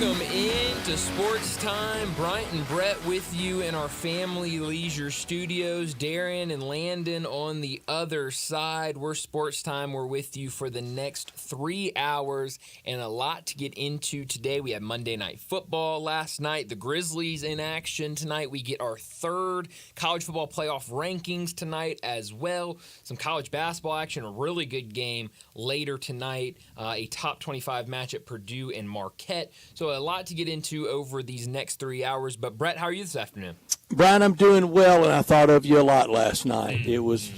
Welcome into Sports Time. Bryant and Brett with you in our Family Leisure Studios. Darren and Landon on the other side. We're Sports Time. We're with you for the next 3 hours and a lot to get into today. We had Monday Night Football last night. The Grizzlies in action tonight. We get our third college football playoff rankings tonight as well. Some college basketball action. A really good game later tonight. A top 25 match at Purdue and Marquette. So a lot to get into over these next 3 hours. But, Brett, how are you this afternoon? Brian, I'm doing well, and I thought of you a lot last night. It was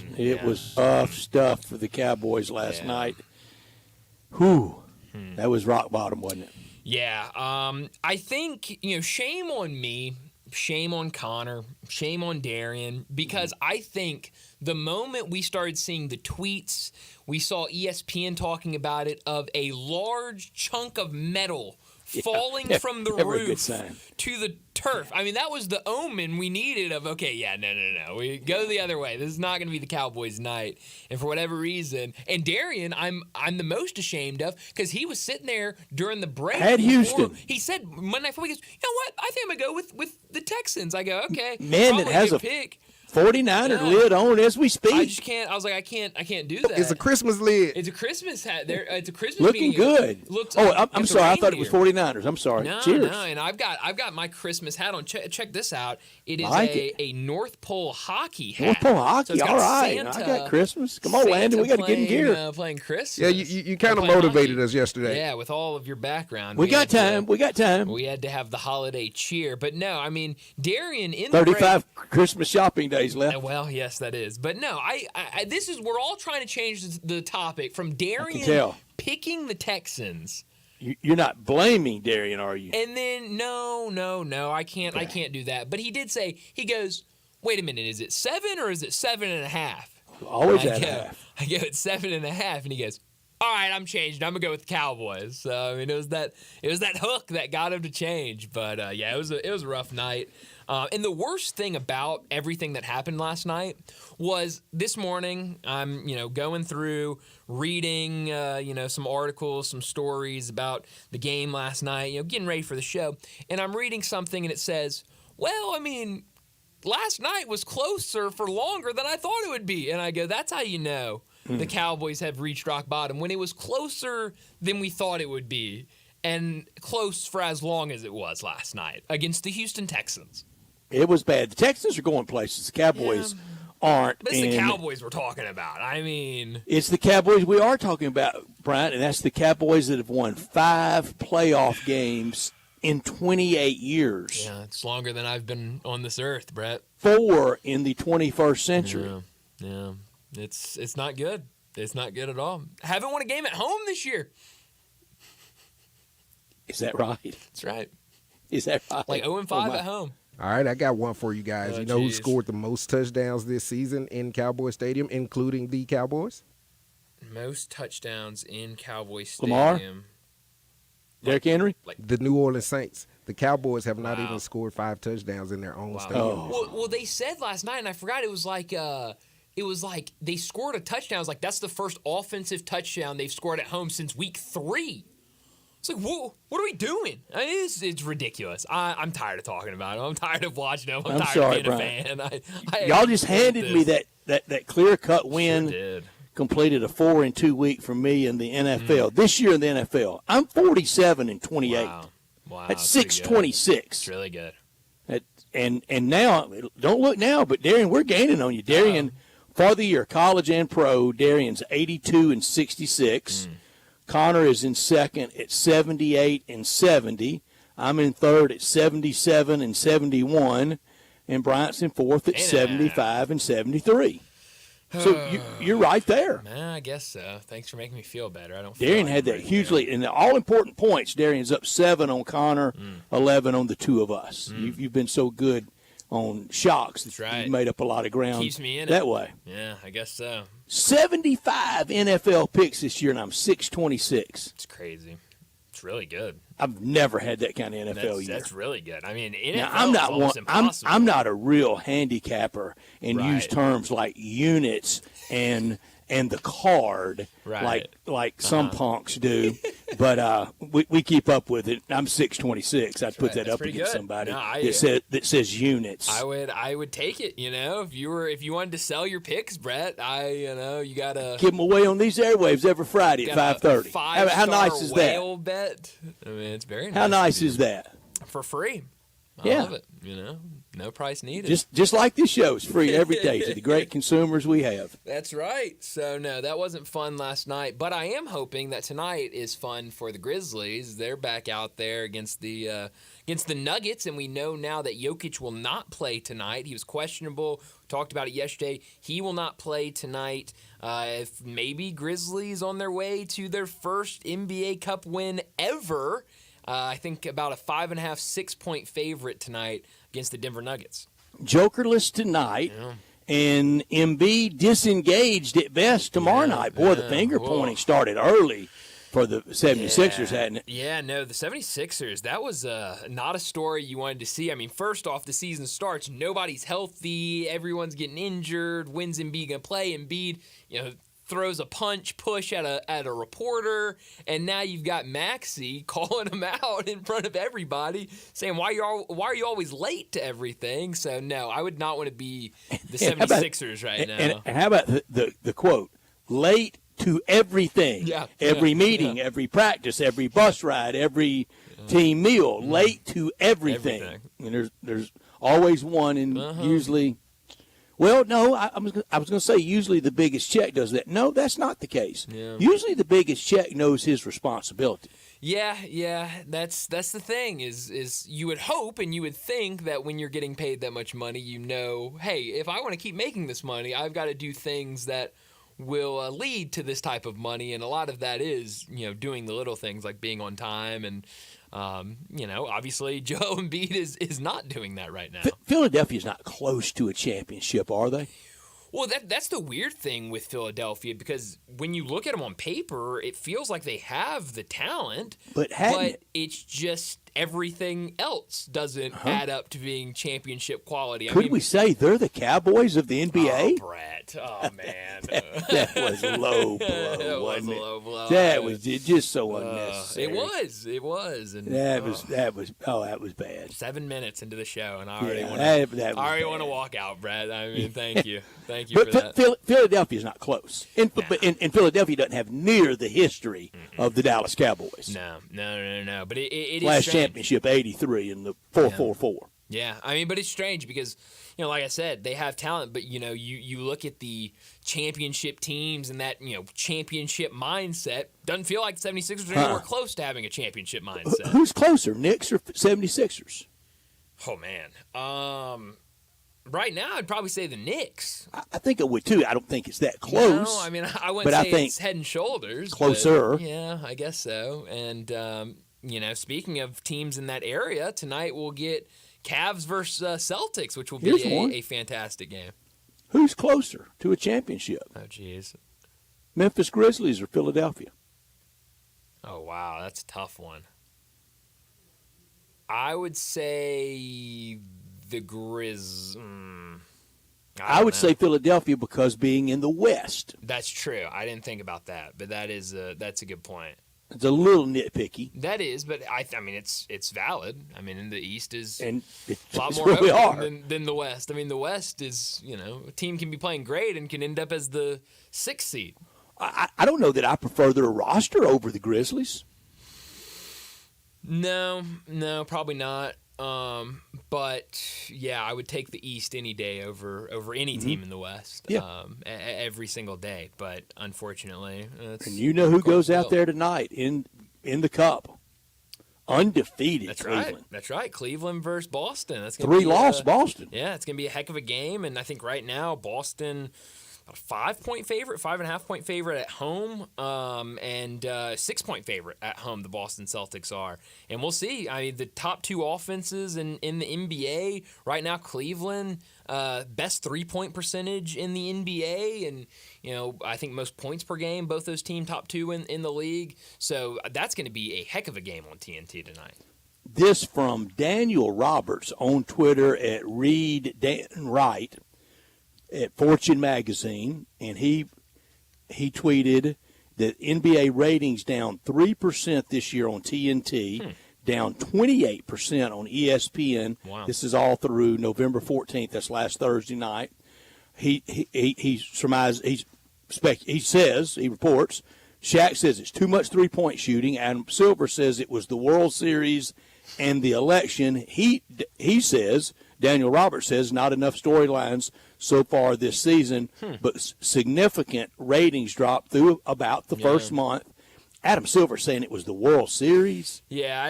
tough stuff for the Cowboys last night. Whew. That was rock bottom, wasn't it? Yeah. I think, shame on me, shame on Connor, shame on Darian, because I think the moment we started seeing the tweets, we saw ESPN talking about it, of a large chunk of metal falling from the roof to the turf. I mean, that was the omen we needed of, okay, no. We go the other way. This is not going to be the Cowboys' night. And for whatever reason, and Darian, I'm the most ashamed of, because he was sitting there during the break. Had Houston. He said, Monday Night Football, he goes, you know what? I think I'm going to go with the Texans. I go, okay. Man, that has a pick. 49er lid on as we speak. I just can't. I was like, I can't do that. It's a Christmas lid. It's a Christmas hat. It's a Christmas looking good. I'm sorry. I thought it was 49ers. I'm sorry. No, Cheers. no. And I've got my Christmas hat on. Check this out. It is a North Pole hockey hat. North Pole hockey. So all right. Santa, I got Christmas. Come on, Landon. We got to get in gear. Playing Christmas. Yeah, you kind of motivated us yesterday. Yeah, with all of your background. We got time. We had to have the holiday cheer. But no, I mean, Darian in 35 Christmas shopping days left. Well, yes, that is. But no, we're all trying to change the topic from Darian picking the Texans. You're not blaming Darian, are you? And then no, I can't. Okay. I can't do that. But he did say, he goes, wait a minute, is it 7 or is it 7.5? Always at half. I go, it's 7.5, and he goes, all right, I'm changing. I'm gonna go with the Cowboys. So I mean, it was that hook that got him to change. But it was a rough night. And the worst thing about everything that happened last night was this morning. I'm going through reading some articles, some stories about the game last night. Getting ready for the show, and I'm reading something, and it says, well, I mean, last night was closer for longer than I thought it would be. And I go, that's how you know the Cowboys have reached rock bottom, when it was closer than we thought it would be, and close for as long as it was last night against the Houston Texans. It was bad. The Texans are going places. The Cowboys aren't. But it's the Cowboys we're talking about. I mean, it's the Cowboys we are talking about, Brian, and that's the Cowboys that have won 5 playoff games in 28 years. Yeah, it's longer than I've been on this earth, Brett. 4 in the 21st century. Yeah. It's not good. It's not good at all. Haven't won a game at home this year. Is that right? That's right. Is that right? Like 0-5 at home. All right, I got one for you guys. You know who scored the most touchdowns this season in Cowboy Stadium, including the Cowboys? Most touchdowns in Cowboy Lamar? Stadium. Derrick Henry? The New Orleans Saints. The Cowboys have not even scored 5 touchdowns in their own stadium. Oh. Well, they said last night, and I forgot, it was like they scored a touchdown. It was like, that's the first offensive touchdown they've scored at home since week 3. It's like, whoa, what are we doing? I mean, it's ridiculous. I'm tired of talking about it. I'm tired of watching them. I'm tired of being a fan. Y'all just handed me that clear-cut win. Sure did. Completed a 4-2 week for me in the NFL. This year in the NFL, I'm 47-28. Wow. That's 626. It's really good. And now, don't look now, but Darian, we're gaining on you. Darian, for the year, college and pro, Darian's 82-66. Connor is in second at 78-70. I'm in third at 77-71. And Bryant's in fourth at 75-73. So you're right there. I guess so. Thanks for making me feel better. I don't. Darian had that hugely in the all-important points. Darian's up 7 on Connor, 11 on the two of us. You've been so good on shocks that you've made up a lot of ground. Keeps me in that way. Yeah, I guess so. 75 NFL picks this year, and I'm 626. It's crazy. It's really good. I've never had that kind of NFL year. That's really good. I mean, NFL now, I'm not is almost impossible. I'm not a real handicapper and use terms like units and the card like some punks do. But we keep up with it. I'm 626. I'd put that That's up pretty against good. somebody No, that says units. I would take it. If you wanted to sell your picks, Brett, you gotta give them away on these airwaves every Friday at 5:30. How nice is that? Whale bet. I mean, it's very nice. How nice is that? For free. I love it. No price needed. Just like this show is free every day to the great consumers we have. That's right. So no, that wasn't fun last night, but I am hoping that tonight is fun for the Grizzlies. They're back out there against the Nuggets, and we know now that Jokic will not play tonight. He was questionable. We talked about it yesterday. He will not play tonight. If maybe Grizzlies on their way to their first NBA Cup win ever. I think about a 5.5, 6-point favorite tonight against the Denver Nuggets. Jokerless tonight, and Embiid disengaged at best tomorrow night. Boy, the finger pointing started early for the 76ers, hadn't it? Yeah, no, the 76ers, that was not a story you wanted to see. I mean, first off, the season starts, nobody's healthy, everyone's getting injured. When's Embiid going to play? Embiid, throws a push at a reporter, and now you've got Maxey calling him out in front of everybody, saying, why are you always late to everything? So, no, I would not want to be the 76ers right now. And how about the quote, late to everything, every meeting, every practice, every bus ride, every team meal, late to everything. And there's always one, and usually – well, no, I was going to say usually the biggest check does that. No, that's not the case. Yeah. Usually the biggest check knows his responsibility. Yeah, that's the thing is you would hope and you would think that when you're getting paid that much money, hey, if I want to keep making this money, I've got to do things that will lead to this type of money, and a lot of that is doing the little things like being on time and obviously Joe Embiid is not doing that right now. Philadelphia's not close to a championship, are they? Well, that's the weird thing with Philadelphia, because when you look at them on paper, it feels like they have the talent, but it's just everything else doesn't add up to being championship quality. Could we say they're the Cowboys of the NBA? Oh, Brett. Oh, man. that was a low blow, wasn't it? Low blow. That was just so unnecessary. It was. And, that was bad. 7 minutes into the show, and I already want to walk out, Brett. I mean, thank you. Thank you for that. Philadelphia's not close. And Philadelphia doesn't have near the history of the Dallas Cowboys. No. But it is last strange. Championship 83 in the 4-4-4. Yeah, I mean, but it's strange because, like I said, they have talent, but, you look at the championship teams and that, championship mindset, doesn't feel like the 76ers are anywhere close to having a championship mindset. Who's closer, Knicks or 76ers? Oh, man. Right now, I'd probably say the Knicks. I think I would, too. I don't think it's that close. No, I mean, I wouldn't say it's head and shoulders. Closer. Yeah, I guess so. And, speaking of teams in that area, tonight we'll get Cavs versus Celtics, which will be a fantastic game. Who's closer to a championship? Oh, jeez. Memphis Grizzlies or Philadelphia? Oh, wow. That's a tough one. I would say the I would say Philadelphia because being in the West. That's true. I didn't think about that, but that's a good point. It's a little nitpicky. That is, but I mean, it's valid. I mean, in the East is a lot more open than the West. I mean, the West is, a team can be playing great and can end up as the 6th seed. I don't know that I prefer their roster over the Grizzlies. No, probably not. But yeah, I would take the East any day over any team in the West. Yeah. Every single day. But unfortunately, and you know who goes out there tonight in the Cup? Undefeated. That's Cleveland. Right. That's right. Cleveland versus Boston. That's gonna 3-loss Boston. Yeah, it's gonna be a heck of a game, and I think right now Boston. A 5-point favorite, 5.5-point favorite at home, and 6-point favorite at home. The Boston Celtics are, and we'll see. I mean, the top two offenses in the NBA right now. Cleveland, best 3-point percentage in the NBA, and I think most points per game. Both those teams top two in the league. So that's going to be a heck of a game on TNT tonight. This from Daniel Roberts on Twitter at ReadDanWright. At Fortune magazine, and he tweeted, The NBA ratings down 3% this year on TNT, down 28% on ESPN. Wow. This is all through November 14th. That's last Thursday night. He reports, Shaq says it's too much three-point shooting. Adam Silver says it was the World Series and the election. He says, Daniel Roberts says, not enough storylines so far this season, but significant ratings dropped through about the first month. Adam Silver saying it was the World Series. Yeah,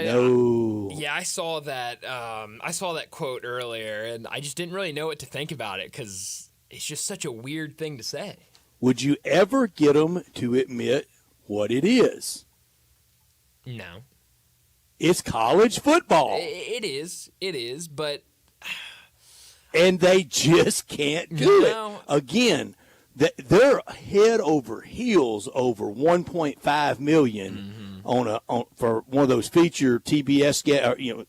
I saw that. I saw that quote earlier, and I just didn't really know what to think about it because it's just such a weird thing to say. Would you ever get them to admit what it is? No. It's college football. It is, but and they just can't do it. Again, they're head over heels over $1.5 million for one of those feature TBS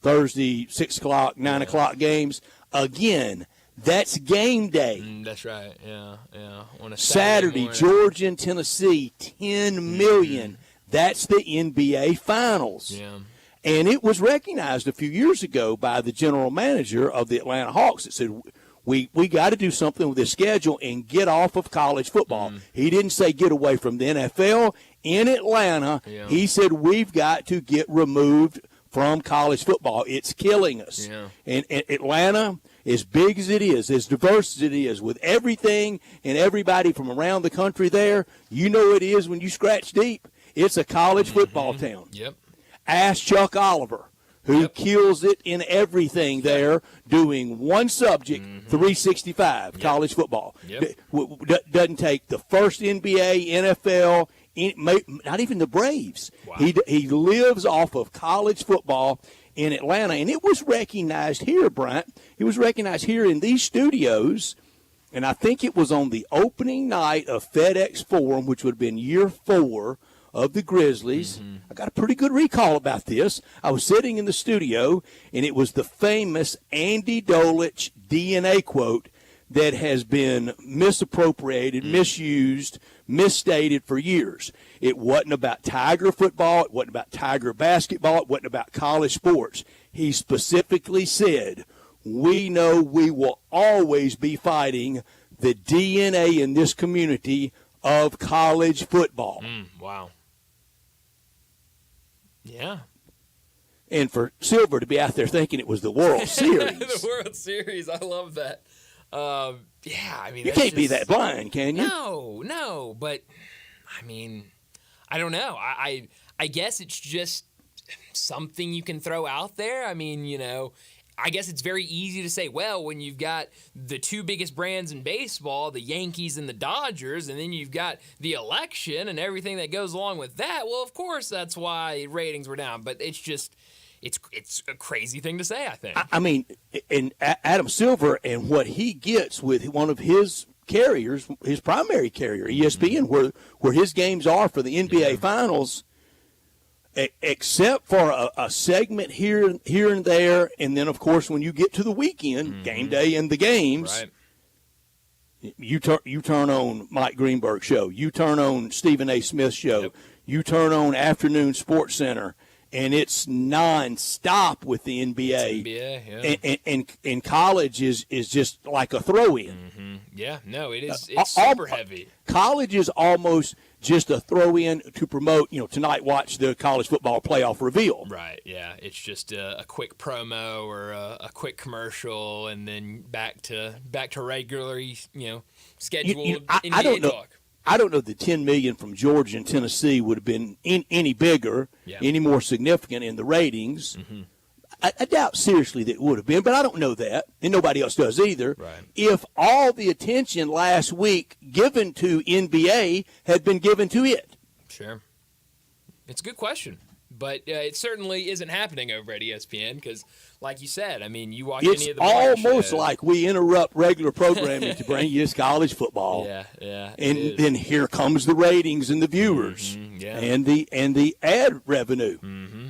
Thursday 6 o'clock, 9 o'clock games. Again, that's game day. That's right. Yeah. On a Saturday, Georgia and Tennessee, $10 million. That's the NBA Finals. Yeah. And it was recognized a few years ago by the general manager of the Atlanta Hawks that said, we got to do something with this schedule and get off of college football. He didn't say get away from the NFL. In Atlanta, he said we've got to get removed from college football. It's killing us. Yeah. And Atlanta, as big as it is, as diverse as it is, with everything and everybody from around the country there, you know it is when you scratch deep. It's a college football town. Yep. Ask Chuck Oliver, who kills it in everything there, doing one subject, 365, college football. Doesn't take the first NBA, NFL, not even the Braves. Wow. He lives off of college football in Atlanta, and it was recognized here, Bryant. It was recognized here in these studios, and I think it was on the opening night of FedEx Forum, which would have been year 4 of the Grizzlies. I got a pretty good recall about this. I was sitting in the studio, and it was the famous Andy Dolich DNA quote that has been misappropriated, misused, misstated for years. It wasn't about Tiger football. It wasn't about Tiger basketball. It wasn't about college sports. He specifically said, we know we will always be fighting the DNA in this community of college football. Wow. Yeah. And for Silver to be out there thinking it was the World Series. The World Series. I love that. Yeah, I mean, you can't be that blind, can you? No. But, I mean, I don't know. I guess it's just something you can throw out there. I mean, I guess it's very easy to say, well, when you've got the two biggest brands in baseball, the Yankees and the Dodgers, and then you've got the election and everything that goes along with that, well, of course that's why ratings were down. But it's just it's a crazy thing to say, I think. I mean, and Adam Silver and what he gets with one of his carriers, his primary carrier, ESPN, where his games are for the NBA Finals, except for a segment here and there, and then, of course, when you get to the weekend, game day and the games, you turn on Mike Greenberg's show, you turn on Stephen A. Smith's show, you turn on Afternoon Sports Center, and it's nonstop with the NBA. It's NBA, and college is just like a throw-in. Yeah, no, it is. It's super heavy. College is almost just a throw-in to promote, tonight watch the college football playoff reveal. Right, yeah. It's just a quick promo or a quick commercial, and then back to regularly, scheduled NBA talk. I don't know the $10 million from Georgia and Tennessee would have been any bigger, any more significant in the ratings. I doubt seriously that it would have been, but I don't know that, and nobody else does either. Right. If all the attention last week given to NBA had been given to it. Sure. It's a good question, but it certainly isn't happening over at ESPN because like you said, I mean, you watch it's any of the morning almost shows. like we interrupt regular programming to bring you this college football. Yeah. And then here comes the ratings and the viewers and the ad revenue.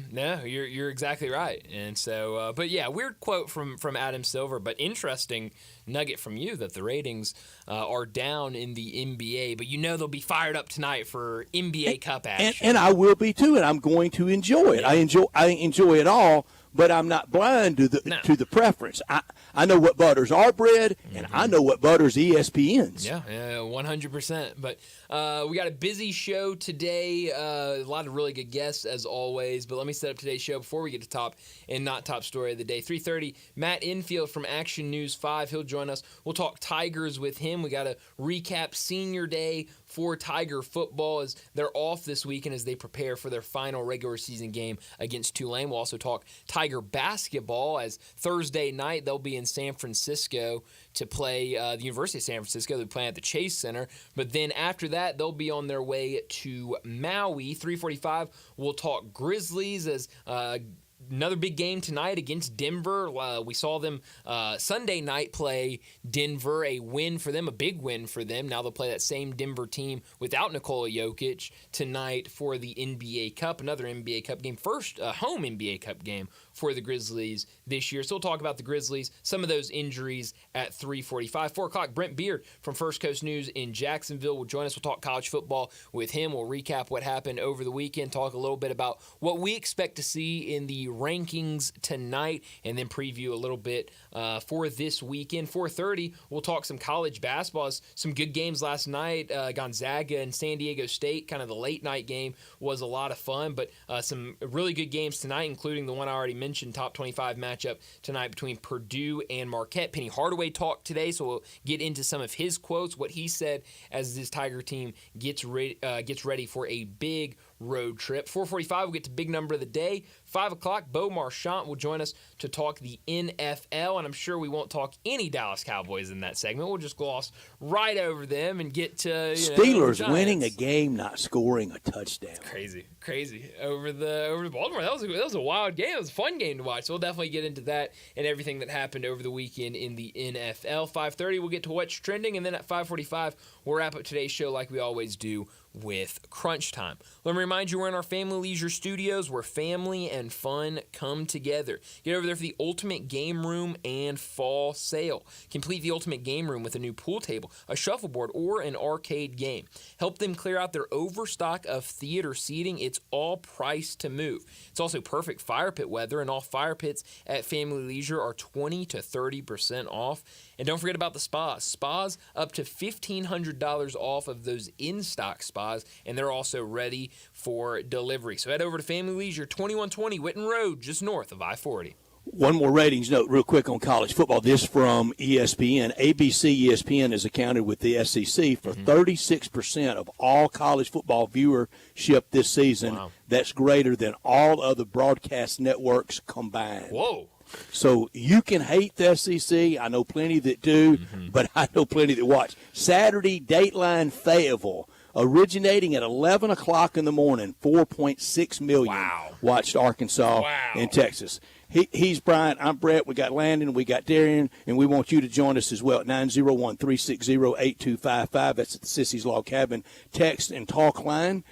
No, you're exactly right. And so, but yeah, weird quote from Adam Silver, but interesting nugget from you that the ratings are down in the NBA, but they'll be fired up tonight for NBA Cup action. And I will be too, and I'm going to enjoy it. Yeah. I enjoy it all, but I'm not blind to the preference. I know what butters our bread, and I know what butters ESPN's. Yeah, 100%. But we got a busy show today. A lot of really good guests as always. But let me set up today's show before we get to top and not top story of the day. 3:30, Matt Infield from Action News 5. He'll join us. We'll talk Tigers with him. We got to recap Senior Day for Tiger football as they're off this weekend as they prepare for their final regular season game against Tulane. We'll also talk Tiger basketball as Thursday night they'll be in San Francisco to play the University of San Francisco. They're playing at the Chase Center. But then after that, they'll be on their way to Maui. 3:45, we'll talk Grizzlies as another big game tonight against Denver. We saw them Sunday night play Denver, a win for them, a big win for them. Now they'll play that same Denver team without Nikola Jokic tonight for the NBA Cup, another NBA Cup game, first home NBA Cup game for the Grizzlies this year. So we'll talk about the Grizzlies, some of those injuries at 3:45. 4 o'clock, Brent Beard from First Coast News in Jacksonville will join us. We'll talk college football with him. We'll recap what happened over the weekend, talk a little bit about what we expect to see in the rankings tonight, and then preview a little bit for this weekend. 4:30, we'll talk some college basketball. Some good games last night. Gonzaga and San Diego State, kind of the late night game, was a lot of fun, but some really good games tonight, including the one I already mentioned, top 25 matchup tonight between Purdue and Marquette. Penny Hardaway talked today, so we'll get into some of his quotes, what he said as this Tiger team gets ready for a big road trip. 4:45, we'll get to big number of the day. 5 o'clock, Bo Marchant will join us to talk the NFL, and I'm sure we won't talk any Dallas Cowboys in that segment. We'll just gloss right over them and get to Steelers winning a game, not scoring a touchdown. Crazy over the Baltimore. That was a wild game. It was a fun game to watch. So we'll definitely get into that and everything that happened over the weekend in the NFL. 5:30, we'll get to what's trending, and then at 5:45, we'll wrap up today's show like we always do with Crunch Time. Let me remind you, we're in our Family Leisure Studios where family and fun come together. Get over there for the Ultimate Game Room and Fall Sale. Complete the Ultimate Game Room with a new pool table, a shuffleboard, or an arcade game. Help them clear out their overstock of theater seating. It's all priced to move. It's also perfect fire pit weather, and all fire pits at Family Leisure are 20 to 30% off. And don't forget about the spas. Spas up to $1,500 off of those in-stock spas, and they're also ready for delivery. So head over to Family Leisure, 2120 Witten Road, just north of I-40. One more ratings note real quick on college football. This from ESPN. ABC ESPN has accounted with the SEC for 36% of all college football viewership this season. Wow. That's greater than all other broadcast networks combined. Whoa. So you can hate the SEC. I know plenty that do, but I know plenty that watch. Saturday, Dateline Fayetteville, originating at 11 o'clock in the morning, 4.6 million watched Arkansas and Texas. He's Brian. I'm Brett. We got Landon. We got Darian. And we want you to join us as well at 901-360-8255. That's at the Sissy's Log Cabin text and talk line.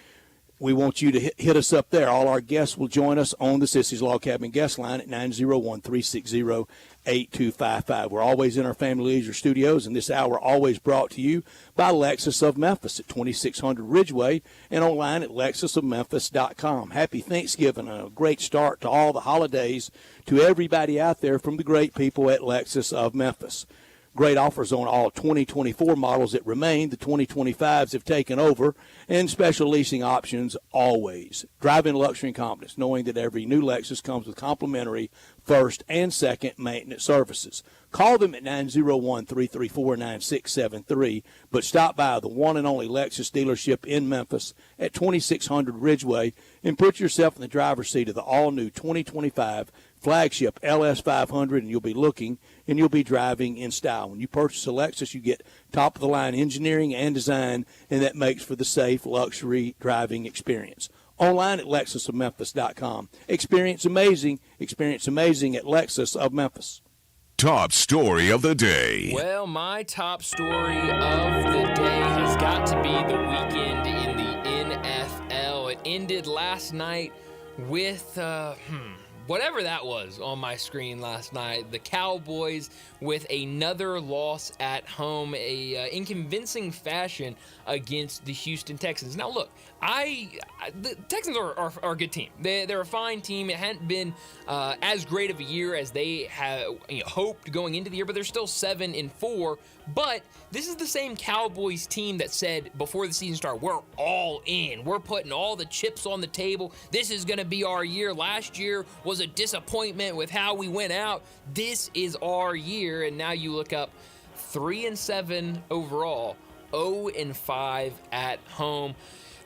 We want you to hit us up there. All our guests will join us on the Sissy's Log Cabin guest line at 901-360-8255. We're always in our Family Leisure Studios, and this hour always brought to you by Lexus of Memphis at 2600 Ridgeway and online at lexusofmemphis.com. Happy Thanksgiving and a great start to all the holidays to everybody out there from the great people at Lexus of Memphis. Great offers on all 2024 models that remain. The 2025s have taken over, and special leasing options always. Driving luxury and confidence, knowing that every new Lexus comes with complimentary first and second maintenance services. Call them at 901-334-9673, but stop by the one and only Lexus dealership in Memphis at 2600 Ridgeway and put yourself in the driver's seat of the all-new 2025 flagship LS500, and you'll be looking and you'll be driving in style. When you purchase a Lexus, you get top-of-the-line engineering and design, and that makes for the safe luxury driving experience. online at lexusofmemphis.com. Experience amazing at Lexus of Memphis. Top story of the day. Well, my top story of the day has got to be the weekend in the NFL. It ended last night with, whatever that was on my screen last night. The Cowboys with another loss at home, in convincing fashion against the Houston Texans. Now, look, the Texans are a good team. They're a fine team. It hadn't been as great of a year as they had hoped going into the year, but they're still 7-4. But this is the same Cowboys team that said before the season started, we're all in. We're putting all the chips on the table. This is going to be our year. Last year was a disappointment with how we went out. This is our year. And now you look up 3-7 overall, 0-5 at home.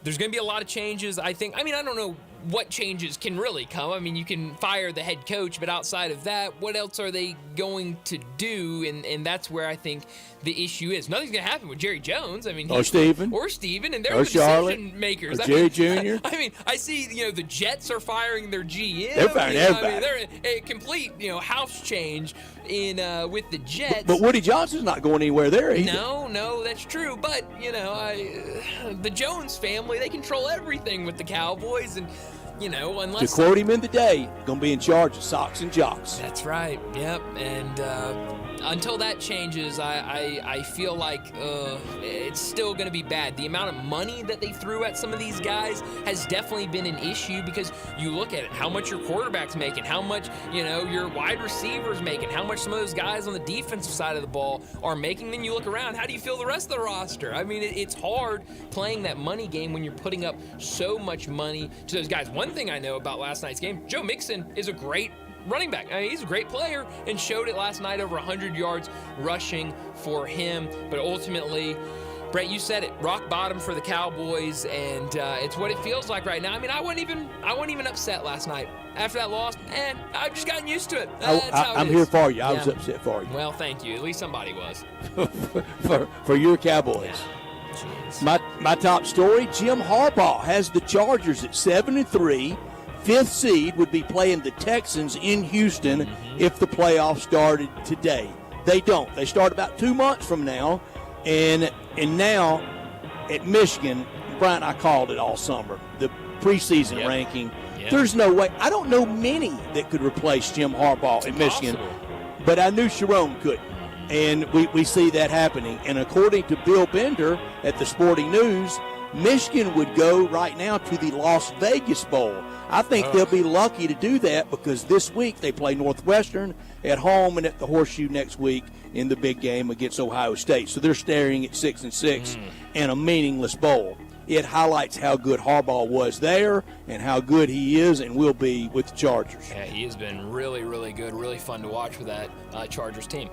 There's going to be a lot of changes, I think. I don't know what changes can really come. You can fire the head coach, but outside of that, what else are they going to do? And that's where I think the issue is. Nothing's going to happen with Jerry Jones. Or Steven, and they're the decision makers. Or Jerry Jr. I see, the Jets are firing their GM. They're firing everybody. They're a complete, house change with the Jets. But Woody Johnson's not going anywhere there either. No, that's true. But, the Jones family, they control everything with the Cowboys. And, unless... To quote him in the day, going to be in charge of socks and jocks. That's right. Yep. And until that changes, I feel like it's still going to be bad. The amount of money that they threw at some of these guys has definitely been an issue, because you look at it, how much your quarterback's making, how much, your wide receivers making, how much some of those guys on the defensive side of the ball are making. Then you look around, how do you feel the rest of the roster? It's hard playing that money game when you're putting up so much money to those guys. One thing I know about last night's game, Joe Mixon is a great running back. He's a great player and showed it last night, over 100 yards rushing for him. But ultimately, Brett, you said it, rock bottom for the Cowboys, and it's what it feels like right now. I wasn't even upset last night after that loss, and I've just gotten used to it. I'm here for you. I was upset for you. Well, thank you. At least somebody was. for your Cowboys. Yeah. My top story, Jim Harbaugh has the Chargers at 7-3. Fifth seed, would be playing the Texans in Houston if the playoffs started today. They don't. They start about 2 months from now. And now at Michigan, Brian, I called it all summer, the preseason ranking. Yep. There's no way. I don't know many that could replace Jim Harbaugh at Michigan, but I knew Sharon could. And we see that happening. And according to Bill Bender at the Sporting News, Michigan would go right now to the Las Vegas Bowl. I think they'll be lucky to do that, because this week they play Northwestern at home and at the Horseshoe next week in the big game against Ohio State. So they're staring at 6-6 and a meaningless bowl. It highlights how good Harbaugh was there and how good he is and will be with the Chargers. Yeah, he has been really, really good, really fun to watch with that Chargers team.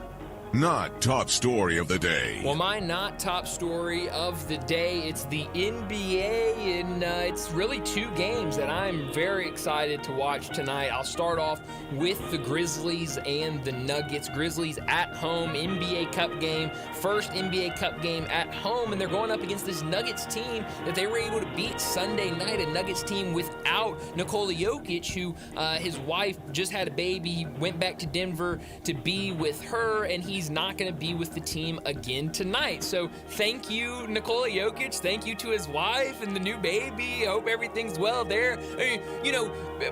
Not top story of the day. Well, my not top story of the day, it's the NBA, and it's really two games that I'm very excited to watch tonight. I'll start off with the Grizzlies and the Nuggets. Grizzlies at home, NBA Cup game, first NBA Cup game at home, and they're going up against this Nuggets team that they were able to beat Sunday night, a Nuggets team without Nikola Jokic, who his wife just had a baby, went back to Denver to be with her, and he's not going to be with the team again tonight. So thank you, Nikola Jokic. Thank you to his wife and the new baby. I hope everything's well there.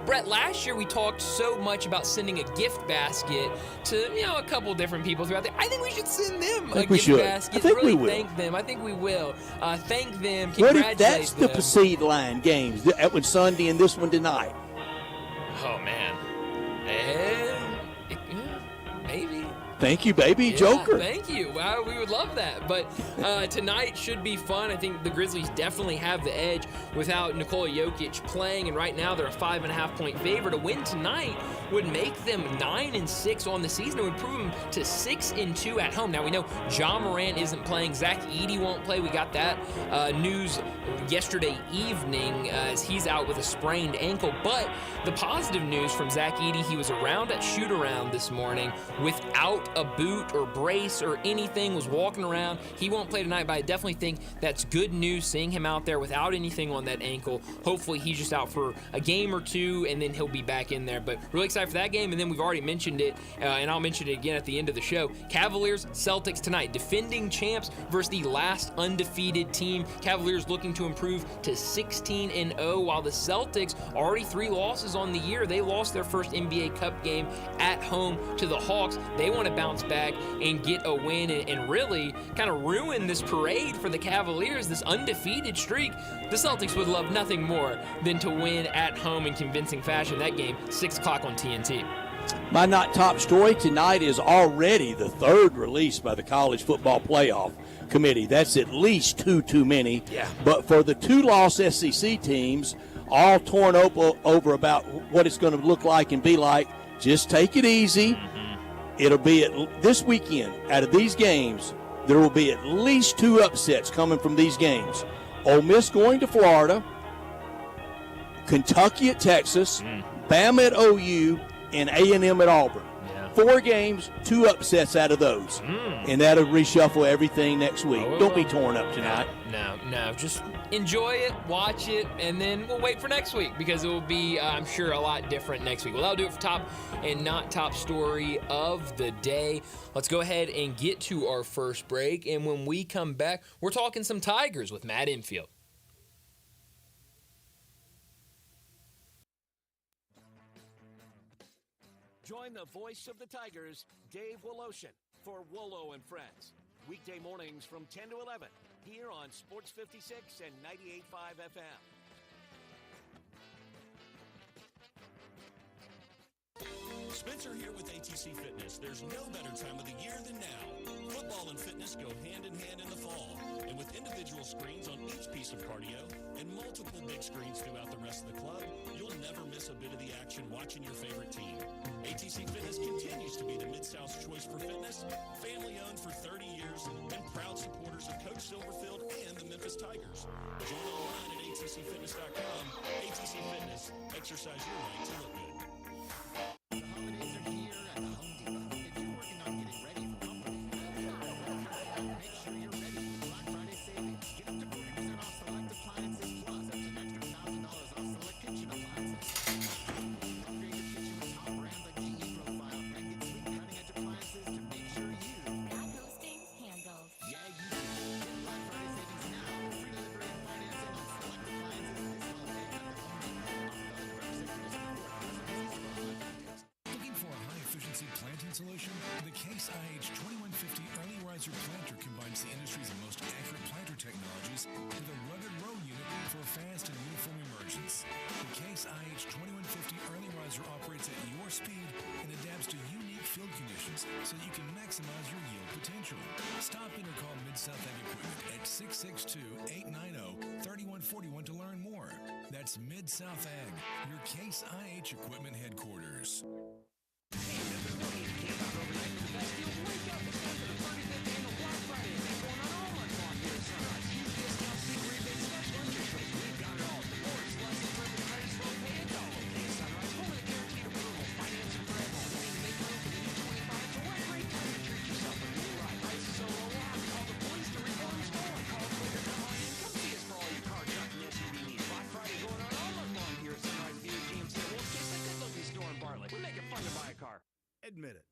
Brett, last year we talked so much about sending a gift basket to, a couple different people throughout there. I think we should send them a gift basket. I think we will. Thank them. I think we will. Thank them. What if that's the Seed Line games? That one Sunday and this one tonight. Oh, man. Maybe. Thank you, baby. Joker. Thank you. Wow, we would love that. But tonight should be fun. I think the Grizzlies definitely have the edge without Nikola Jokic playing, and right now they're a 5.5-point favorite. A win tonight would make them 9-6 on the season. It would prove them to 6-2 at home. Now we know Ja Morant isn't playing. Zach Edey won't play. We got that news yesterday evening as he's out with a sprained ankle. But the positive news from Zach Edey, he was around at shoot-around this morning without without a boot or brace or anything, was walking around. He won't play tonight, but I definitely think that's good news seeing him out there without anything on that ankle. Hopefully he's just out for a game or two, and then he'll be back in there. But really excited for that game, and then we've already mentioned it, and I'll mention it again at the end of the show. Cavaliers, Celtics tonight, defending champs versus the last undefeated team. Cavaliers looking to improve to 16-0, while the Celtics already 3 losses on the year. They lost their first NBA Cup game at home to the Hawks. They want to bounce back and get a win and really kind of ruin this parade for the Cavaliers, this undefeated streak. The Celtics would love nothing more than to win at home in convincing fashion. That game, 6 o'clock on TNT. My not top story tonight is already the 3rd release by the College Football Playoff Committee. That's at least 2 too many. Yeah. But for the 2-loss SEC teams, all torn over about what it's going to look like and be like, just take it easy. It'll be this weekend, out of these games, there will be at least 2 upsets coming from these games. Ole Miss going to Florida, Kentucky at Texas, Bama at OU, and A&M at Auburn. Yeah. 4 games, 2 upsets out of those. And that'll reshuffle everything next week. Don't be torn up tonight. No. Just enjoy it, watch it, and then we'll wait for next week because it will be, I'm sure, a lot different next week. Well, that'll do it for top and not top story of the day. Let's go ahead and get to our first break. And when we come back, we're talking some Tigers with Matt Infield. Join the voice of the Tigers, Dave Woloshin, for Wolo and Friends. Weekday mornings from 10 to 11, here on Sports 56 and 98.5 FM. Spencer here with ATC Fitness. There's no better time of the year than now. Football and fitness go hand in hand in the fall. And with individual screens on each piece of cardio and multiple big screens throughout the rest of the club, you'll never miss a bit of the action watching your favorite team. ATC Fitness continues to be the Mid-South's choice for fitness, family-owned for 30 years, and proud supporters of Coach Silverfield and the Memphis Tigers. Join online at atcfitness.com. ATC Fitness. Exercise your right to look good. Solution, the Case IH 2150 Early Riser Planter combines the industry's most accurate planter technologies with a rugged row unit for fast and uniform emergence. The Case IH 2150 Early Riser operates at your speed and adapts to unique field conditions so that you can maximize your yield potential. Stop in or call Mid-South Ag Equipment at 662-890-3141 to learn more. That's Mid-South Ag, your Case IH Equipment headquarters. Admit it.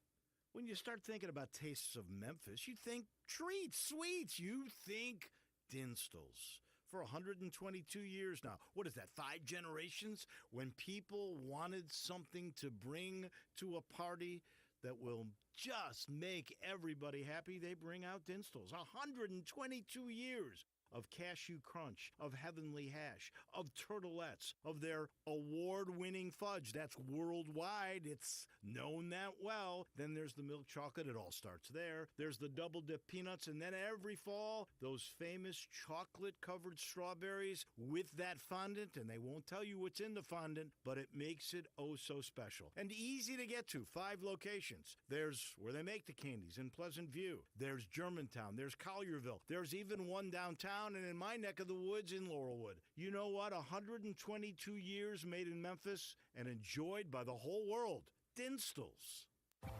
When you start thinking about tastes of Memphis, you think treats, sweets. You think Dinstall's. For 122 years now. What is that, 5 generations? When people wanted something to bring to a party that will just make everybody happy, they bring out Dinstall's. 122 years of cashew crunch, of heavenly hash, of turtlettes, of their award-winning fudge. That's worldwide. It's known that well. Then there's the milk chocolate. It all starts there. There's the double-dip peanuts. And then every fall, those famous chocolate-covered strawberries with that fondant. And they won't tell you what's in the fondant, but it makes it oh so special. And easy to get to. 5 locations. There's where they make the candies in Pleasant View. There's Germantown. There's Collierville. There's even one downtown. And in my neck of the woods in Laurelwood. You know what? 122 years made in Memphis and enjoyed by the whole world. Dinstall's. Now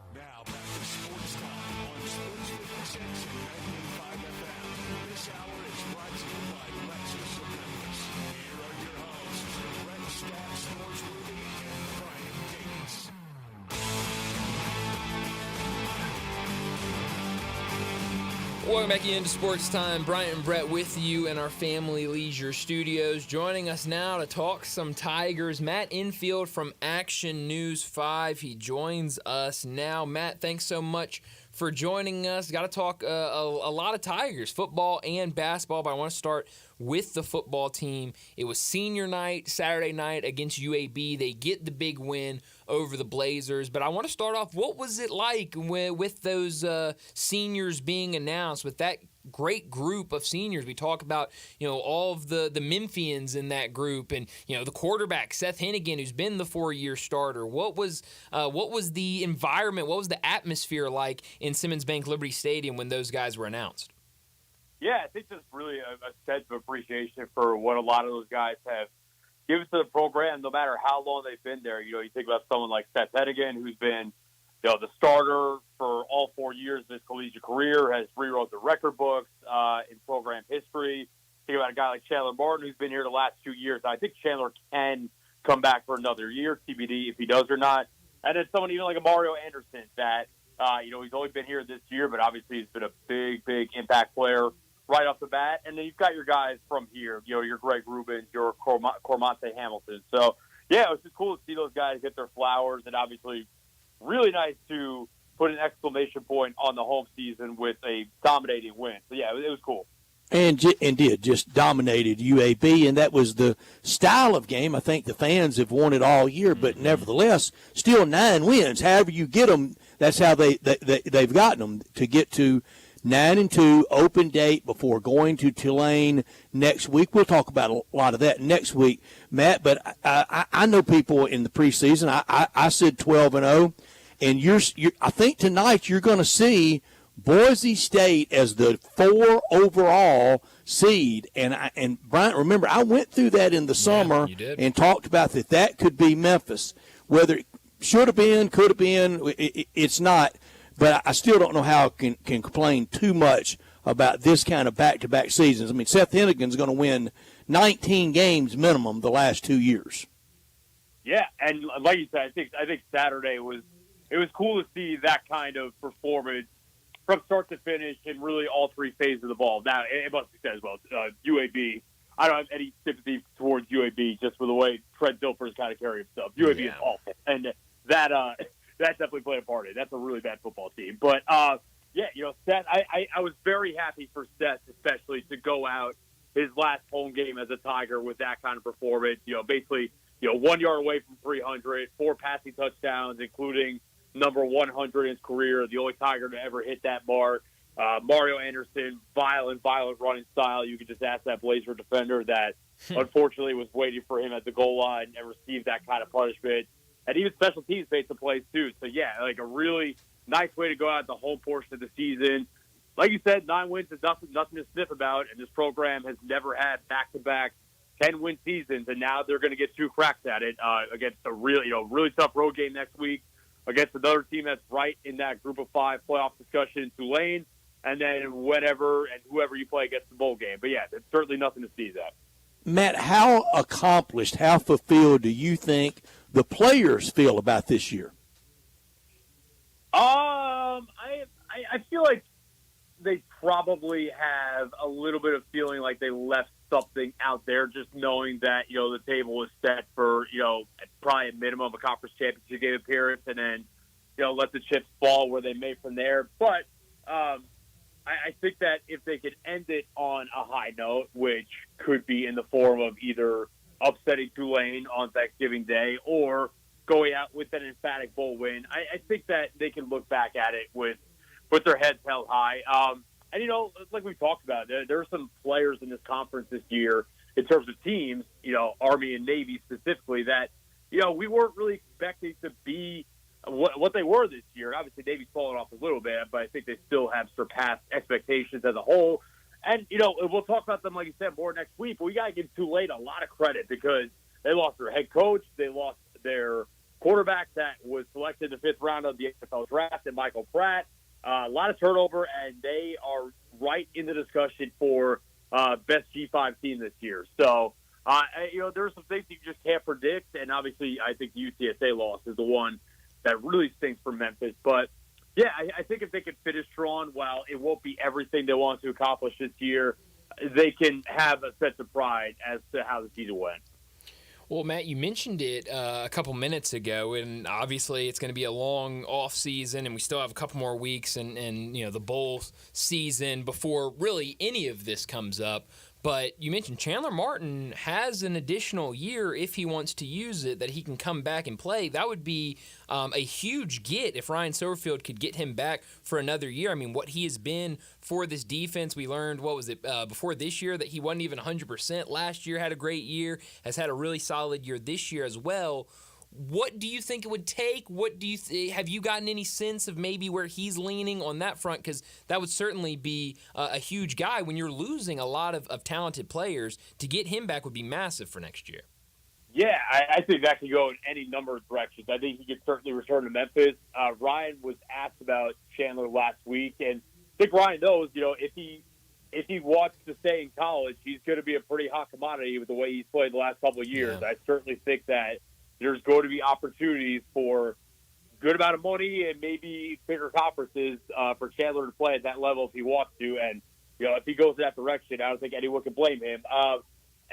back to Sports Time on Sports 56 and 98.5 FM. This hour is brought to you by Lexus of Memphis. Here are your hosts, Brett Stats Norsworthy and Brian Davis. Welcome back into Sports Time. Bryant and Brett with you in our Family Leisure Studios. Joining us now to talk some Tigers, Matt Infield from Action News 5. He joins us now. Matt, thanks so much for joining us. Got to talk a lot of Tigers, football and basketball, but I want to start with the football team. It was senior night, Saturday night against UAB. They get the big win over the Blazers, but I want to start off, what was it like with those seniors being announced, with that great group of seniors? We talk about, all of the Memphians in that group, and the quarterback Seth Hennigan, who's been the 4-year starter. What was the environment? What was the atmosphere like in Simmons Bank Liberty Stadium when those guys were announced? Yeah, I think just really a sense of appreciation for what a lot of those guys have given to the program, no matter how long they've been there. You think about someone like Seth Hennigan, who's been the starter for all 4 years of his collegiate career, has rewrote the record books in program history. Think about a guy like Chandler Martin, who's been here the last 2 years. I think Chandler can come back for another year, TBD if he does or not. And then someone even like a Mario Anderson that, he's only been here this year, but obviously he's been a big, big impact player right off the bat. And then you've got your guys from here, your Greg Rubin, your Cormonte Hamilton. So, yeah, it was just cool to see those guys get their flowers, and obviously really nice to put an exclamation point on the home season with a dominating win. So, yeah, it was cool. And just dominated UAB, and that was the style of game I think the fans have wanted all year. But nevertheless, still 9 wins. However you get them, that's how they've gotten them to get to 9-2, open date before going to Tulane next week. We'll talk about a lot of that next week, Matt. But I know people in the preseason. I said 12-0, and I think tonight you're going to see Boise State as the 4 overall seed. And Bryant, remember, I went through that in the summer and talked about that could be Memphis. Whether it should have been, could have been, it's not. But I still don't know how I can complain too much about this kind of back-to-back seasons. I mean, Seth Hennigan's going to win 19 games minimum the last 2 years. Yeah, and like you said, I think Saturday was cool to see that kind of performance from start to finish in really all 3 phases of the ball. Now, it must be said as well, UAB, I don't have any sympathy towards UAB just for the way Trent Dilfer's kind of carry himself. UAB is awful, and that definitely played a part in it. That's a really bad football team. But, Seth, I was very happy for Seth, especially, to go out his last home game as a Tiger with that kind of performance. Basically, 1 yard away from 300, 4 passing touchdowns, including number 100 in his career, the only Tiger to ever hit that mark. Mario Anderson, violent running style. You could just ask that Blazer defender that unfortunately was waiting for him at the goal line and received that kind of punishment. And even special teams made some plays too. So, yeah, like a really nice way to go out the home portion of the season. Like you said, 9 wins is nothing to sniff about, and this program has never had back-to-back 10-win seasons, and now they're going to get 2 cracks at it against a really tough road game next week against another team that's right in that group of 5 playoff discussion, Tulane, and then whoever you play against the bowl game. But, yeah, it's certainly nothing to sneeze at. Matt, how accomplished, how fulfilled do you think the players feel about this year? I feel like they probably have a little bit of feeling like they left something out there, just knowing that, the table is set for, probably a minimum a conference championship game appearance, and then, let the chips fall where they may from there. But I think that if they could end it on a high note, which could be in the form of either upsetting Tulane on Thanksgiving Day or going out with an emphatic bowl win, I think that they can look back at it with their heads held high. And, like we talked about, there are some players in this conference this year in terms of teams, Army and Navy specifically, that, we weren't really expecting to be what they were this year. Obviously, Navy's fallen off a little bit, but I think they still have surpassed expectations as a whole. And, we'll talk about them, like you said, more next week, but we got to give Tulane a lot of credit because they lost their head coach, they lost their quarterback that was selected in the 5th round of the NFL draft, and Michael Pratt. A lot of turnover, and they are right in the discussion for best G5 team this year. So, there are some things you just can't predict, and obviously I think the UTSA loss is the one that really stinks for Memphis. But, yeah, I think if they can finish strong, while it won't be everything they want to accomplish this year, they can have a sense of pride as to how the season went. Well, Matt, you mentioned it a couple minutes ago, and obviously it's going to be a long off season, and we still have a couple more weeks and the bowl season before really any of this comes up. But you mentioned Chandler Martin has an additional year if he wants to use it that he can come back and play. That would be a huge get if Ryan Silverfield could get him back for another year. I mean, what he has been for this defense, we learned, before this year that he wasn't even 100%. Last year had a great year, has had a really solid year this year as well. What do you think it would take? Have you gotten any sense of maybe where he's leaning on that front? Because that would certainly be a huge guy when you're losing a lot of talented players. To get him back would be massive for next year. Yeah, I think that could go in any number of directions. I think he could certainly return to Memphis. Ryan was asked about Chandler last week, and I think Ryan knows, if he wants to stay in college, he's going to be a pretty hot commodity with the way he's played the last couple of years. Yeah. I certainly think that there's going to be opportunities for good amount of money and maybe bigger conferences for Chandler to play at that level if he wants to. And, if he goes in that direction, I don't think anyone can blame him.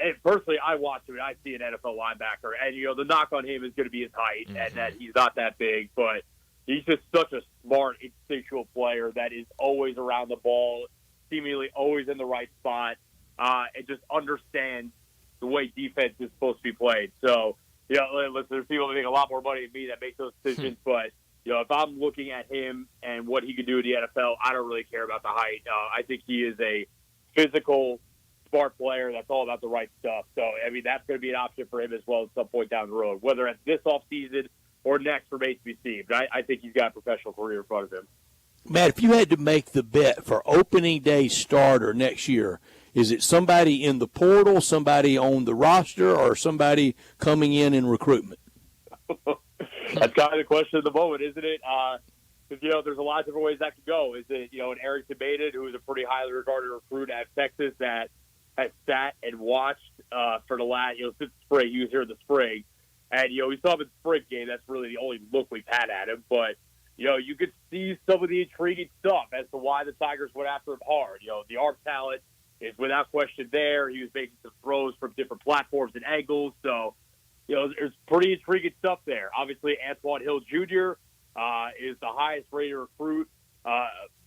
And personally, I watch him and I see an NFL linebacker. And, the knock on him is going to be his height and that he's not that big. But he's just such a smart, instinctual player that is always around the ball, seemingly always in the right spot, and just understands the way defense is supposed to be played. So, listen, there's people that make a lot more money than me that make those decisions, but, if I'm looking at him and what he can do in the NFL, I don't really care about the height. I think he is a physical, smart player that's all about the right stuff. So, that's going to be an option for him as well at some point down the road, whether it's this offseason or next remains to be seen. But I think he's got a professional career in front of him. Matt, if you had to make the bet for opening day starter next year, is it somebody in the portal, somebody on the roster, or somebody coming in recruitment? That's kind of the question of the moment, isn't it? Because, there's a lot of different ways that could go. Is it, an Eric Debated, who is a pretty highly regarded recruit at Texas that has sat and watched for the last, since spring. He was here in the spring. And, we saw him in the spring game. That's really the only look we've had at him. But, you could see some of the intriguing stuff as to why the Tigers went after him hard. The arm talent is without question there. He was making some throws from different platforms and angles. So, there's pretty intriguing stuff there. Obviously, Antoine Hill Jr. Is the highest-rated recruit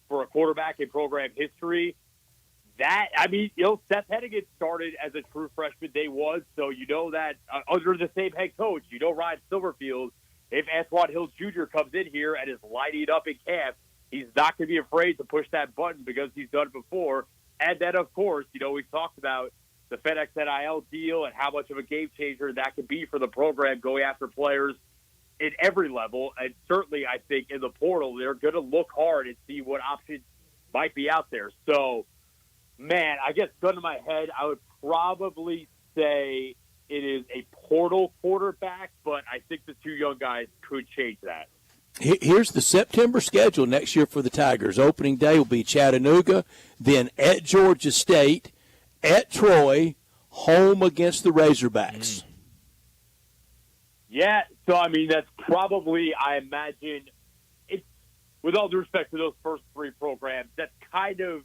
for a quarterback in program history. Seth Hennigan started as a true freshman day one, so that under the same head coach, Ryan Silverfield, if Antoine Hill Jr. comes in here and is lighting up in camp, he's not going to be afraid to push that button because he's done it before. And then, of course, we've talked about the FedEx NIL deal and how much of a game changer that could be for the program going after players at every level. And certainly, I think, in the portal, they're going to look hard and see what options might be out there. So, man, I guess gun to my head, I would probably say it is a portal quarterback, but I think the two young guys could change that. Here's the September schedule next year for the Tigers. Opening day will be Chattanooga, then at Georgia State, at Troy, home against the Razorbacks. Yeah, so, that's probably, I imagine, it's, with all due respect to those first three programs, that's kind of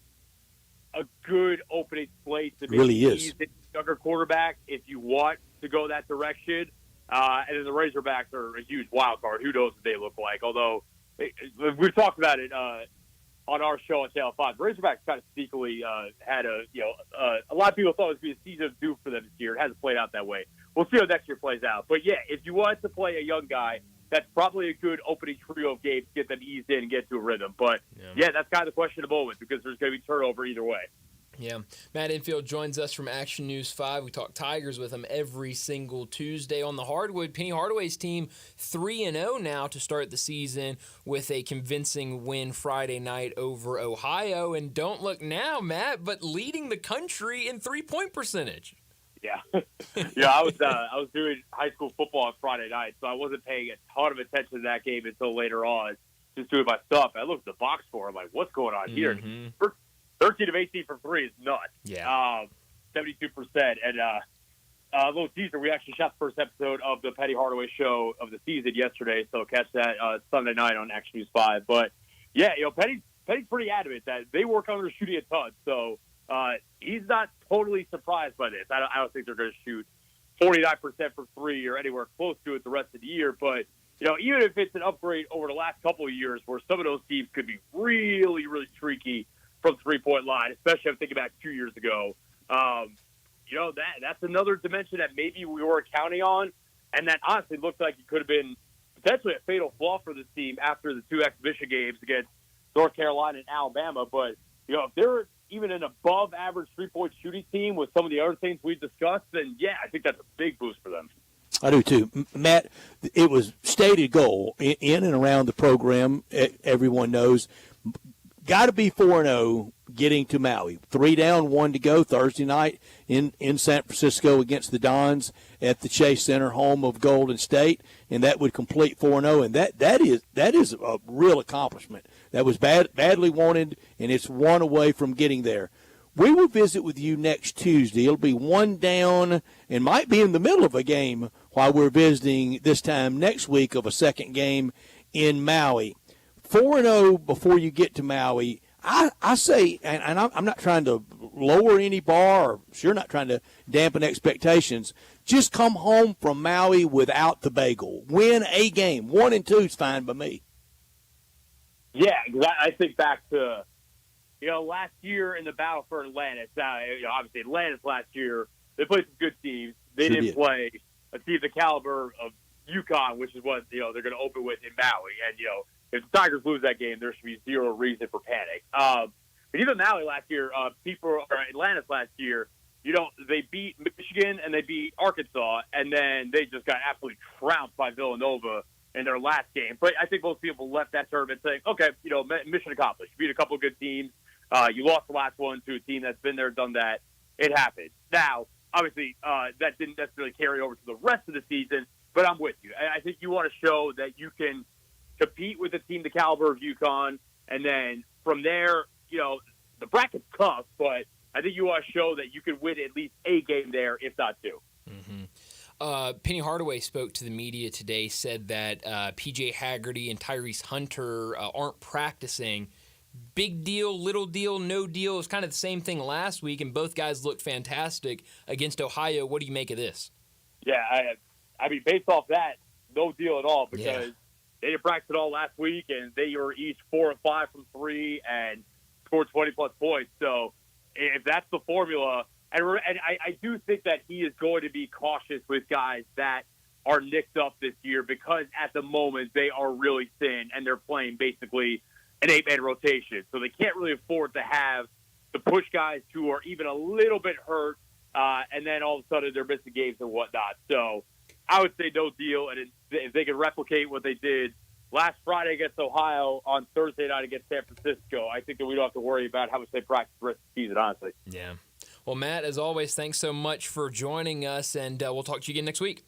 a good opening slate to really is younger quarterback if you want to go that direction. And then the Razorbacks are a huge wild card. Who knows what they look like? Although we've talked about it on our show on Channel 5. The Razorbacks kind of sneakily had a lot of people thought it was going to be a season of doom for them this year. It hasn't played out that way. We'll see how next year plays out. But yeah, if you want to play a young guy, that's probably a good opening trio of games to get them eased in and get to a rhythm. But yeah, that's kind of the question of the moment because there's going to be turnover either way. Yeah. Matt Infield joins us from Action News 5. We talk Tigers with him every single Tuesday on the hardwood. Penny Hardaway's team 3-0 now to start the season with a convincing win Friday night over Ohio. And don't look now, Matt, but leading the country in three-point percentage. Yeah, yeah. I was doing high school football on Friday night, so I wasn't paying a ton of attention to that game until later on. Just doing my stuff. I looked at the box score. I'm like, what's going on here? 13 of 18 from 3 is nuts. Yeah. 72%. And a little teaser, we actually shot the first episode of the Penny Hardaway show of the season yesterday, so catch that Sunday night on Action News 5. But, yeah, Penny's pretty adamant that they work on their shooting a ton, so he's not totally surprised by this. I don't think they're going to shoot 49% from 3 or anywhere close to it the rest of the year, but even if it's an upgrade over the last couple of years where some of those teams could be really, really streaky from the three-point line, especially I'm thinking back 2 years ago, that's another dimension that maybe we weren't counting on, and that honestly looked like it could have been potentially a fatal flaw for this team after the 2 exhibition games against North Carolina and Alabama. But, if they're even an above-average three-point shooting team with some of the other things we've discussed, then, yeah, I think that's a big boost for them. I do too. Matt, it was stated goal in and around the program, everyone knows, got to be 4-0 getting to Maui. 3 down, 1 to go Thursday night in San Francisco against the Dons at the Chase Center, home of Golden State, and that would complete 4-0, and that is a real accomplishment. That was badly wanted, and it's one away from getting there. We will visit with you next Tuesday. It'll be 1 down and might be in the middle of a game while we're visiting this time next week of a second game in Maui. 4-0 before you get to Maui. I say, and I'm not trying to lower any bar, or sure not trying to dampen expectations. Just come home from Maui without the bagel. Win a game. 1 and 2 is fine by me. Yeah, I think back to last year in the battle for Atlantis. Obviously Atlantis last year, they played some good teams. They didn't play a team the caliber of UConn, which is what they're going to open with in Maui. And if the Tigers lose that game, there should be zero reason for panic. But even Maui last year, Atlantis last year, they beat Michigan and they beat Arkansas, and then they just got absolutely trounced by Villanova in their last game. But I think most people left that tournament saying, okay, mission accomplished. You beat a couple of good teams. You lost the last one to a team that's been there, done that. It happened. Now, obviously, that didn't necessarily carry over to the rest of the season, but I'm with you. I think you want to show that you can compete with a team the caliber of UConn, and then from there, the bracket's tough, but I think you want to show that you can win at least a game there, if not 2. Mm-hmm. Penny Hardaway spoke to the media today, said that P.J. Haggerty and Tyrese Hunter aren't practicing. Big deal, little deal, no deal. It was kind of the same thing last week, and both guys looked fantastic against Ohio. What do you make of this? Yeah, I mean, based off that, no deal at all, because they didn't practice at all last week, and they were each 4 of 5 from 3 and scored 20-plus points. So if that's the formula, and I do think that he is going to be cautious with guys that are nicked up this year, because at the moment they are really thin, and they're playing basically an 8-man rotation. So they can't really afford to have to push guys who are even a little bit hurt, and then all of a sudden they're missing games and whatnot. So I would say no deal, and if they can replicate what they did last Friday against Ohio, on Thursday night against San Francisco, I think that we don't have to worry about how much they practice the rest of the season, honestly. Yeah. Well, Matt, as always, thanks so much for joining us, and we'll talk to you again next week.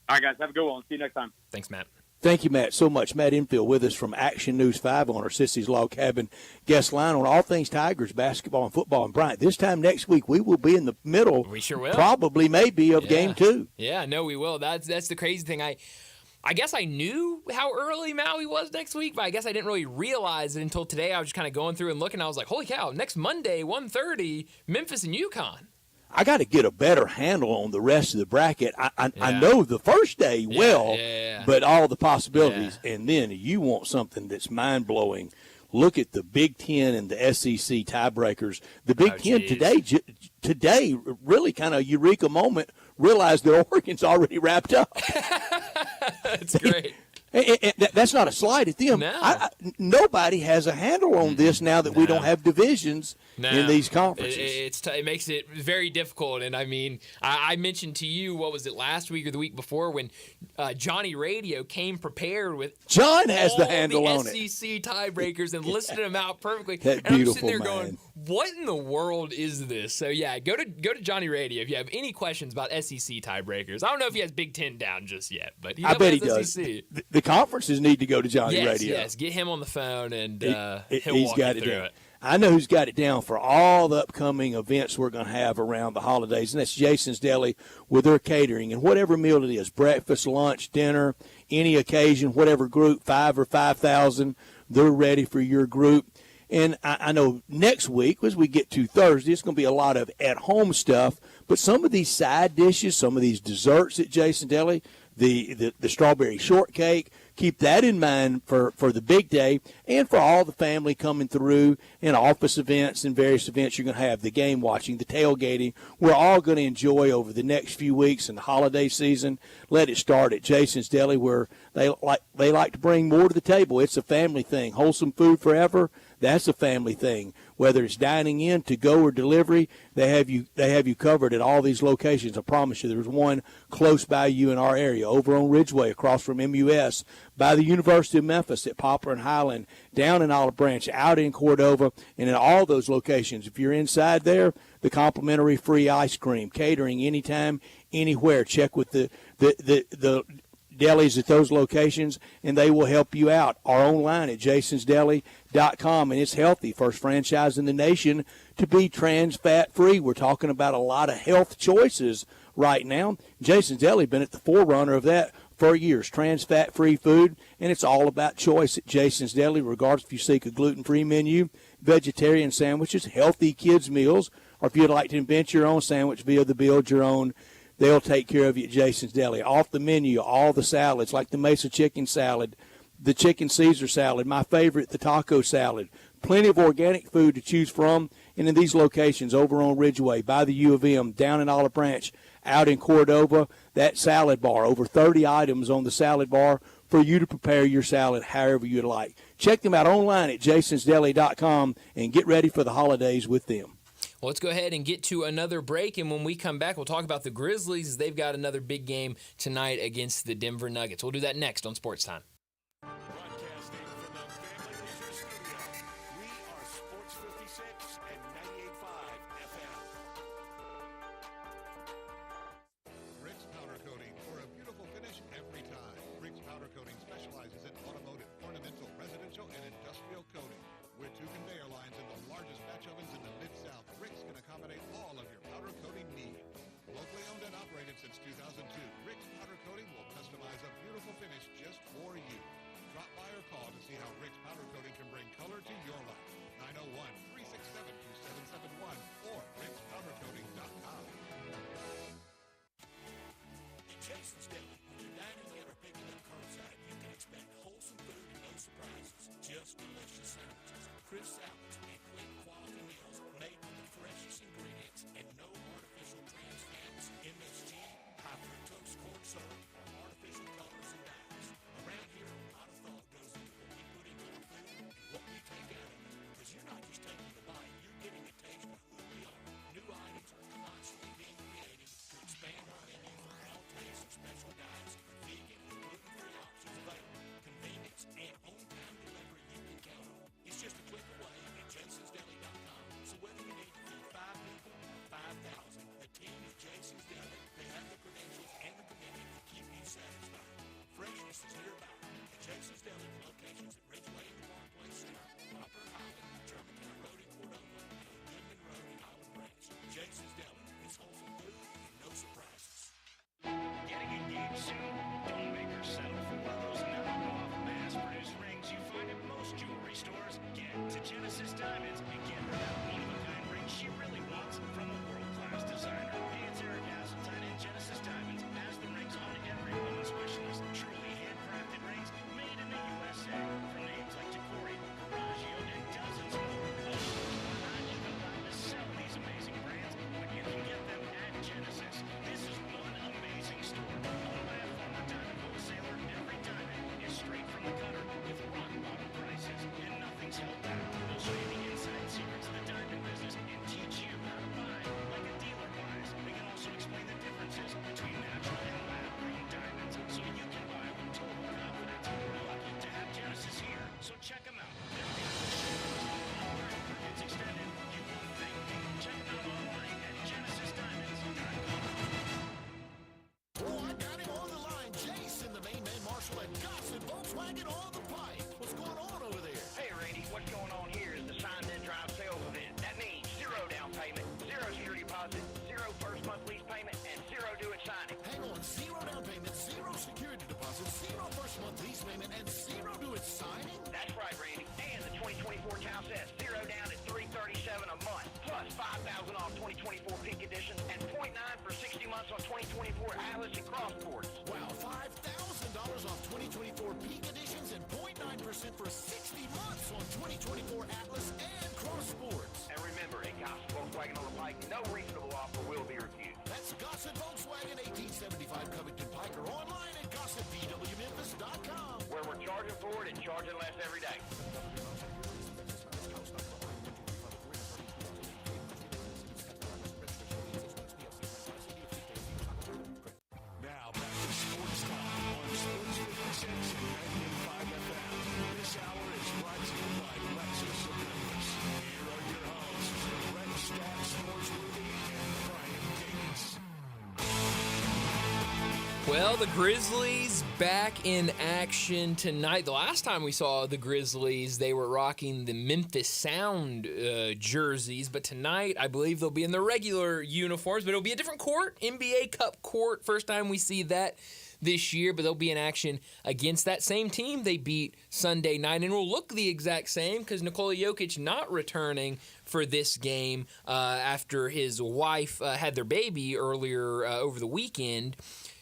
All right, guys. Have a good one. See you next time. Thanks, Matt. Thank you, Matt, so much. Matt Infield with us from Action News 5 on our Sissy's Log Cabin guest line on all things Tigers, basketball, and football. And, Bryant, this time next week we will be in the middle, we sure will, probably maybe, of Game 2. Yeah, no, we will. That's the crazy thing. I guess I knew how early Maui was next week, but I guess I didn't really realize it until today. I was just kind of going through and looking. I was like, holy cow, next Monday, 1:30, Memphis and UConn. I got to get a better handle on the rest of the bracket. I know the first day well, but all the possibilities. Yeah. And then you want something that's mind-blowing. Look at the Big Ten and the SEC tiebreakers. The Big Ten today really kind of eureka moment, realized that Oregon's already wrapped up. That's great. And that's not a slight at them. No. Nobody has a handle on this now that we don't have divisions in these conferences. It makes it very difficult. And, I mean, I mentioned to you, what was it, last week or the week before, when Johnny Radio came prepared with John has the handle on it. SEC tiebreakers and listed them out perfectly. That and beautiful I'm sitting there man. going, what in the world is this? So yeah, go to Johnny Radio if you have any questions about SEC tiebreakers. I don't know if he has Big Ten down just yet, but I bet he does. does. The conferences need to go to Johnny Radio. Yes, get him on the phone and he's he'll walk got you it through down. it. I know who's got it down for all the upcoming events we're going to have around the holidays, and that's Jason's Deli with their catering. And whatever meal it is, breakfast, lunch, dinner, any occasion, whatever group, 5 or 5,000, they're ready for your group. And I know next week, as we get to Thursday, it's going to be a lot of at-home stuff. But some of these side dishes, some of these desserts at Jason Deli, the strawberry shortcake, keep that in mind for the big day and for all the family coming through and office events and various events you're going to have, the game watching, the tailgating. We're all going to enjoy over the next few weeks in the holiday season. Let it start at Jason's Deli, where they like to bring more to the table. It's a family thing. Wholesome food forever. That's a family thing. Whether it's dining in, to go, or delivery, they have you covered at all these locations. I promise you, there's one close by you in our area, over on Ridgeway, across from MUS, by the University of Memphis, at Poplar and Highland, down in Olive Branch, out in Cordova, and in all those locations. If you're inside there, the complimentary free ice cream, catering anytime, anywhere. Check with the delis at those locations, and they will help you out. Our online at jasonsdeli.com, and it's healthy. First franchise in the nation to be trans fat free. We're talking about a lot of health choices right now. Jason's Deli been at the forerunner of that for years. Trans fat free food, and it's all about choice at Jason's Deli, regardless if you seek a gluten-free menu, vegetarian sandwiches, healthy kids meals, or if you'd like to invent your own sandwich via the Build Your Own, they'll take care of you at Jason's Deli. Off the menu, all the salads, like the Mesa chicken salad, the chicken Caesar salad, my favorite, the taco salad. Plenty of organic food to choose from. And in these locations, over on Ridgeway, by the U of M, down in Olive Branch, out in Cordova, that salad bar, over 30 items on the salad bar for you to prepare your salad however you'd like. Check them out online at jasonsdeli.com and get ready for the holidays with them. Well, let's go ahead and get to another break, and when we come back, we'll talk about the Grizzlies. They've got another big game tonight against the Denver Nuggets. We'll do that next on Sports Time. Broadcasting from the Family Leisure Studio, we are Sports 56 and 98.5 FM. Rick's Powder Coating for a beautiful finish every time. Rick's Powder Coating specializes in automotive, ornamental, residential, and industrial coating. With 2 conveyor lines and the largest batch ovens in the Mid-South, Rick's can accommodate all of your powder coating needs. Locally owned and operated since 2002, Rick's Powder Coating will customize a beautiful finish just for you. Drop by or call to see how Rick's Powder Coating can bring color to your life. 901-367-2771 or rickspowdercoating.com. At Jason's Deli, when you're dining in or picking up curbside, you can expect wholesome food and no surprises. Just delicious sandwiches, crisp salads, and great quality meals made with the freshest ingredients and no artificial trans fats, MSG, high fructose corn syrup, or artificial colors and dyes. Around here, a lot of thought goes into what we put into our food and what we take out of it. Because you're not just taking a bite, you're getting a taste of who we are. New items are constantly being created to expand our menu for all tastes and special diets, vegan and gluten-free options available, convenience, and on-time delivery you can count on. It's just a click away at jasonsdeli.com. So whether you need to feed 5 people or 5,000, the team at Jason's Deli, they have the credentials and the commitment to keep you satisfied. Freshness is nearby at Jason's Deli with locations at Ridgeway in the Park Place Center, Poplar Highland, Germantown Road in Cordova, and Goodman Road in Olive Branch. Jason's Deli is wholesome food and no surprises. Getting engaged soon? Don't make her settle for one of those knockoff, mass-produced rings you find at most jewelry stores. Get to Genesis Diamonds and get her that one-of-a-kind ring she really wants from a world-class designer. Hey, it's Eric Hasseltine, and Genesis Diamonds has the rings on every woman's wish list. Truly handcrafted rings made in the USA. From names like Tacori, Coraggio, and dozens more. Oh, why not even buy to sell these amazing brands when you can get them at Genesis? This is one amazing store, owned by a former diamond wholesaler. Every diamond is straight from the cutter with rock bottom prices, and nothing's held back. We'll show you the inside Cow says 0 down at $337 a month, plus $5,000 off 2024 Peak Edition and 0.9 for 60 months on 2024 Atlas and Cross Sports. Wow, $5,000 off 2024 Peak Editions and 0.9% for 60 months on 2024 Atlas and Cross Sports. And remember, at Gossett Volkswagen on the Pike, no reasonable offer will be refused. That's Gossett Volkswagen, 1875 Covington Pike, or online at GossettVWMemphis.com. Where we're charging for it and charging less every day. Now back to Sports Time on Sports 56 and 98.5 FM. This hour is brought to you by Lexus of Memphis. Here are your hosts, Brett Stack, Sportsworthy, and Brian Davis. Well, the Grizzlies back in action tonight. The last time we saw the Grizzlies, they were rocking the Memphis Sound jerseys. But tonight, I believe they'll be in their regular uniforms, but it'll be a different court, NBA Cup court. First time we see that this year, but they'll be in action against that same team they beat Sunday night. And will look the exact same because Nikola Jokic not returning for this game after his wife had their baby earlier over the weekend.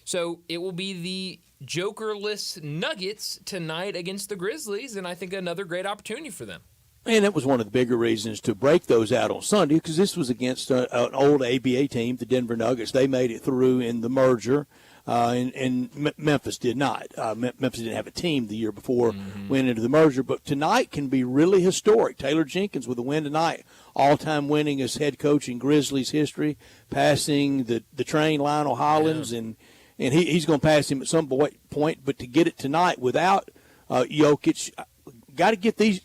So it will be the jokerless Nuggets tonight against the Grizzlies, and I think another great opportunity for them. And that was one of the bigger reasons to break those out on Sunday because this was against an old ABA team, the Denver Nuggets. They made it through in the merger, and Memphis did not. Memphis didn't have a team the year before went into the merger. But tonight can be really historic. Taylor Jenkins with a win tonight, all-time winning as head coach in Grizzlies history, passing the train Lionel Hollins, and he's going to pass him at some point. But to get it tonight without Jokic, got to get these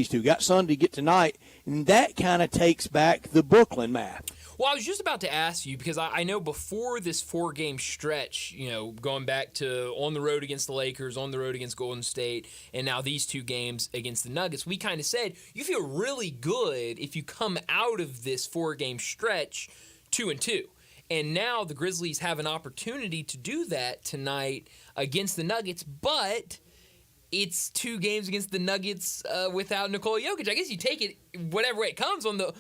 two. Got Sunday, get tonight, and that kind of takes back the Brooklyn math. Well, I was just about to ask you because I know before this 4-game stretch, going back to on the road against the Lakers, on the road against Golden State, and now these 2 games against the Nuggets, we kind of said you feel really good if you come out of this 4-game stretch 2-2. And now the Grizzlies have an opportunity to do that tonight against the Nuggets, but it's 2 games against the Nuggets without Nikola Jokic. I guess you take it whatever way it comes on the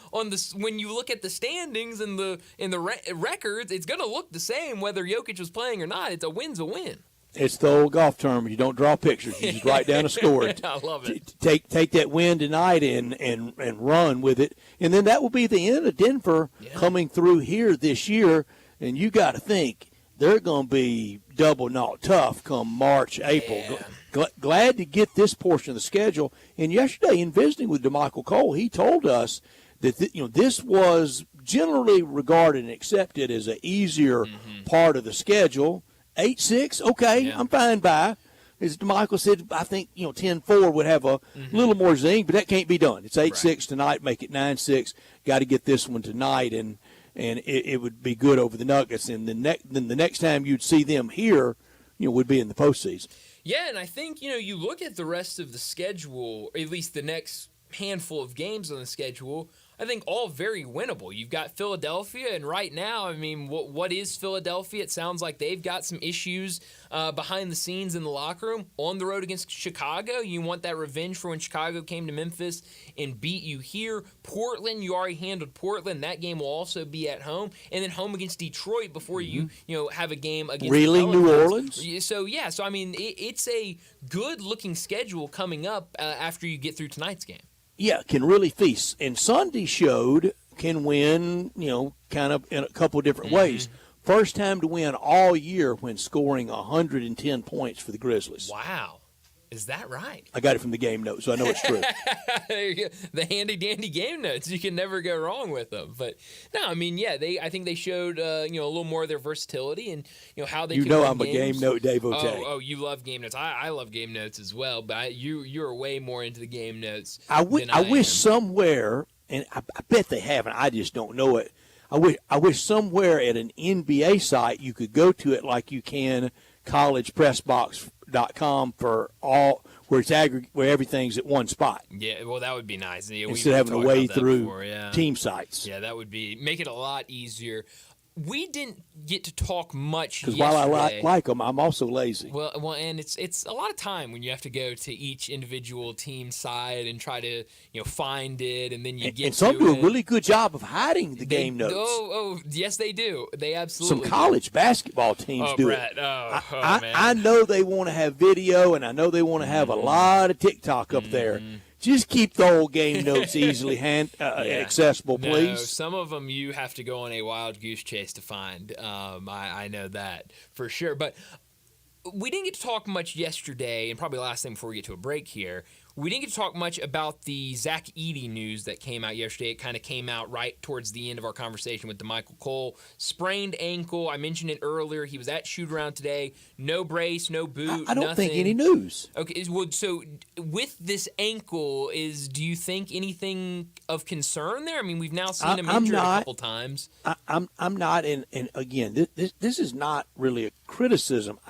when you look at the standings and the records, it's going to look the same whether Jokic was playing or not. It's a win's a win. It's the old golf term. You don't draw pictures. You just write down a score. I love it. Take that win tonight and run with it. And then that will be the end of Denver coming through here this year. And you got to think they're going to be double not tough come March, April. Yeah. Glad to get this portion of the schedule. And yesterday in visiting with DeMichael Cole, he told us that this was generally regarded and accepted as an easier part of the schedule. 8-6, okay, yeah. I'm fine by. As DeMichael said, I think 10-4 would have a little more zing, but that can't be done. It's 8-6 tonight, make it 9-6. Got to get this one tonight, and it would be good over the Nuggets. And then the next time you'd see them here, would be in the postseason. Yeah, and I think you look at the rest of the schedule, or at least the next handful of games on the schedule. I think all very winnable. You've got Philadelphia, and right now, I mean, what is Philadelphia? It sounds like they've got some issues behind the scenes in the locker room. On the road against Chicago, you want that revenge for when Chicago came to Memphis and beat you here. Portland, you already handled Portland. That game will also be at home. And then home against Detroit before you have a game against really New Orleans. So I mean, it's a good-looking schedule coming up after you get through tonight's game. Yeah, can really feast. And Sunday showed can win, kind of in a couple of different ways. First time to win all year when scoring 110 points for the Grizzlies. Wow. Is that right? I got it from the game notes, so I know it's true. The handy-dandy game notes. You can never go wrong with them. But, no, I mean, yeah, I think they showed, a little more of their versatility and, how they can win I'm games. A game note devotee. Oh, you love game notes. I love game notes as well, but you're way more into the game notes I wish am. Somewhere, and I bet they haven't, I just don't know it, I wish somewhere at an NBA site you could go to it like you can collegepressbox.com for all where it's where everything's at one spot. Yeah, well, that would be nice. Yeah, instead of having to wade through before, team sites. Yeah, that would make it a lot easier. we didn't get to talk much Because yesterday. while I like them, I'm also lazy. Well, and it's a lot of time when you have to go to each individual team side and try to find it, and then you get. And some to do it. a really good job of hiding the game notes. Oh, yes, they do. They absolutely. Some college basketball teams do Brett. it. Man. I know they want to have video, and I know they want to have a lot of TikTok up there. Just keep the old game notes easily accessible, please. No, some of them you have to go on a wild goose chase to find. I know that for sure. But we didn't get to talk much yesterday, and probably the last thing before we get to a break here. We didn't get to talk much about the Zach Edey news that came out yesterday. It kind of came out right towards the end of our conversation with DeMichael Cole. Sprained ankle. I mentioned it earlier. He was at shoot-around today. No brace, no boot, I don't nothing. think any news. Okay, so with this ankle, do you think anything of concern there? I mean, we've now seen him injured a couple times. I'm not, and again, this is not really a criticism.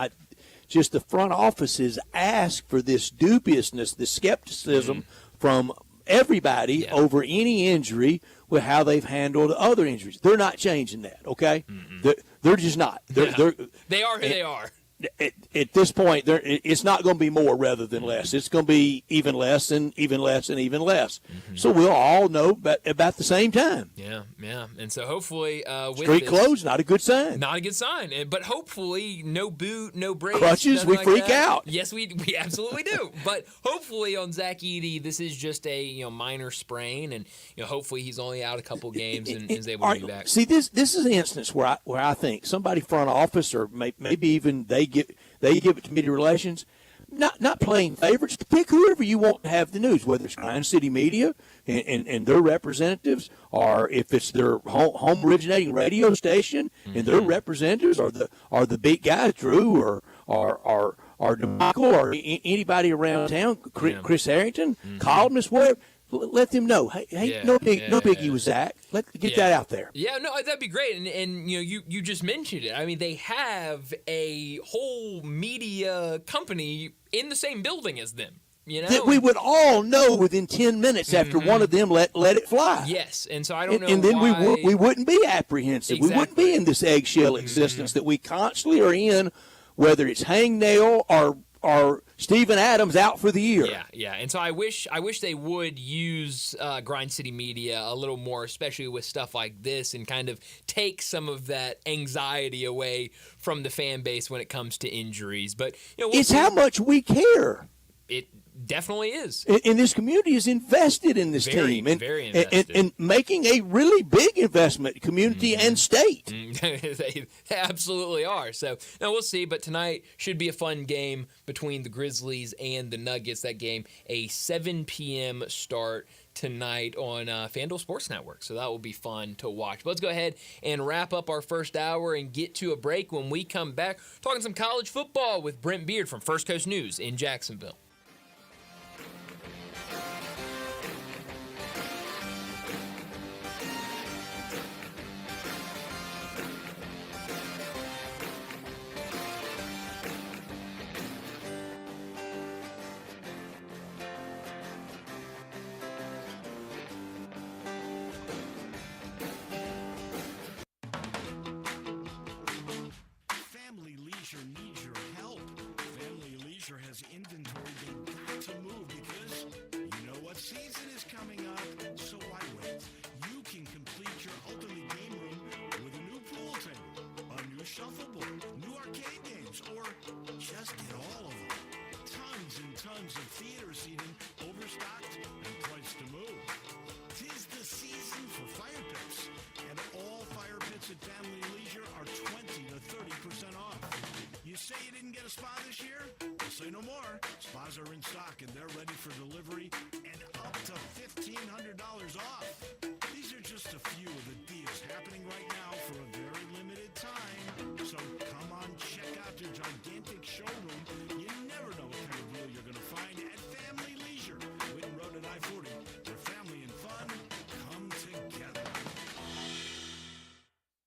Just the front office has asked for this dubiousness, this skepticism from everybody over any injury with how they've handled other injuries. They're not changing that, okay? They're just not. They are who they are. At this point, it's not going to be more rather than less. It's going to be even less and even less and even less. So we'll all know about the same time. Yeah. And so hopefully with street clothes, not a good sign. Not a good sign. But hopefully no boot, no brace. Crutches, we like freak that. out. Yes, we absolutely do. But hopefully on Zach Edey, this is just a minor sprain, and hopefully he's only out a couple games and is able to be back. See, this is an instance where I think somebody front office or maybe even they give it to media relations, not playing favorites. Pick whoever you want to have the news, whether it's Grind City Media and their representatives, or if it's their home originating radio station and their representatives, or the big guys, Drew or DeMichael or anybody around town, Chris Harrington, columnists, whatever. Let them know. Hey, no biggie with Zach. Get that out there. Yeah, no, that'd be great. And you just mentioned it. I mean, they have a whole media company in the same building as them. That we would all know within 10 minutes after one of them let it fly. Yes, and so I don't know. And then why... we wouldn't be apprehensive. Exactly. We wouldn't be in this eggshell existence that we constantly are in, whether it's Hangnail or Steven Adams out for the year. Yeah. And so I wish they would use Grind City Media a little more, especially with stuff like this, and kind of take some of that anxiety away from the fan base when it comes to injuries. But it's how much we care. It definitely is. And this community is invested in this team. Very invested. And making a really big investment, community and state. They absolutely are. So, now we'll see. But tonight should be a fun game between the Grizzlies and the Nuggets. That game, a 7 p.m. start tonight on FanDuel Sports Network. So that will be fun to watch. But let's go ahead and wrap up our first hour and get to a break. When we come back, talking some college football with Brent Beard from First Coast News in Jacksonville. Family Leisure needs your help. Family Leisure has inventory they've got to move because you know what season is coming up. So why wait? You can complete your ultimate game room with a new pool table, a new shuffleboard, new arcade games, or just get all of them. Tons and tons of theater seating, overstocked and priced to move. 'Tis the season for fire pits, and all fire pits at Family Leisure are 20 to 30% off. You say you didn't get a spa this year? Well, say no more. Spas are in stock and they're ready for delivery and up to $1,500 off. These are just a few of the deals happening right now for a very limited time. So come on, check out their gigantic showroom. You never know what kind of deal you're going to find at Family Leisure, Whitten Road at I-40, where family and fun come together.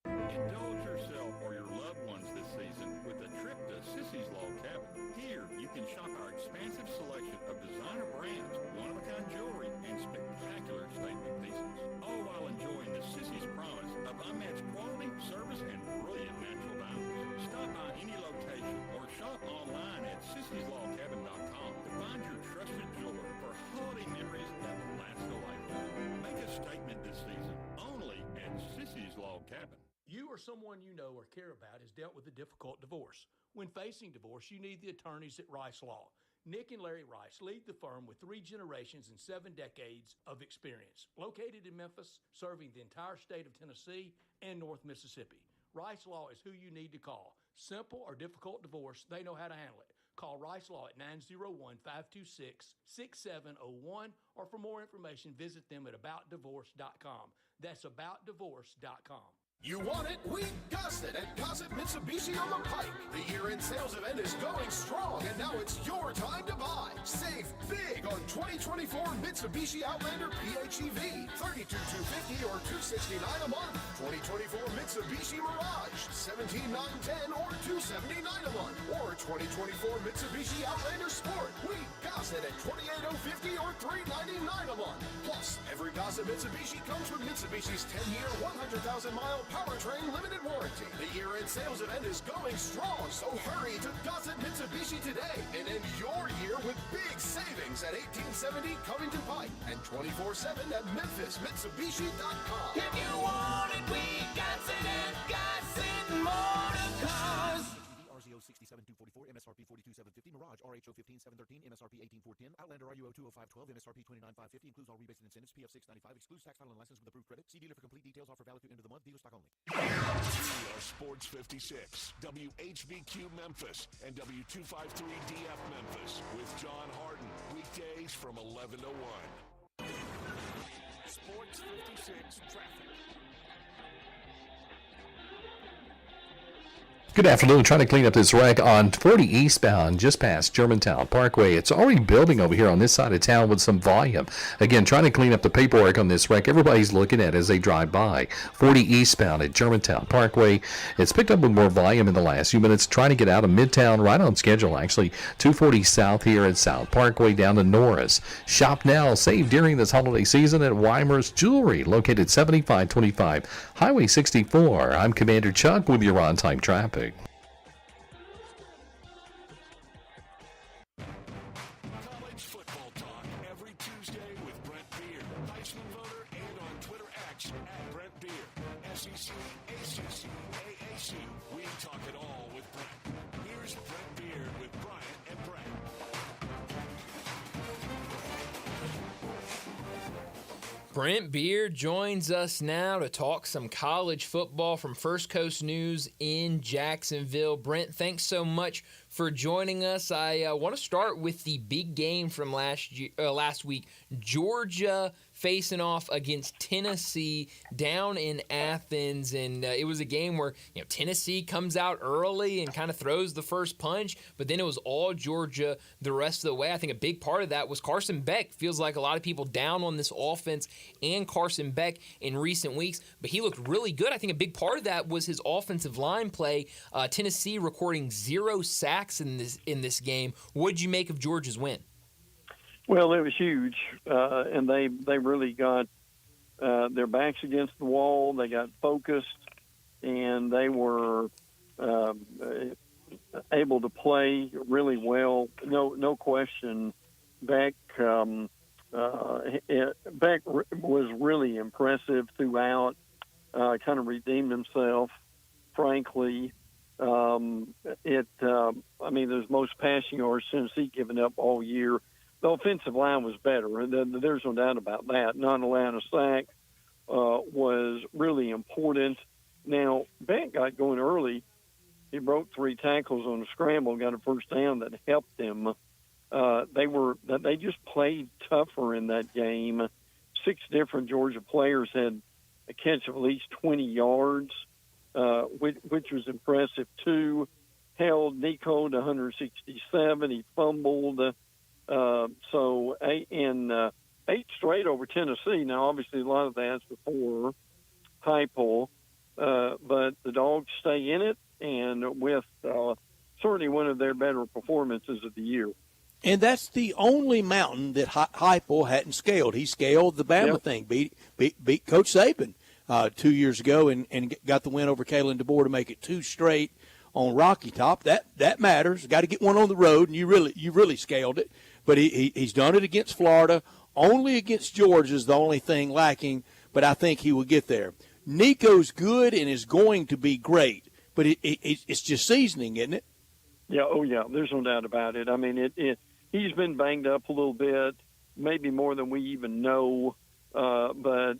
Indulge yourself or your loved ones this season with a trip to Sissy's Log Cabin. Here, you can shop our expansive selection of designer brands, one-of-a-kind jewelry, and spectacular statement pieces, all while enjoying the Sissy's promise of unmatched quality, service, Log Cabin. You or someone you know or care about has dealt with a difficult divorce. When facing divorce, you need the attorneys at Rice Law. Nick and Larry Rice lead the firm with 3 generations and 7 decades of experience. Located in Memphis, serving the entire state of Tennessee and North Mississippi. Rice Law is who you need to call. Simple or difficult divorce, they know how to handle it. Call Rice Law at 901-526-6701, or for more information, visit them at aboutdivorce.com. That's aboutdivorce.com. You want it? We got it at Gossett Mitsubishi on the Pike. The year-end sales event is going strong, and now it's your time to buy. Save big on 2024 Mitsubishi Outlander PHEV, $32,250 or $269 a month. 2024 Mitsubishi Mirage, $17,910 or $279 a month. Or 2024 Mitsubishi Outlander Sport. We got it at $28,050 or $399 a month. Plus, every Gossett Mitsubishi comes with Mitsubishi's 10-year, 100,000-mile powertrain limited warranty. The year-end sales event is going strong, so hurry to Gossett Mitsubishi today and end your year with big savings at 1870 Covington Pike and 24/7 at MemphisMitsubishi.com. If you want it, we got it at Gossett Motor Cars. RZO 67244, MSRP 42750, Mirage RHO 15713, MSRP 18410, Outlander RUO 20512, MSRP 29550, includes all rebates and incentives, PF 695, excludes tax file and license with approved credit. See dealer for complete details. Offer valid through end of the month. Dealer stock only. We are Sports 56, WHBQ Memphis, and W253DF Memphis with John Harden. Weekdays from 11 to 1. Sports 56 traffic. Good afternoon. Trying to clean up this wreck on 40 eastbound just past Germantown Parkway. It's already building over here on this side of town with some volume. Again, trying to clean up the paperwork on this wreck. Everybody's looking at it as they drive by. 40 eastbound at Germantown Parkway. It's picked up with more volume in the last few minutes. Trying to get out of Midtown, right on schedule actually. 240 south here at South Parkway down to Norris. Shop now. Save during this holiday season at Weimer's Jewelry, located 7525 Highway 64. I'm Commander Chuck with your on-time traffic. College football talk every Tuesday with Brent Beer, Heisman voter, and on Twitter X at Brent Beer. SEC, ACC, AAC. We talk it all with Brent. Here's Brent Beer with Bryant and Brent. Brent Beer joins us now to talk some college football from First Coast News in Jacksonville. Brent, thanks so much for joining us. I want to start with the big game from last week. Georgia facing off against Tennessee down in Athens, and it was a game where Tennessee comes out early and kind of throws the first punch, but then it was all Georgia the rest of the way. I think a big part of that was Carson Beck. Feels like a lot of people down on this offense and Carson Beck in recent weeks, but he looked really good. I think a big part of that was his offensive line play. Tennessee recording 0 sacks in this game. What did you make of Georgia's win? Well, it was huge, and they really got their backs against the wall. They got focused, and they were able to play really well. No question. Beck was really impressive throughout. Kind of redeemed himself, frankly. There's most passing yards Tennessee given up all year. The offensive line was better. There's no doubt about that. Not allowing a sack was really important. Now, Beck got going early. He broke 3 tackles on a scramble, got a first down that helped them. They just played tougher in that game. 6 different Georgia players had a catch of at least 20 yards, which was impressive, too. Held Nico to 167. He fumbled. 8 straight over Tennessee. Now, obviously, a lot of that's before Heupel, but the Dogs stay in it, and with certainly one of their better performances of the year. And that's the only mountain that Heupel hadn't scaled. He scaled the Bama thing, beat Coach Saban 2 years ago, and got the win over Kalen DeBoer to make it 2 straight on Rocky Top. That matters. Got to get one on the road, and you really scaled it. But he's done it against Florida. Only against Georgia is the only thing lacking, but I think he will get there. Nico's good and is going to be great, but it's just seasoning, isn't it? Yeah, oh yeah, there's no doubt about it. I mean, he's been banged up a little bit, maybe more than we even know. But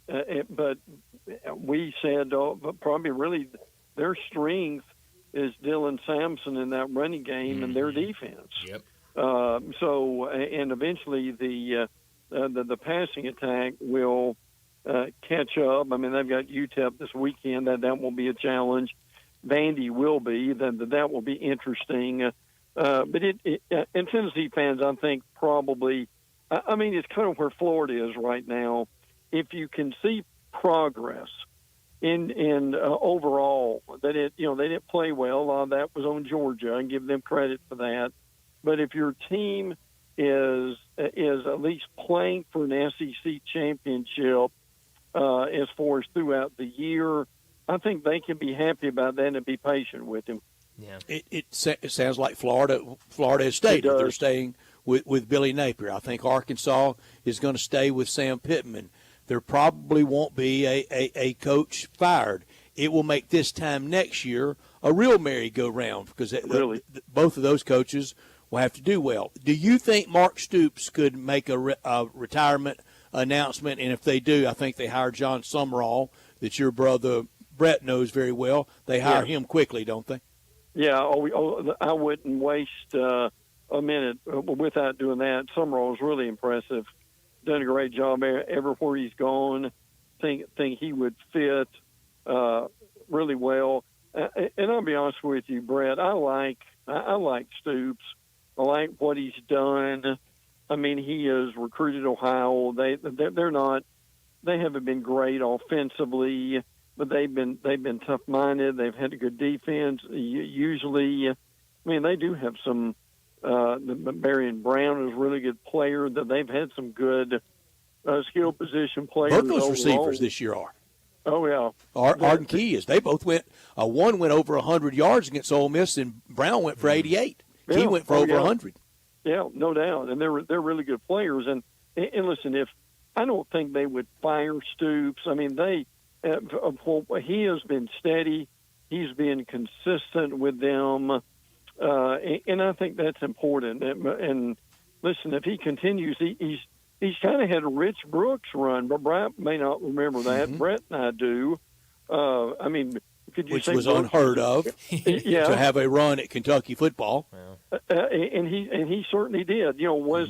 we said probably really their strength is Dylan Sampson in that running game and their defense. Yep. So and eventually the passing attack will catch up. I mean, they've got UTEP this weekend. That won't be a challenge. Vandy will be. That will be interesting. But and Tennessee fans, I think, probably, I mean, it's kind of where Florida is right now. If you can see progress in overall, that they didn't play well. A lot of that was on Georgia, and give them credit for that. But if your team is at least playing for an SEC championship as far as throughout the year, I think they can be happy about that and be patient with him. Yeah, it sounds like Florida has stated they're staying with Billy Napier. I think Arkansas is going to stay with Sam Pittman. There probably won't be a coach fired. It will make this time next year a real merry-go-round because both of those coaches will have to do well. Do you think Mark Stoops could make a retirement announcement? And if they do, I think they hire John Summerall, that your brother Brett knows very well. They hire him quickly, don't they? Yeah, I wouldn't waste a minute without doing that. Summerall is really impressive. Done a great job everywhere he's gone. Think he would fit really well. And I'll be honest with you, Brett. I like Stoops. I like what he's done. I mean, he has recruited Ohio. They haven't been great offensively, but they've been tough-minded. They've had a good defense. Usually, I mean, they do have some. Marion Brown is a really good player. That they've had some good skill position players. Both those receivers this year are. Oh yeah, Arden Key is. They both went. One went over 100 yards against Ole Miss, and Brown went for 88. Yeah. He went for over 100. Yeah, no doubt, and they're really good players. And listen, if I don't think they would fire Stoops. I mean, he has been steady. He's been consistent with them. And I think that's important. And listen, if he continues, he's kind of had a Rich Brooks run, but Brett may not remember that. Mm-hmm. Brett and I do. I mean, could you which say was Brooks? Unheard of to have a run at Kentucky football. And he certainly did. You know, was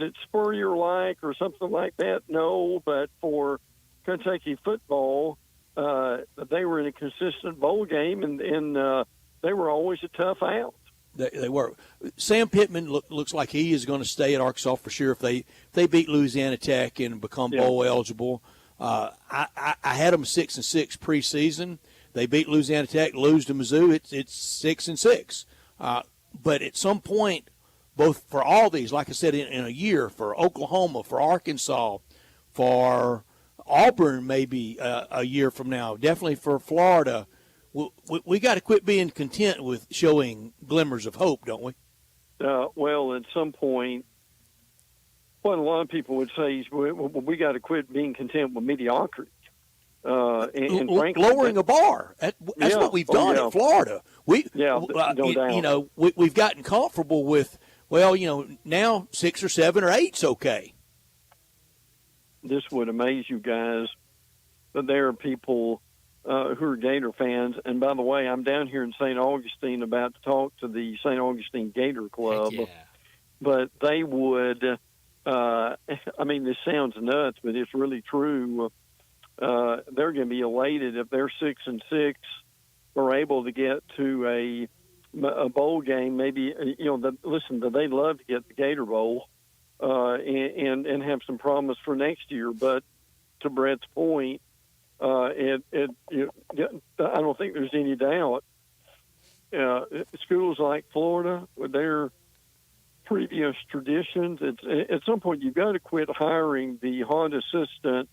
it Spurrier like or something like that? No, but for Kentucky football, they were in a consistent bowl game, and they were always a tough out. They were. Sam Pittman looks like he is going to stay at Arkansas for sure if they beat Louisiana Tech and become bowl eligible. I had them 6-6 preseason. They beat Louisiana Tech, lose to Mizzou. It's 6-6. But at some point, both for all these, like I said, in a year, for Oklahoma, for Arkansas, for Auburn, maybe a year from now, definitely for Florida. We got to quit being content with showing glimmers of hope, don't we? Well, at some point, what a lot of people would say is we got to quit being content with mediocrity. And frankly, lowering a bar. That's what we've done in Florida. No doubt. We've gotten comfortable with, now 6 or 7 or 8's okay. This would amaze you guys that there are people who are Gator fans. And by the way, I'm down here in St. Augustine about to talk to the St. Augustine Gator Club. Yeah. But they would, this sounds nuts, but it's really true. They're going to be elated if they're 6-6 or able to get to a bowl game. Maybe, they'd love to get the Gator Bowl and have some promise for next year. But to Brett's point, I don't think there's any doubt. Schools like Florida, with their previous traditions, at some point you've got to quit hiring the Honda assistant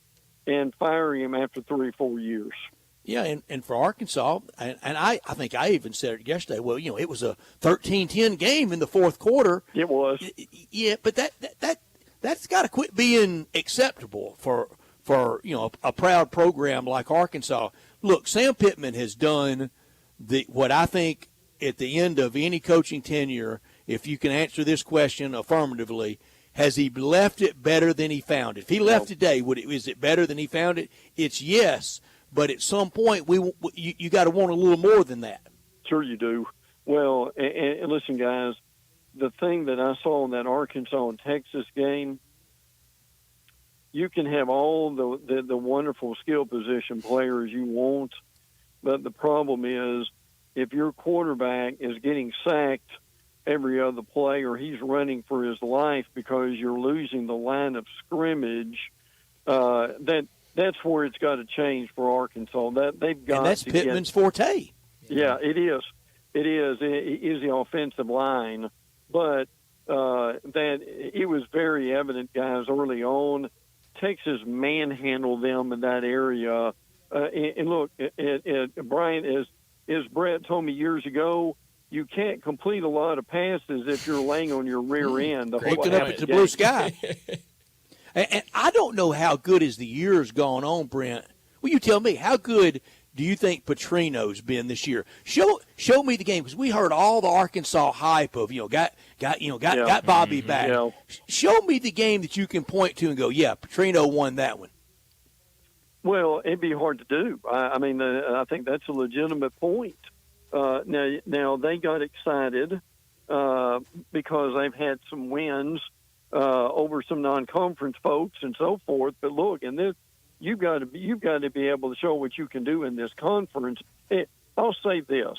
and firing him after 3 or 4 years. Yeah, and for Arkansas, and I think I even said it yesterday. Well, it was a 13-10 game in the fourth quarter. It was. Yeah, but that's got to quit being acceptable for for a proud program like Arkansas. Look, Sam Pittman has done what I think at the end of any coaching tenure, if you can answer this question affirmatively, has he left it better than he found it? If he left today, is it better than he found it? It's yes, but at some point you got to want a little more than that. Sure you do. Well, and listen, guys, the thing that I saw in that Arkansas and Texas game, you can have all the wonderful skill position players you want, but the problem is if your quarterback is getting sacked every other play or he's running for his life because you're losing the line of scrimmage, that's where it's got to change for Arkansas. They've got and that's to Pittman's forte. Yeah, it is. It is. It is the offensive line, but that it was very evident, guys, early on. Texas manhandled them in that area. And look, Brian, as Brett told me years ago, you can't complete a lot of passes if you're laying on your rear end. Looking up at the blue sky. And I don't know how good as the year's gone on, Brent. Will you tell me how good do you think Petrino's been this year? Show me the game, because we heard all the Arkansas hype of got Bobby back. Yeah. Show me the game that you can point to and go, yeah, Petrino won that one. Well, it'd be hard to do. I mean, I think that's a legitimate point. Now they got excited because they've had some wins over some non-conference folks and so forth. But look, and this. You've got to be able to show what you can do in this conference. I'll say this: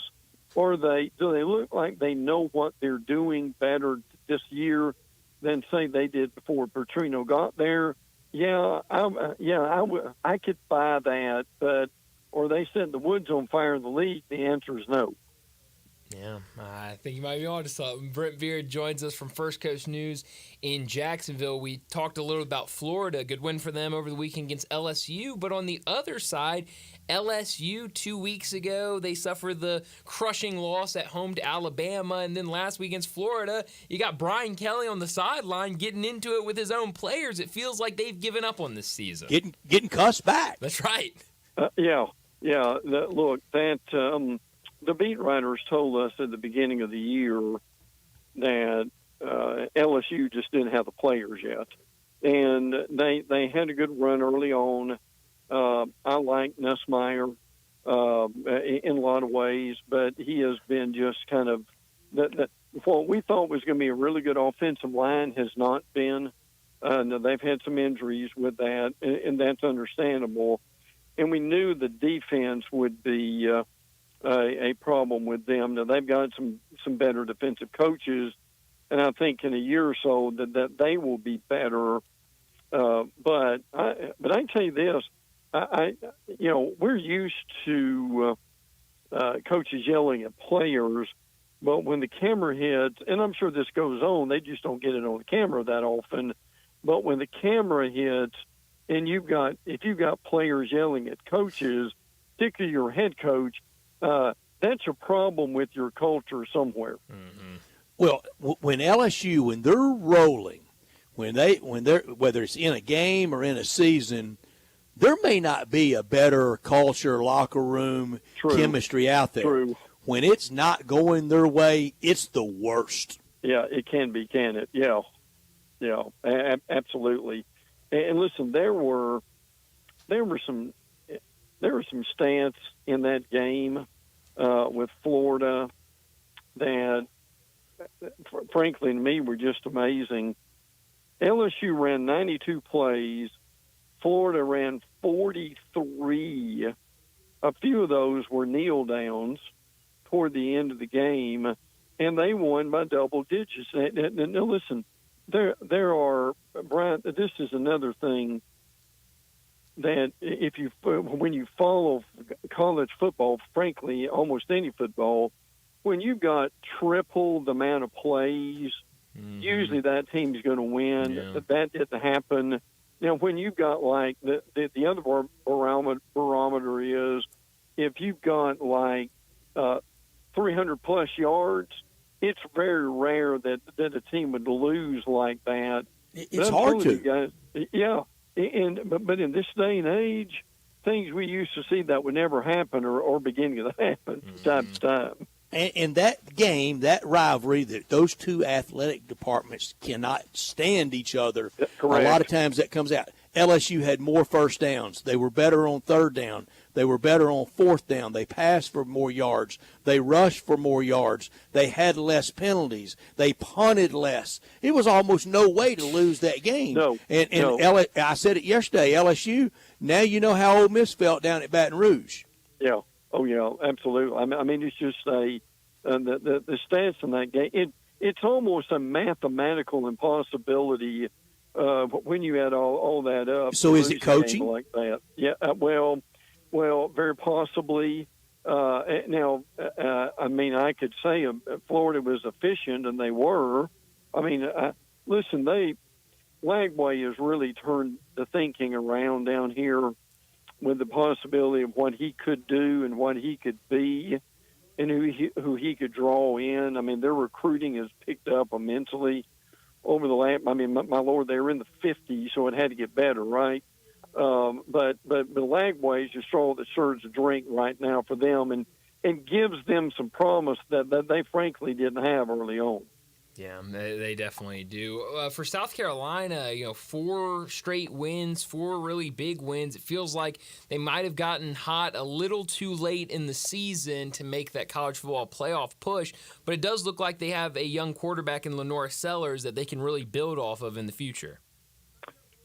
do they look like they know what they're doing better this year than say they did before Petrino got there? I could buy that, but are they setting the woods on fire in the league? The answer is no. Yeah, I think you might be on to something. Brent Beard joins us from First Coast News in Jacksonville. We talked a little about Florida. Good win for them over the weekend against LSU. But on the other side, LSU 2 weeks ago, they suffered the crushing loss at home to Alabama. And then last week against Florida, you got Brian Kelly on the sideline getting into it with his own players. It feels like they've given up on this season. Getting cussed back. That's right. The beat writers told us at the beginning of the year that LSU just didn't have the players yet. And they had a good run early on. I like Nussmeier in a lot of ways, but he has been just kind of what we thought was going to be a really good offensive line has not been. They've had some injuries with that, and that's understandable. And we knew the defense would be a problem with them. Now they've got some better defensive coaches, and I think in a year or so that they will be better. But I can tell you this: we're used to coaches yelling at players, but when the camera hits, and I'm sure this goes on, they just don't get it on the camera that often. But when the camera hits, and if you've got players yelling at coaches, particularly your head coach, that's a problem with your culture somewhere. Mm-hmm. Well, when LSU, when they're rolling, when they're whether it's in a game or in a season, there may not be a better culture, locker room, chemistry out there. True. When it's not going their way, it's the worst. Yeah, it can be, can it? Yeah, absolutely. And listen, there were some stats in that game with Florida that, frankly, to me, were just amazing. LSU ran 92 plays. Florida ran 43. A few of those were kneel downs toward the end of the game, and they won by double digits. Now, listen, there are, Brian, this is another thing that when you follow college football, frankly, almost any football, when you've got triple the amount of plays, usually that team's going to win. Yeah. That didn't happen. Now, when you've got like the other barometer is if you've got like 300 plus yards, it's very rare that a team would lose like that. It's hard to. Guys, yeah. but in this day and age, things we used to see that would never happen or beginning to happen time to time. And that game, that rivalry, that those two athletic departments cannot stand each other. Correct. A lot of times that comes out. LSU had more first downs. They were better on third down. They were better on fourth down. They passed for more yards. They rushed for more yards. They had less penalties. They punted less. It was almost no way to lose that game. No. I said it yesterday, LSU, now you know how Ole Miss felt down at Baton Rouge. Yeah. Oh, yeah, absolutely. I mean, it's just the stats in that game. It's almost a mathematical impossibility when you add all that up. So is it coaching? Like that? Yeah, well, very possibly. Now, I mean, I could say Florida was efficient, and they were. I mean, listen, Lagway has really turned the thinking around down here with the possibility of what he could do and what he could be and who he could draw in. I mean, their recruiting has picked up immensely over the last, I mean, my Lord, they were in the 50s, so it had to get better, right? But Lagway is the straw that stirs the drink right now for them and gives them some promise that they frankly didn't have early on. Yeah, they definitely do. For South Carolina, 4 straight wins, 4 really big wins. It feels like they might have gotten hot a little too late in the season to make that college football playoff push, but it does look like they have a young quarterback in Lenore Sellers that they can really build off of in the future.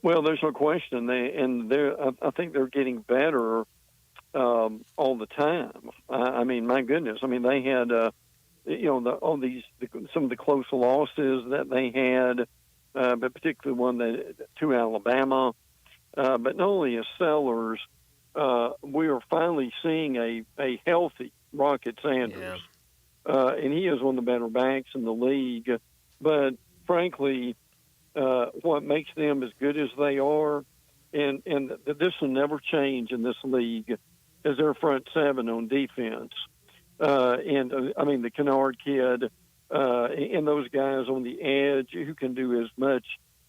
Well, there's no question. I think they're getting better all the time. I mean, my goodness. I mean, they had some of the close losses that they had, but particularly one to Alabama. But not only as Sellers, we are finally seeing a healthy Rocket Sanders, and he is one of the better backs in the league. But frankly, what makes them as good as they are, and this will never change in this league, is their front seven on defense. I mean, the Kennard kid and those guys on the edge who can do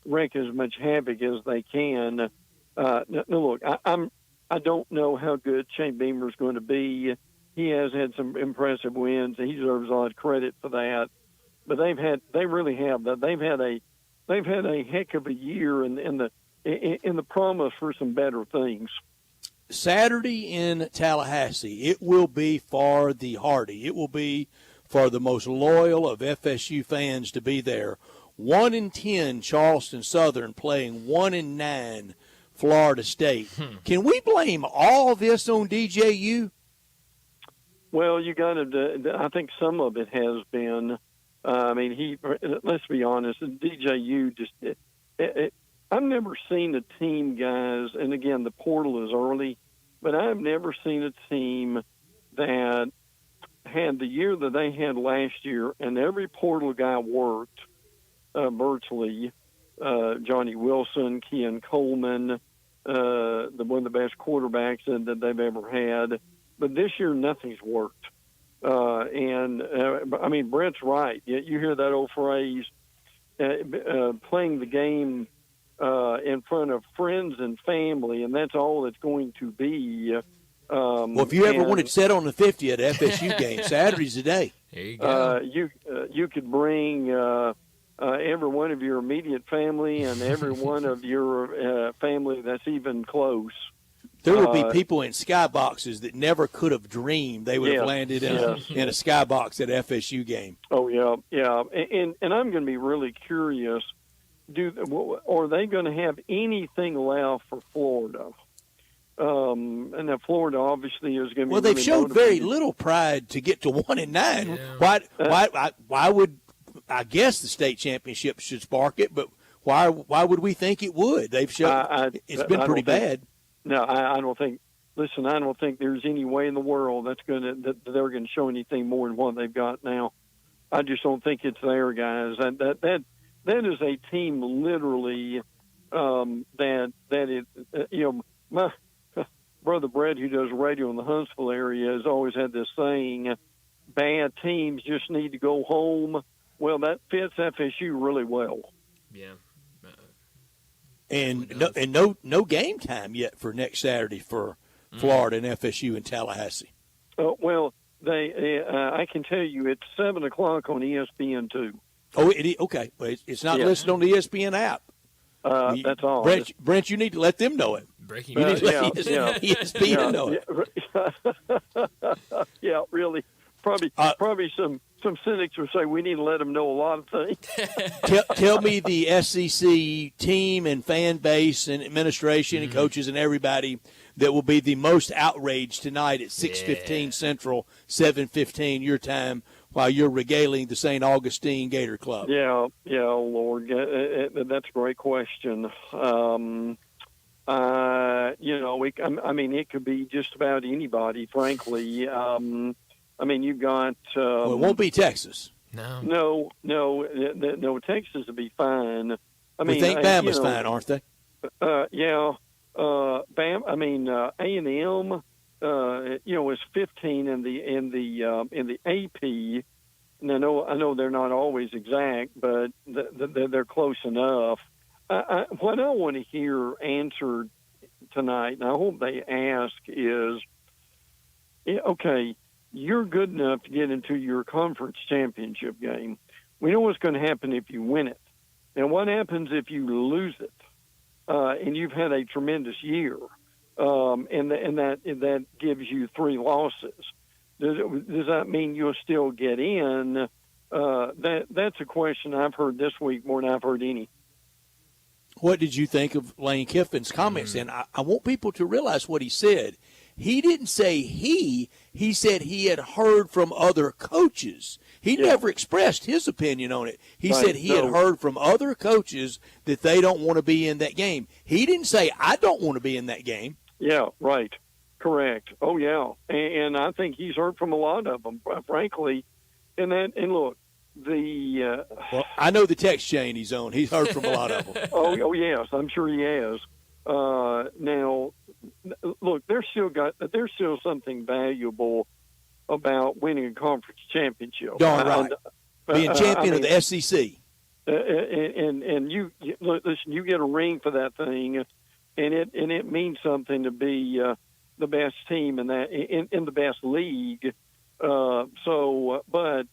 wreak as much havoc as they can. Look, I don't know how good Shane Beamer is going to be. He has had some impressive wins, and he deserves a lot of credit for that. But they really have that. They've had a heck of a year in the promise for some better things. Saturday in Tallahassee, it will be for the hardy. It will be for the most loyal of FSU fans to be there. 1-10 Charleston Southern playing 1-9 Florida State. Can we blame all this on DJU? Well, you got to. I think some of it has been. I mean, let's be honest. DJU just. I've never seen a team, guys, and again, the portal is early, but I've never seen a team that had the year that they had last year, and every portal guy worked virtually. Johnny Wilson, Keon Coleman, one of the best quarterbacks that they've ever had. But this year, nothing's worked. I mean, Brett's right. You hear that old phrase, playing the game in front of friends and family, and that's all it's going to be. Well, if you ever wanted to sit on the 50 at FSU game, Saturday's the day. There you go. You could bring every one of your immediate family and every one of your family that's even close. There will be people in skyboxes that never could have dreamed they would have landed in a skybox at FSU game. Oh, yeah. And I'm going to be really curious. Are they going to have anything left for Florida? And now Florida obviously is going to be. Well, they've showed very little pride to get to 1-9. Yeah. Why would I guess the state championship should spark it? But why would we think it would? They've shown it's been pretty bad. No, I don't think. Listen, I don't think there's any way in the world that they're going to show anything more than what they've got now. I just don't think it's there, guys. That is a team literally my brother Brett, who does radio in the Huntsville area, has always had this saying, bad teams just need to go home. Well, that fits FSU really well. Yeah. And no game time yet for next Saturday for Florida and FSU in Tallahassee. Well, I can tell you it's 7:00 on ESPN2. Oh, okay. Well, it's not listed on the ESPN app. That's all. Brent, you need to let them know it. Breaking you need to let ESPN know it. Yeah, really. Probably some cynics will say we need to let them know a lot of things. Tell me the SEC team and fan base and administration and coaches and everybody that will be the most outraged tonight at 6:15 Central, 7:15 your time, while you're regaling the St. Augustine Gator Club. Yeah, Lord, that's a great question. It could be just about anybody, frankly. You've got. Well, it won't be Texas. No. Texas will be fine. We think Bama's fine, aren't they? Yeah. A&M. Is 15 in the AP. And I know they're not always exact, but they're close enough. What I want to hear answered tonight, and I hope they ask, is, okay, you're good enough to get into your conference championship game. We know what's going to happen if you win it. And what happens if you lose it? And you've had a tremendous year, and that gives you 3 losses. Does that mean you'll still get in? That's a question I've heard this week more than I've heard any. What did you think of Lane Kiffin's comments? And I want people to realize what he said. He didn't say he said he had heard from other coaches. He never expressed his opinion on it. He said he had heard from other coaches that they don't want to be in that game. He didn't say, I don't want to be in that game. Yeah, right. Correct. Oh, yeah. And I think he's heard from a lot of them, frankly. And look, well, I know the text chain he's on. He's heard from a lot of them. Oh, yes, I'm sure he has. Now, look, there's still something valuable about winning a conference championship. Darn right. Being champion of the SEC. And you listen, you get a ring for that thing, and it means something to be the best team in the best league. But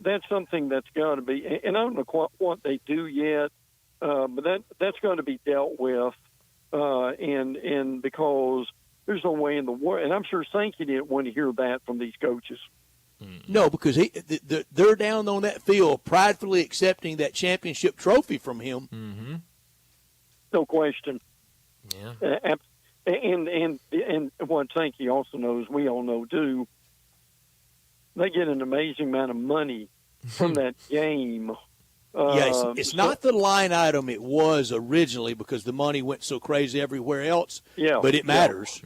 that's something that's got to be, and I don't know what they do yet, but that's going to be dealt with, and because there's no way in the world, and I'm sure Sankey didn't want to hear that from these coaches. No, because they're down on that field, pridefully accepting that championship trophy from him. Mm-hmm. No question. Yeah. And what Sankey also knows, we all know too, they get an amazing amount of money from that game. It's not the line item it was originally because the money went so crazy everywhere else. Yeah, but it matters.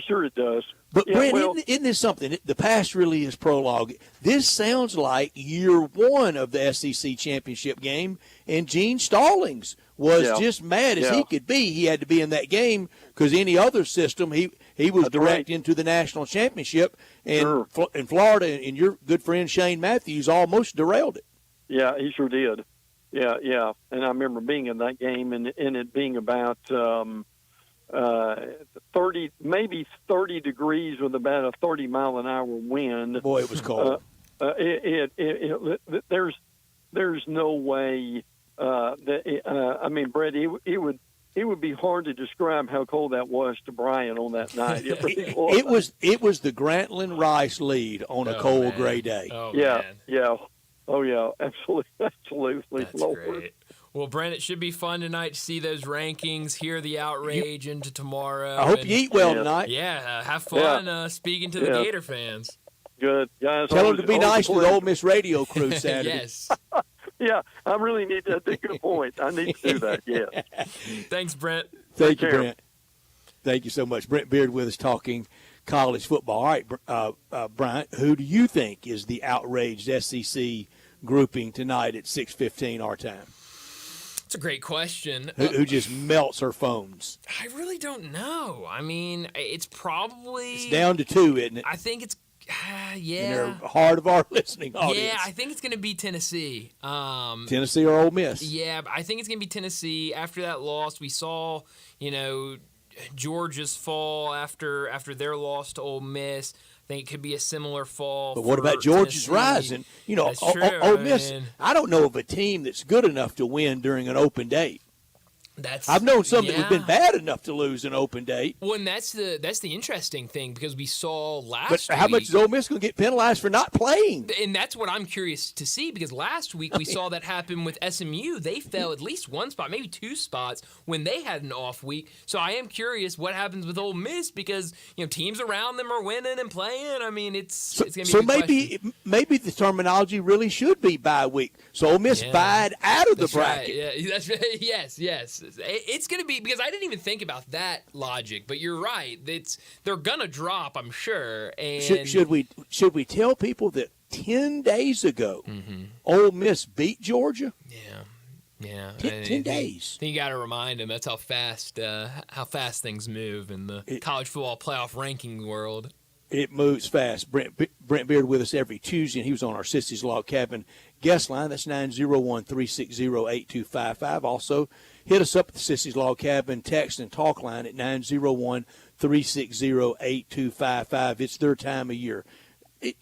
Sure, it does. But Brent, isn't this something? The past really is prologue. This sounds like year one of the SEC championship game, and Gene Stallings was just mad as he could be. He had to be in that game because any other system, he was direct into the national championship, and in Florida, and your good friend Shane Matthews almost derailed it. Yeah, he sure did. Yeah. And I remember being in that game and it being about 30 degrees with about a 30-mile-an-hour wind. Boy, it was cold. There's no way Brett, it would be hard to describe how cold that was to Brian on that night. It was the Grantland Rice lead on a cold, gray day. Yeah. Oh, yeah, absolutely. That's Lord. great. Well, Brent, it should be fun tonight to see those rankings, hear the outrage into tomorrow. I hope you eat well tonight. Yeah, have fun speaking to the Gator fans. Good. Guys, tell them to be nice to the Ole Miss radio crew Saturday. Yes. Yeah, I really need that. That's a good point. I need to do that, yeah. Thanks, Brent. Thank you, Brent. Thank you so much. Brent Beard with us talking college football. All right, Bryant, who do you think is the outraged SEC grouping tonight at 6:15 our time? It's a great question. Who just melts her phones? I really don't know. I mean, it's probably... It's down to 2, isn't it? I think it's Yeah. And they're heart of our listening audience. Yeah, I think it's going to be Tennessee. Tennessee or Ole Miss. Yeah, but I think it's going to be Tennessee. After that loss, we saw, Georgia's fall after their loss to Ole Miss. I think it could be a similar fall. But what about Georgia's Tennessee. rise? That's true. Ole Miss, I don't know of a team that's good enough to win during an open date. I've known some that have been bad enough to lose an open date. Well, and that's the interesting thing because we saw last week. But how much is Ole Miss going to get penalized for not playing? And that's what I'm curious to see because last week we saw that happen with SMU. They fell at least one spot, maybe two spots when they had an off week. So I am curious what happens with Ole Miss because teams around them are winning and playing. I mean, it's going to be. So maybe the terminology really should be bye week. So Ole Miss bide out of the bracket. Right. Yeah, that's right. Yes. It's going to be because I didn't even think about that logic, but you're right. They're going to drop, I'm sure. And should we tell people that 10 days ago, Ole Miss beat Georgia? Yeah. 10 days. Then you got to remind them that's how fast things move in the college football playoff ranking world. It moves fast. Brent Beard with us every Tuesday, and he was on our Sissy's Log Cabin guest line. That's 901-360-8255. Also, hit us up at the Sissy's Log Cabin text and talk line at 901-360-8255. It's their time of year.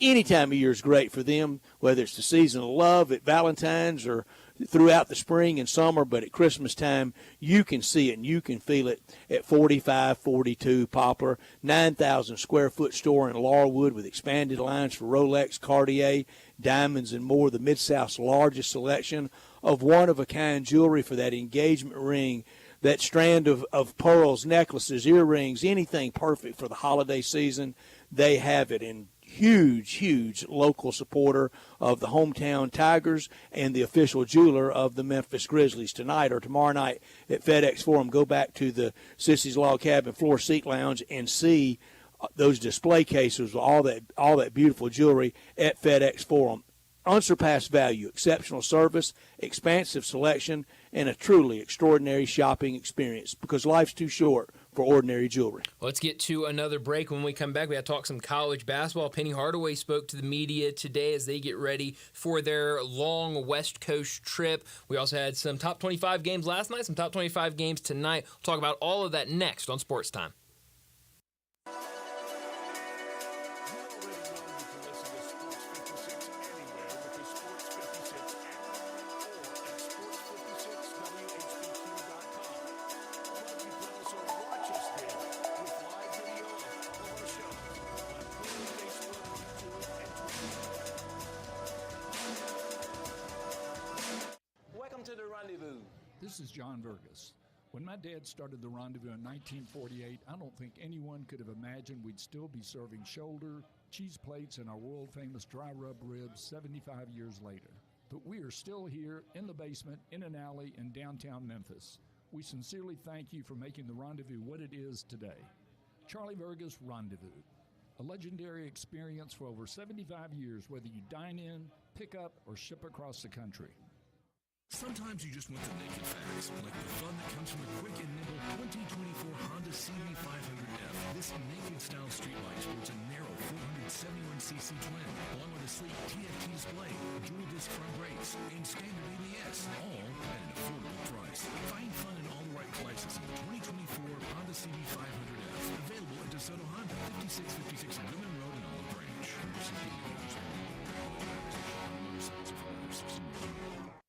Any time of year is great for them, whether it's the season of love at Valentine's or throughout the spring and summer, but at Christmas time, you can see it and you can feel it at 4542 Poplar, 9,000 square foot store in Laurelwood with expanded lines for Rolex, Cartier, diamonds, and more. The Mid-South's largest selection of one-of-a-kind jewelry for that engagement ring, that strand of pearls, necklaces, earrings, anything perfect for the holiday season. They have it in huge local supporter of the hometown Tigers and the official jeweler of the Memphis Grizzlies. Tonight or tomorrow night at FedEx Forum, go back to the Sissy's Log Cabin Floor Seat Lounge and see those display cases with all that beautiful jewelry at FedEx Forum. Unsurpassed value, exceptional service, expansive selection, and a truly extraordinary shopping experience because life's too short for ordinary jewelry. Let's get to another break. When we come back, we got to talk some college basketball. Penny Hardaway spoke to the media today as they get ready for their long West Coast trip. We also had some top 25 games last night, some top 25 games tonight. We'll talk about all of that next on Sports Time. This is John Vergas. When my dad started the Rendezvous in 1948, I don't think anyone could have imagined we'd still be serving shoulder, cheese plates, and our world-famous dry rub ribs 75 years later. But we are still here in the basement, in an alley in downtown Memphis. We sincerely thank you for making the Rendezvous what it is today. Charlie Vergas Rendezvous, a legendary experience for over 75 years, whether you dine in, pick up, or ship across the country. Sometimes you just want the naked facts, like the fun that comes from a quick and nimble 2024 Honda CB500F. This naked-style streetlight sports a narrow 471cc twin, along with a sleek TFT display, dual-disc front brakes, and standard ABS, all at an affordable price. Find fun in all the right places in the 2024 Honda CB500F. Available at DeSoto Honda, 5656 Women Road in Olive Branch.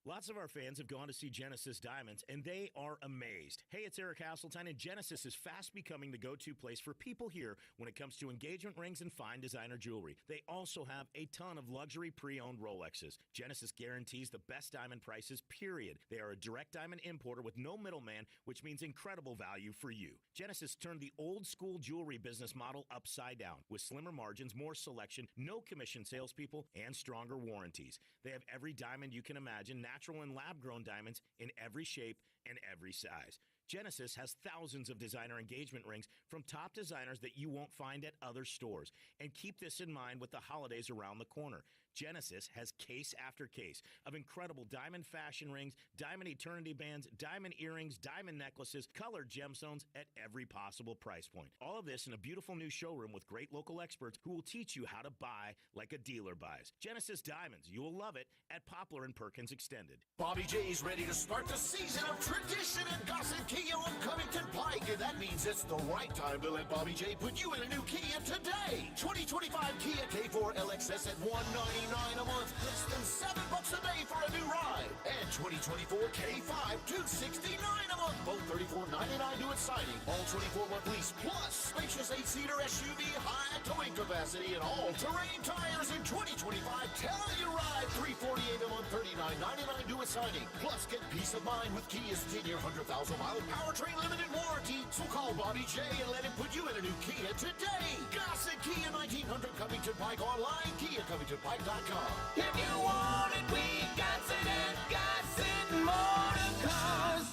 Lots of our fans have gone to see Genesis Diamonds, and they are amazed. Hey, it's Eric Hasseltine, and Genesis is fast becoming the go-to place for people here when it comes to engagement rings and fine designer jewelry. They also have a ton of luxury pre-owned Rolexes. Genesis guarantees the best diamond prices, period. They are a direct diamond importer with no middleman, which means incredible value for you. Genesis turned the old-school jewelry business model upside down with slimmer margins, more selection, no commission salespeople, and stronger warranties. They have every diamond you can imagine, natural and lab-grown diamonds in every shape and every size. Genesis has thousands of designer engagement rings from top designers that you won't find at other stores. And keep this in mind with the holidays around the corner. Genesis has case after case of incredible diamond fashion rings, diamond eternity bands, diamond earrings, diamond necklaces, colored gemstones at every possible price point. All of this in a beautiful new showroom with great local experts who will teach you how to buy like a dealer buys. Genesis Diamonds, you will love it at Poplar and Perkins Extended. Bobby J's ready to start the season of tradition and Gossett Kia on Covington Pike, and that means it's the right time to let Bobby J put you in a new Kia today. 2025 Kia K4 LXS at $199 a month, less than $7 a day for a new ride. And 2024 K5 $269 a month, both $34.99 due at signing. All 24-month lease plus spacious 8-seater SUV, high towing capacity, and all-terrain tires in 2025. Tell you ride $348 a month, $39.99 due at signing. Plus get peace of mind with Kia's 10-year 100,000-mile powertrain limited warranty. So call Bobby J and let him put you in a new Kia today. Gossett Kia 1900 Covington Pike online, KiaCovingtonPike.com. If you want it, we got it at Gossett Motor Cars.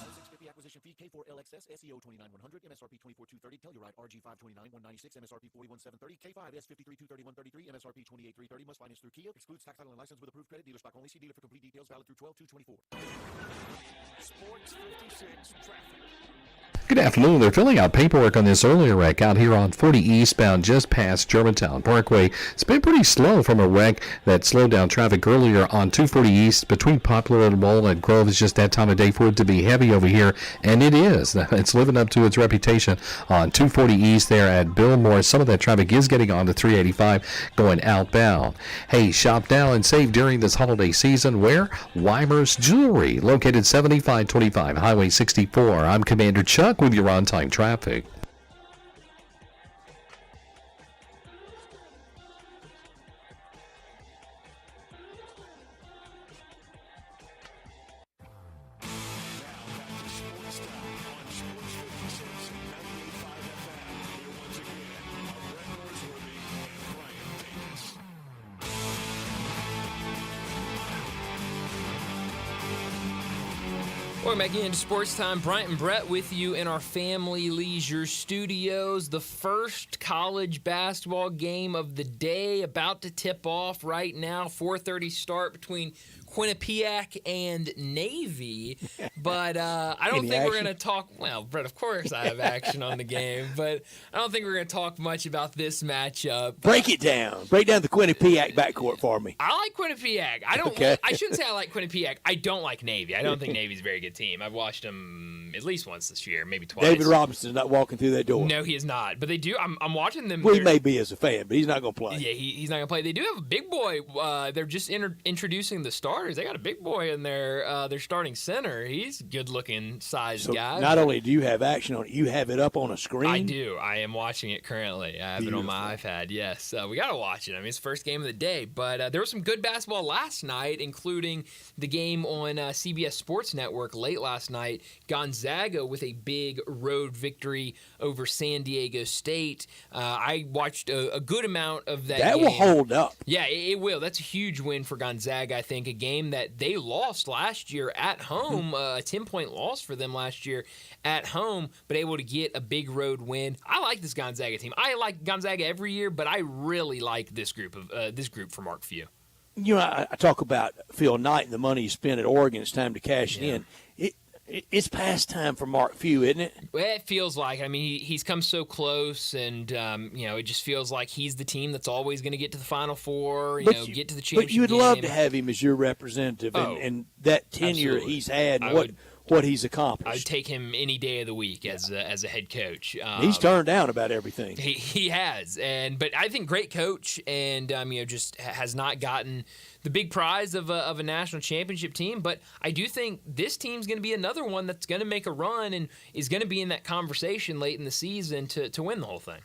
Acquisition fee K4 LXS SEO 29100 MSRP 24230 Telluride RG 529 196 MSRP 41730 K5 S53 230 133 MSRP 28330 must finance through Kia. Excludes tax title and license with approved credit. Dealer stock only. See dealer for complete details. Valid through 12/2/24. Sports 56 traffic. Good afternoon. They're filling out paperwork on this earlier wreck out here on 40 eastbound just past Germantown Parkway. It's been pretty slow from a wreck that slowed down traffic earlier on 240 east between Poplar and Walnut Grove. It's just that time of day for it to be heavy over here, and it is. It's living up to its reputation on 240 east there at Billmore. Some of that traffic is getting on to 385 going outbound. Hey, shop now and save during this holiday season. Where? Weimer's Jewelry, located 7525 Highway 64. I'm Commander Chuck with your on-time traffic. Welcome back into Sports Time. Bryant and Brett with you in our Family Leisure Studios. The first college basketball game of the day about to tip off right now. 4:30 start between Quinnipiac and Navy. But I don't think we're going to talk. Well, Brett, of course I have action on the game, but I don't think we're going to talk much about this matchup. Break it down. Break down the Quinnipiac backcourt for me. I like Quinnipiac. I shouldn't say I like Quinnipiac. I don't like Navy. I don't think Navy's a very good team. I've watched them at least once this year, maybe twice. David Robinson's not walking through that door. No, he is not. But they do. I'm watching them. We may be as a fan, but he's not going to play. Yeah, he's not going to play. They do have a big boy. They're just introducing the starters. They got a big boy in their starting center. He's a good-looking sized guy. Not only do you have action on it, you have it up on a screen? I do. I am watching it currently. I have it on my iPad, yes. We got to watch it. I mean, it's the first game of the day. But there was some good basketball last night, including the game on CBS Sports Network late last night. Gonzaga with a big road victory over San Diego State. I watched a good amount of that game. That will hold up. Yeah, it will. That's a huge win for Gonzaga, I think. A game that they lost last year at home, a 10-point loss for them last year at home, but able to get a big road win. I like this Gonzaga team. I like Gonzaga every year, but I really like this group for Mark Few. You know, I talk about Phil Knight and the money he spent at Oregon. It's time to cash it in. It's past time for Mark Few, isn't it? Well, it feels like. I mean, he's come so close, and it just feels like he's the team that's always going to get to the Final Four. Get to the championship. But you'd love to have him as your representative, and that tenure absolutely. He's had, and what he's accomplished. I'd take him any day of the week as a head coach. He's turned down about everything. He has, but I think great coach, and just has not gotten the big prize of a national championship team. But I do think this team's going to be another one that's going to make a run and is going to be in that conversation late in the season to win the whole thing.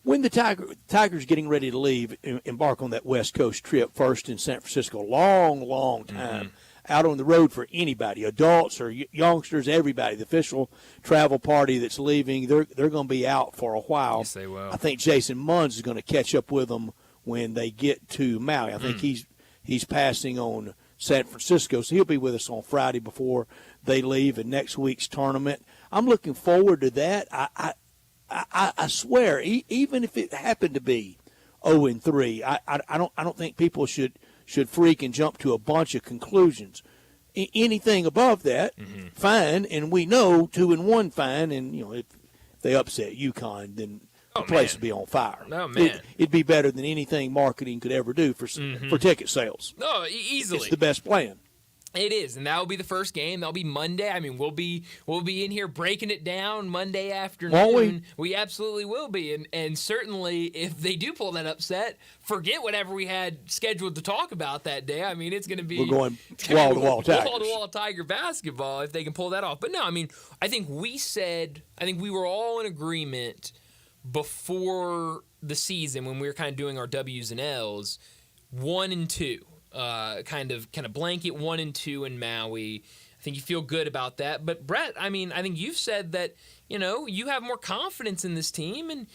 When the Tigers getting ready to leave, embark on that West Coast trip, first in San Francisco, long time. Out on the road for anybody, adults or youngsters, everybody. The official travel party that's leaving, they're going to be out for a while. Yes, they will. I think Jason Munz is going to catch up with them when they get to Maui. I think he's passing on San Francisco, so he'll be with us on Friday before they leave in next week's tournament. I'm looking forward to that. I swear, even if it happened to be 0-3, I don't think people should should freak and jump to a bunch of conclusions. Anything above that, fine, and we know 2-1 fine, and if they upset UConn, then the place would be on fire. Oh, man. It'd be better than anything marketing could ever do for ticket sales. No, easily. It's the best plan. It is, and that will be the first game. That'll be Monday. I mean, we'll be in here breaking it down Monday afternoon. Won't we? We absolutely will be, and certainly if they do pull that upset, forget whatever we had scheduled to talk about that day. I mean, it's going to be We're going wall-to-wall Tigers. Wall-to-wall Tiger basketball if they can pull that off. But no, I mean, I think we were all in agreement before the season when we were kind of doing our W's and L's, 1 and 2. Kind of blanket 1 and 2 in Maui. I think you feel good about that. But Brett, I mean, I think you've said that, you have more confidence in this team, and,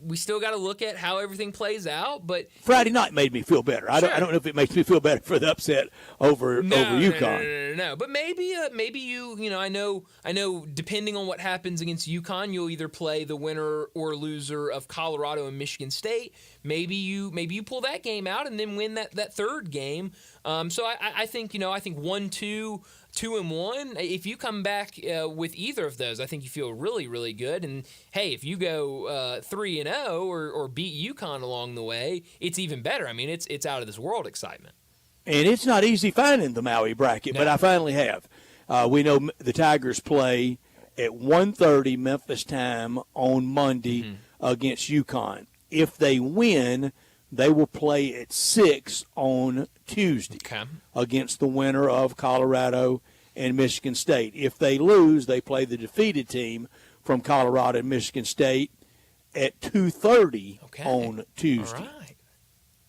we still got to look at how everything plays out. But Friday night made me feel better. I don't know if it makes me feel better for the upset over UConn. No. But maybe you I know. Depending on what happens against UConn, you'll either play the winner or loser of Colorado and Michigan State. Maybe you pull that game out and then win that third game. So I think 1-2. 2-1. If you come back with either of those, I think you feel really, really good. And hey, if you go 3-0 or beat UConn along the way, it's even better. I mean, it's out of this world excitement. And it's not easy finding the Maui bracket, but I finally have. We know the Tigers play at 1:30 Memphis time on Monday against UConn. If they win, they will play at 6 on Tuesday against the winner of Colorado and Michigan State. If they lose, they play the defeated team from Colorado and Michigan State at 2:30 on Tuesday. All right.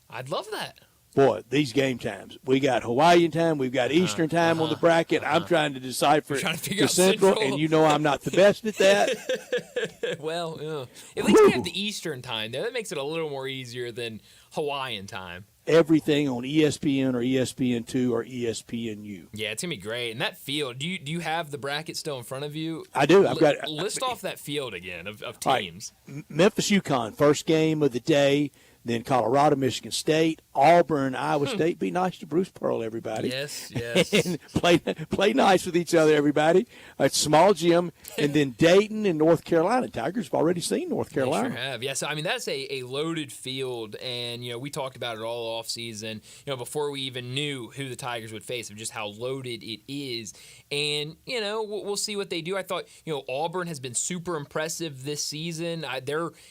I'd love that. Boy, these game times. We got Hawaiian time. We've got Eastern time on the bracket. I'm trying to decipher the Central, and I'm not the best at that. Well, yeah. At least we have the Eastern time there. That makes it a little more easier than Hawaiian time. Everything on ESPN or ESPN2 or ESPNU. Yeah, it's going to be great. And that field, do you have the bracket still in front of you? I do. I've got it. List off that field again of teams. Right. Memphis, UConn, first game of the day. Then Colorado, Michigan State, Auburn, Iowa State. Be nice to Bruce Pearl, everybody. Yes. And play nice with each other, everybody. It's small gym. And then Dayton and North Carolina. Tigers have already seen North Carolina. They sure have. Yeah, so, I mean, that's a loaded field. And, we talked about it all offseason, before we even knew who the Tigers would face, of just how loaded it is. And, we'll see what they do. I thought, Auburn has been super impressive this season.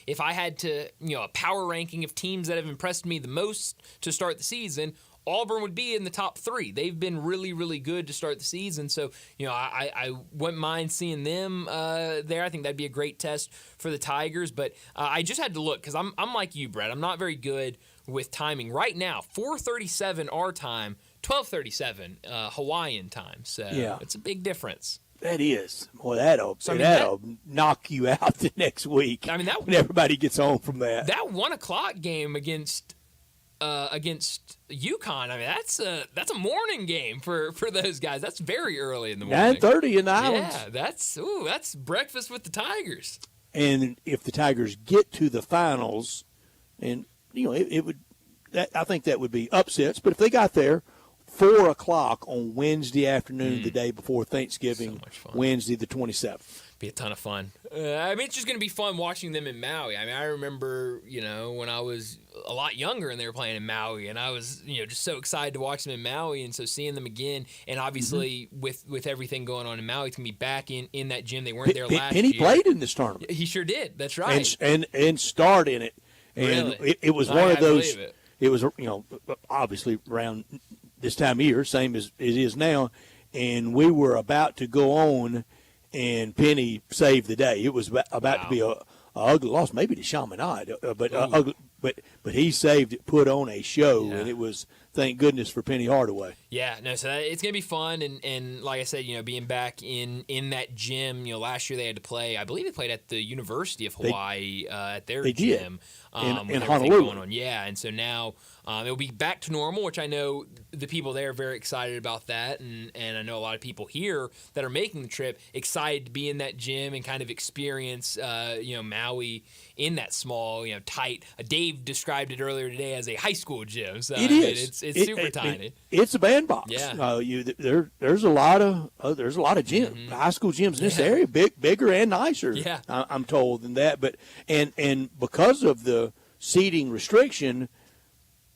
If I had to, a power ranking of teams that have impressed me the most to start the season, Auburn would be in the top 3. They've been really, really good to start the season. So, I wouldn't mind seeing them there. I think that'd be a great test for the Tigers. But I just had to look because I'm like you, Brett. I'm not very good with timing. Right now, 4:37 our time, 12:37 Hawaiian time. So it's a big difference. That is. Boy, that'll knock you out the next week. I mean, when everybody gets home from that. That 1 o'clock game against UConn, I mean, that's a morning game for those guys. That's very early in the morning. 9:30 in the Islands. Yeah, that's breakfast with the Tigers. And if the Tigers get to the finals, and it would, I think that would be upsets. But if they got there, 4 o'clock on Wednesday afternoon, the day before Thanksgiving, Wednesday the 27th. Be a ton of fun. I mean, it's just going to be fun watching them in Maui. I mean, I remember, when I was a lot younger and they were playing in Maui, and I was, just so excited to watch them in Maui, and so seeing them again, and obviously with everything going on in Maui, it's going to be back in that gym. They weren't there last year. Penny played in this tournament. He sure did. That's right. And starred in it. And really? it was one of those. It was, obviously around this time of year, same as it is now, and we were about to go on, and Penny saved the day. It was about to be a ugly loss, maybe to Chaminade, but he saved it, put on a show, and it was, thank goodness for Penny Hardaway. Yeah, no, so it's going to be fun, and like I said, being back in that gym, last year they had to play, I believe they played at the University of Hawaii at their gym. In Honolulu. Going on. Yeah, and so now It'll be back to normal, which I know the people there are very excited about that, and I know a lot of people here that are making the trip excited to be in that gym and kind of experience, Maui in that small, tight. Dave described it earlier today as a high school gym. So it is. It's super tiny. It's a bandbox. Yeah. There's a lot of gyms, high school gyms in this area, bigger and nicer. Yeah. I'm told than that, but and because of the seating restriction,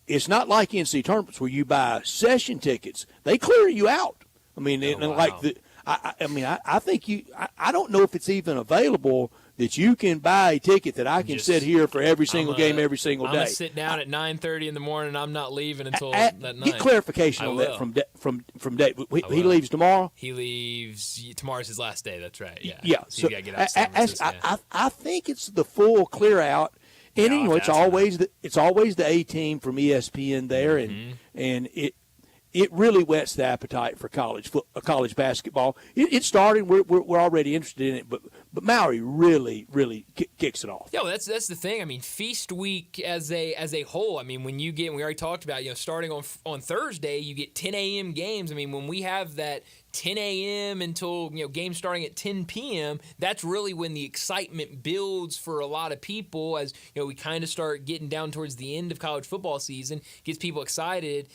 it's not like NCAA tournaments where you buy session tickets. They clear you out. I mean, I think I don't know if it's even available that you can buy a ticket that I can sit here for every single game every single day. I'm going to sit down at 9:30 in the morning. I'm not leaving until that night. Get clarification on that from Dave. He leaves tomorrow? He leaves – tomorrow's his last day. That's right, yeah. Yeah. So you got to get out to San Francisco. I think it's the full clear out. And it's always the A team from ESPN there, and it really whets the appetite for college basketball. It's starting. We're already interested in it, but Maui really kicks it off. Yeah, well, that's the thing. I mean, Feast Week as a whole. I mean, we already talked about starting on Thursday, you get 10 a.m. games. I mean, when we have that 10 a.m. until games starting at 10 p.m. That's really when the excitement builds for a lot of people. As we kind of start getting down towards the end of college football season, gets people excited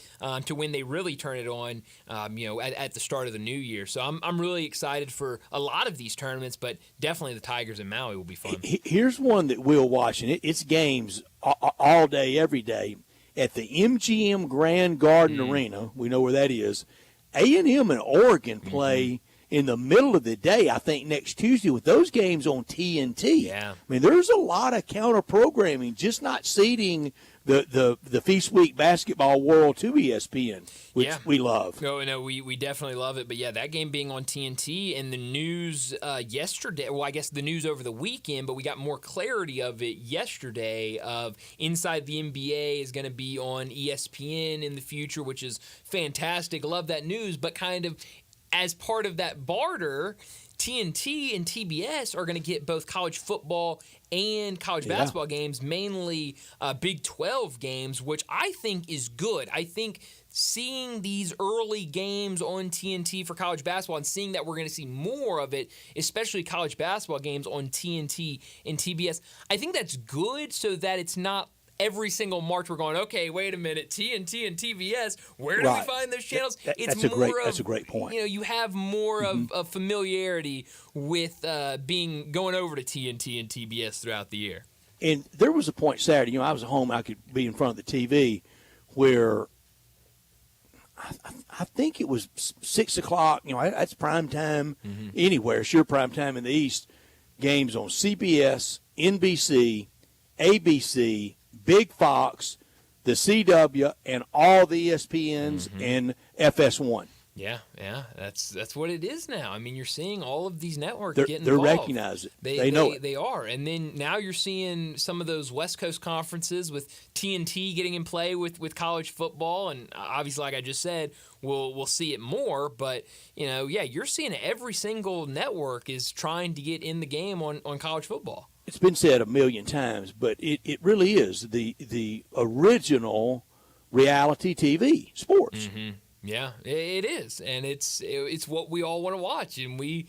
to when they really turn it on. At the start of the new year. So I'm really excited for a lot of these tournaments, but definitely the Tigers in Maui will be fun. Here's one that we'll watch, and it's games all day, every day at the MGM Grand Garden Arena. We know where that is. A&M and Oregon play in the middle of the day, I think, next Tuesday with those games on TNT. Yeah. I mean, there's a lot of counter-programming, just not seeding the Feast Week basketball world to ESPN, which we love. No, we definitely love it. But, yeah, that game being on TNT and the news yesterday, well, I guess the news over the weekend, but we got more clarity of it yesterday of Inside the NBA is going to be on ESPN in the future, which is fantastic. Love that news, but kind of as part of that barter, TNT and TBS are going to get both college football and college basketball games, mainly Big 12 games, which I think is good. I think seeing these early games on TNT for college basketball and seeing that we're going to see more of it, especially college basketball games on TNT and TBS, I think that's good so that it's not every single March we're going, okay, wait a minute, TNT and TBS, where do we find those channels? That's a great point. You have more of familiarity with going over to TNT and TBS throughout the year. And there was a point Saturday, I was at home, I could be in front of the TV, where I think it was 6 o'clock, that's prime time anywhere, sure prime time in the East, games on CBS, NBC, ABC, Big Fox, the CW, and all the ESPNs and FS1. Yeah, that's what it is now. I mean, you're seeing all of these networks They're involved. recognize it. They know it. They are. And then now you're seeing some of those West Coast conferences with TNT getting in play with college football. And obviously, like I just said, we'll see it more. But, you're seeing every single network is trying to get in the game on college football. It's been said a million times, but it really is the original reality TV sports. Yeah, it is, and it's what we all want to watch, and we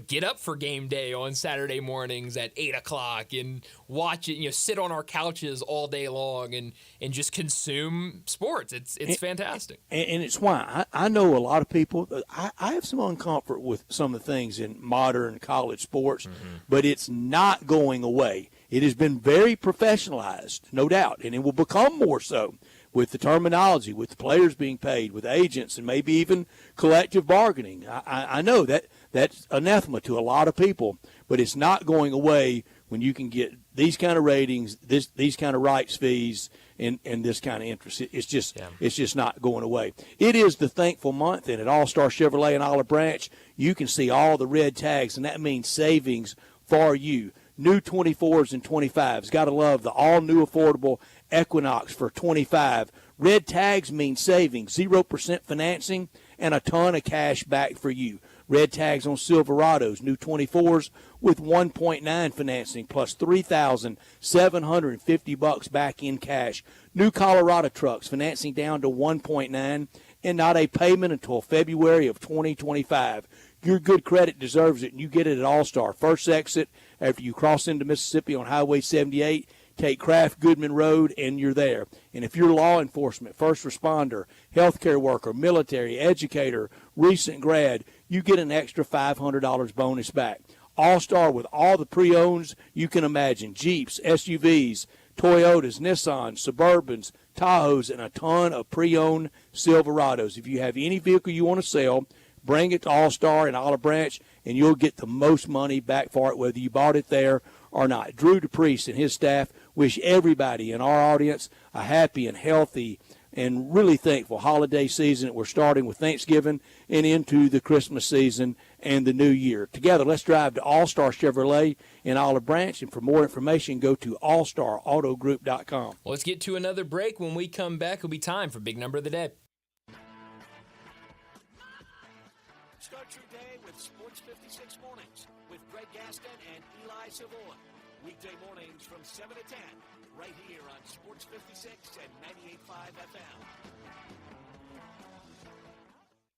get up for game day on Saturday mornings at 8 o'clock and watch it. Sit on our couches all day long and just consume sports. It's fantastic, and it's why I know a lot of people. I have some uncomfort with some of the things in modern college sports, but it's not going away. It has been very professionalized, no doubt, and it will become more so. With the terminology, with the players being paid, with agents, and maybe even collective bargaining. I know that's anathema to a lot of people, but it's not going away when you can get these kind of ratings, these kind of rights fees, and this kind of interest. It's just not going away. It is the thankful month, and at All-Star Chevrolet in Olive Branch, you can see all the red tags, and that means savings for you. New 24s and 25s. Got to love the all-new affordable Equinox for $25. Red tags mean savings, 0% financing, and a ton of cash back for you. Red tags on Silverados, new 24s with 1.9 financing plus $3,750 back in cash. New Colorado trucks, financing down to 1.9 and not a payment until February of 2025. Your good credit deserves it, and you get it at All-Star. First exit after you cross into Mississippi on Highway 78, take Kraft Goodman Road, and you're there. And if you're law enforcement, first responder, healthcare worker, military, educator, recent grad, you get an extra $500 bonus back. All-Star with all the pre-owns you can imagine. Jeeps, SUVs, Toyotas, Nissans, Suburbans, Tahoes, and a ton of pre-owned Silverados. If you have any vehicle you want to sell, bring it to All-Star in Olive Branch, and you'll get the most money back for it, whether you bought it there or not. Drew DePriest and his staff wish everybody in our audience a happy and healthy and really thankful holiday season. We're starting with Thanksgiving and into the Christmas season and the new year. Together, let's drive to All-Star Chevrolet in Olive Branch, and for more information, go to allstarautogroup.com. Let's get to another break. When we come back, it'll be time for Big Number of the Day. Start your day with Sports 56 Mornings with Greg Gaston and Eli Savoy. Weekday mornings from 7 to 10, right here on Sports 56 and 98.5 FM.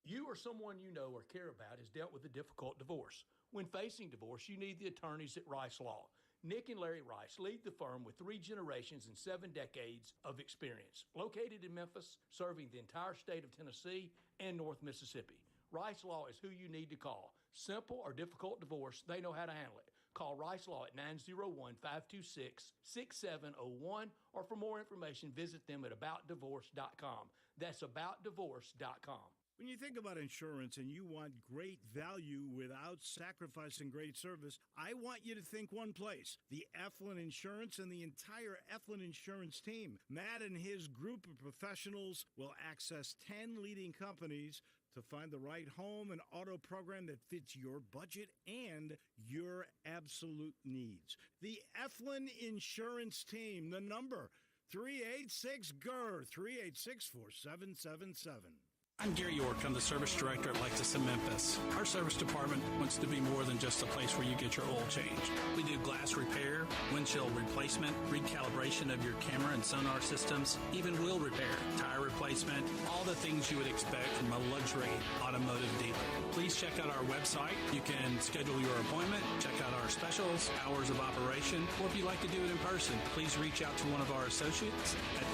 You or someone you know or care about has dealt with a difficult divorce. When facing divorce, you need the attorneys at Rice Law. Nick and Larry Rice lead the firm with 3 generations and 7 decades of experience. Located in Memphis, serving the entire state of Tennessee and North Mississippi. Rice Law is who you need to call. Simple or difficult divorce, they know how to handle it. Call Rice Law at 901-526-6701, or for more information, visit them at aboutdivorce.com. That's aboutdivorce.com. When you think about insurance and you want great value without sacrificing great service, I want you to think one place: the Eflin Insurance and the entire Eflin Insurance team. Matt and his group of professionals will access 10 leading companies to find the right home and auto program that fits your budget and your absolute needs. The Eflin Insurance Team, the number 386-GER, 386-4777. I'm Gary York. I'm the service director at Lexus in Memphis. Our service department wants to be more than just a place where you get your oil changed. We do glass repair, windshield replacement, recalibration of your camera and sonar systems, even wheel repair, tire replacement, all the things you would expect from a luxury automotive dealer. Please check out our website. You can schedule your appointment, check out our specials, hours of operation, or if you'd like to do it in person, please reach out to one of our associates at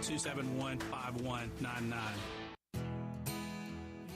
901-271-5199.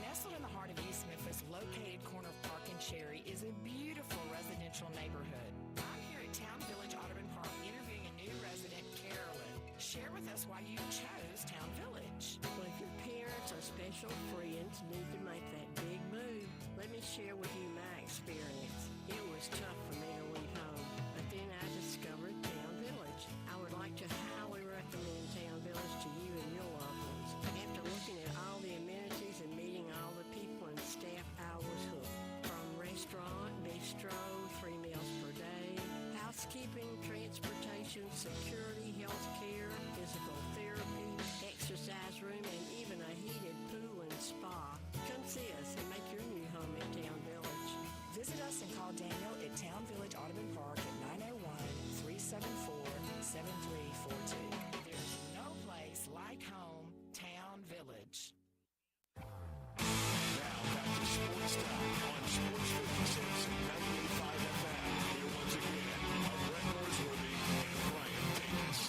Nestled in the heart of East Memphis, located corner of Park and Cherry, is a beautiful residential neighborhood. I'm here at Town Village Audubon Park interviewing a new resident, Carolyn. Share with us why you chose Town Village. Well, if your parents or special friends need to make that big move, let me share with you my experience. It was tough for me to leave home, but then I discovered Town Village. I would like to highly recommend Town Village to you and your loved ones. After looking at all the amenities and meeting all the people and staff, I was hooked. From restaurant, bistro, 3 meals per day, housekeeping, transportation, security, health care, physical therapy, exercise room, and even a heated pool and spa. Come see us and make your new home in Town Village. Visit us and call Daniel at Town Village Audubon Park at 901-374-7342. There's no place like home, Town Village. Now back to Sports Time on Sports 56 and 98.5 FM. Here once again are Brett Norsworthy and Brian Davis.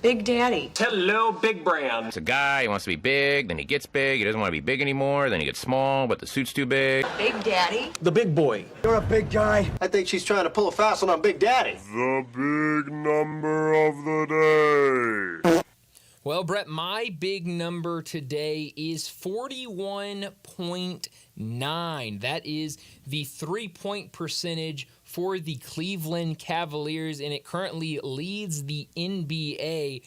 Big Daddy. Hello, Big Brown. It's a guy, he wants to be big, then he gets big, he doesn't want to be big anymore, then he gets small, but the suit's too big. Big Daddy. The big boy. You're a big guy. I think she's trying to pull a fast one on Big Daddy. The big number of the day. Well, Brett, my big number today is 41.9. That is the 3-point percentage for the Cleveland Cavaliers, and it currently leads the NBA.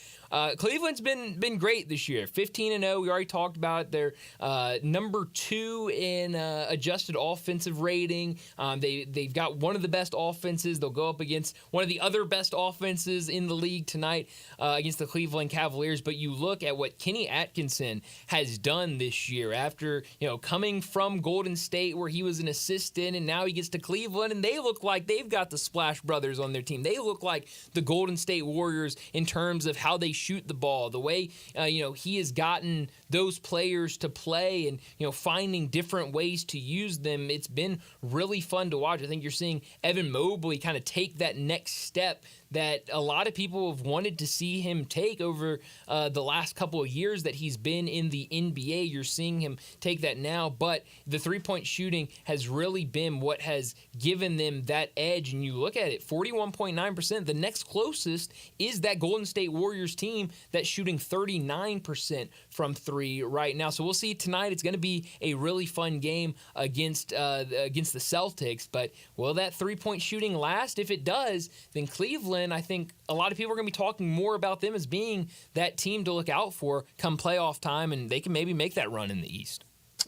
Cleveland's been great this year, 15-0. We already talked about it. They're number 2 in adjusted offensive rating. They've got one of the best offenses. They'll go up against one of the other best offenses in the league tonight against the Cleveland Cavaliers. But you look at what Kenny Atkinson has done this year after coming from Golden State, where he was an assistant, and now he gets to Cleveland, and they look like they've got the Splash Brothers on their team. They look like the Golden State Warriors in terms of how they shoot the ball, the way he has gotten those players to play, and finding different ways to use them. It's been really fun to watch. I think you're seeing Evan Mobley kind of take that next step that a lot of people have wanted to see him take over the last couple of years that he's been in the NBA. You're seeing him take that now, but the three-point shooting has really been what has given them that edge. And you look at it, 41.9%. The next closest is that Golden State Warriors team that's shooting 39% from three right now. So we'll see tonight. It's going to be a really fun game against the Celtics, but will that three-point shooting last? If it does, then Cleveland, I think a lot of people are going to be talking more about them as being that team to look out for come playoff time, and they can maybe make that run in the East.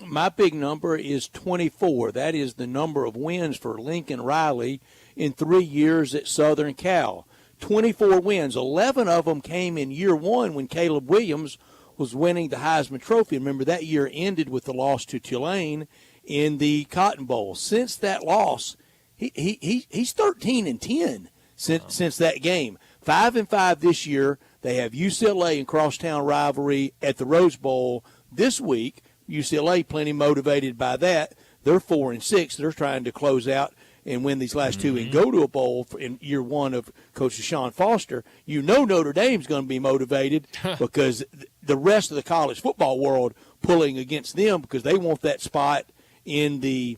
My big number is 24. That is the number of wins for Lincoln Riley in 3 years at Southern Cal. 24 wins. 11 of them came in year one when Caleb Williams was winning the Heisman Trophy. Remember, that year ended with the loss to Tulane in the Cotton Bowl. Since that loss, he's 13-10. Since that game. 5-5 this year. They have UCLA in crosstown rivalry at the Rose Bowl this week. UCLA plenty motivated by that. They're 4-6. They're trying to close out and win these last two and go to a bowl in year one of Coach Deshaun Foster. Notre Dame's going to be motivated because the rest of the college football world pulling against them because they want that spot in the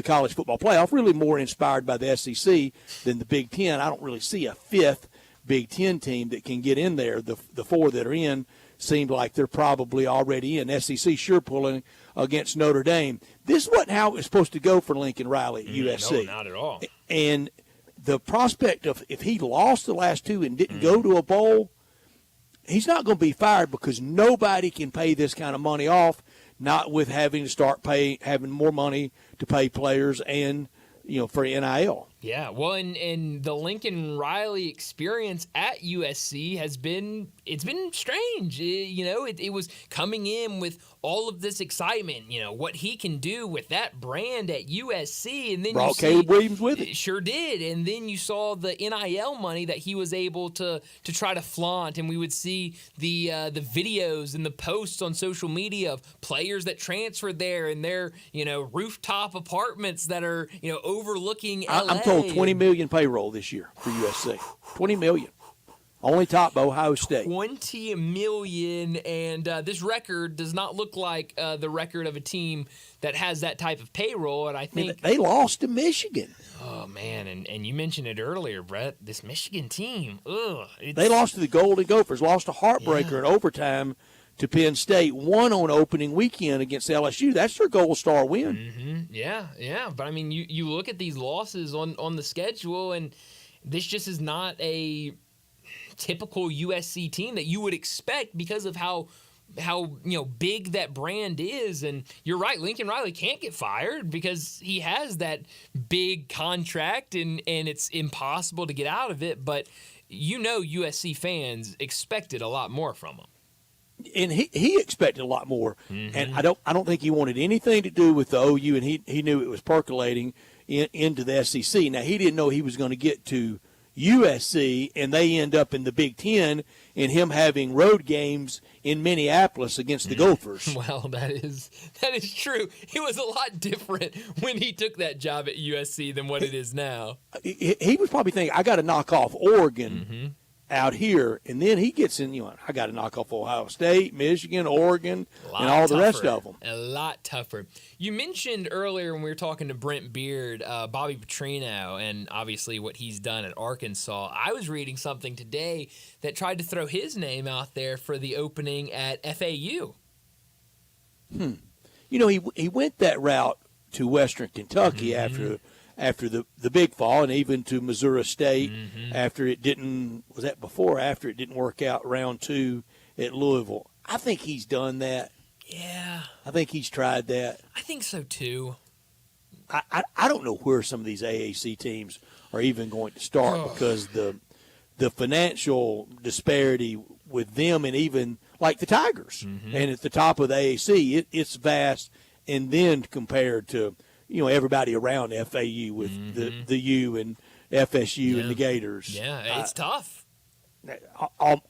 college football playoff, really more inspired by the SEC than the Big Ten. I don't really see a fifth Big Ten team that can get in there. The four that are in seem like they're probably already in. SEC sure pulling against Notre Dame. This wasn't how it was supposed to go for Lincoln Riley at USC. No, not at all. And the prospect of if he lost the last two and didn't go to a bowl, he's not going to be fired because nobody can pay this kind of money off, not with having to start having more money to pay players and, for NIL. Yeah, well, and the Lincoln Riley experience at USC has been strange. It was coming in with all of this excitement, what he can do with that brand at USC. And then brought Caleb Williams with it. Sure did. And then you saw the NIL money that he was able to try to flaunt. And we would see the videos and the posts on social media of players that transferred there and their, rooftop apartments that are, overlooking LA. I'm told $20 million payroll this year for USC. $20 million. Only top Ohio State. $20 million, and this record does not look like the record of a team that has that type of payroll. And I think they lost to Michigan. Oh man, and you mentioned it earlier, Brett. This Michigan team, they lost to the Golden Gophers. Lost a heartbreaker in overtime to Penn State. Won on opening weekend against LSU. That's their gold star win. Mm-hmm. Yeah. But I mean, you look at these losses on the schedule, and this just is not a typical USC team that you would expect because of how big that brand is. And you're right, Lincoln Riley can't get fired because he has that big contract, and it's impossible to get out of it. But USC fans expected a lot more from him. And he expected a lot more. Mm-hmm. And I don't think he wanted anything to do with the OU, and he knew it was percolating into the SEC. Now, he didn't know he was going to get to USC, and they end up in the Big Ten, and him having road games in Minneapolis against the Gophers. Well, that is true. It was a lot different when he took that job at USC than what it is now. He was probably thinking, I got to knock off Oregon out here, and then he gets in, I got to knock off Ohio State, Michigan, Oregon, and all the rest of them. A lot tougher. You mentioned earlier when we were talking to Brent Beard, Bobby Petrino, and obviously what he's done at Arkansas. I was reading something today that tried to throw his name out there for the opening at FAU. He went that route to Western Kentucky after the big fall, and even to Missouri State after it didn't. Was that before or after it didn't work out round 2 at Louisville? I think he's done that. Yeah. I think he's tried that. I think so too. I don't know where some of these AAC teams are even going to start because the financial disparity with them, and even like the Tigers, and at the top of the AAC, it's vast. And then compared to everybody around FAU with the U and FSU and the Gators, it's tough.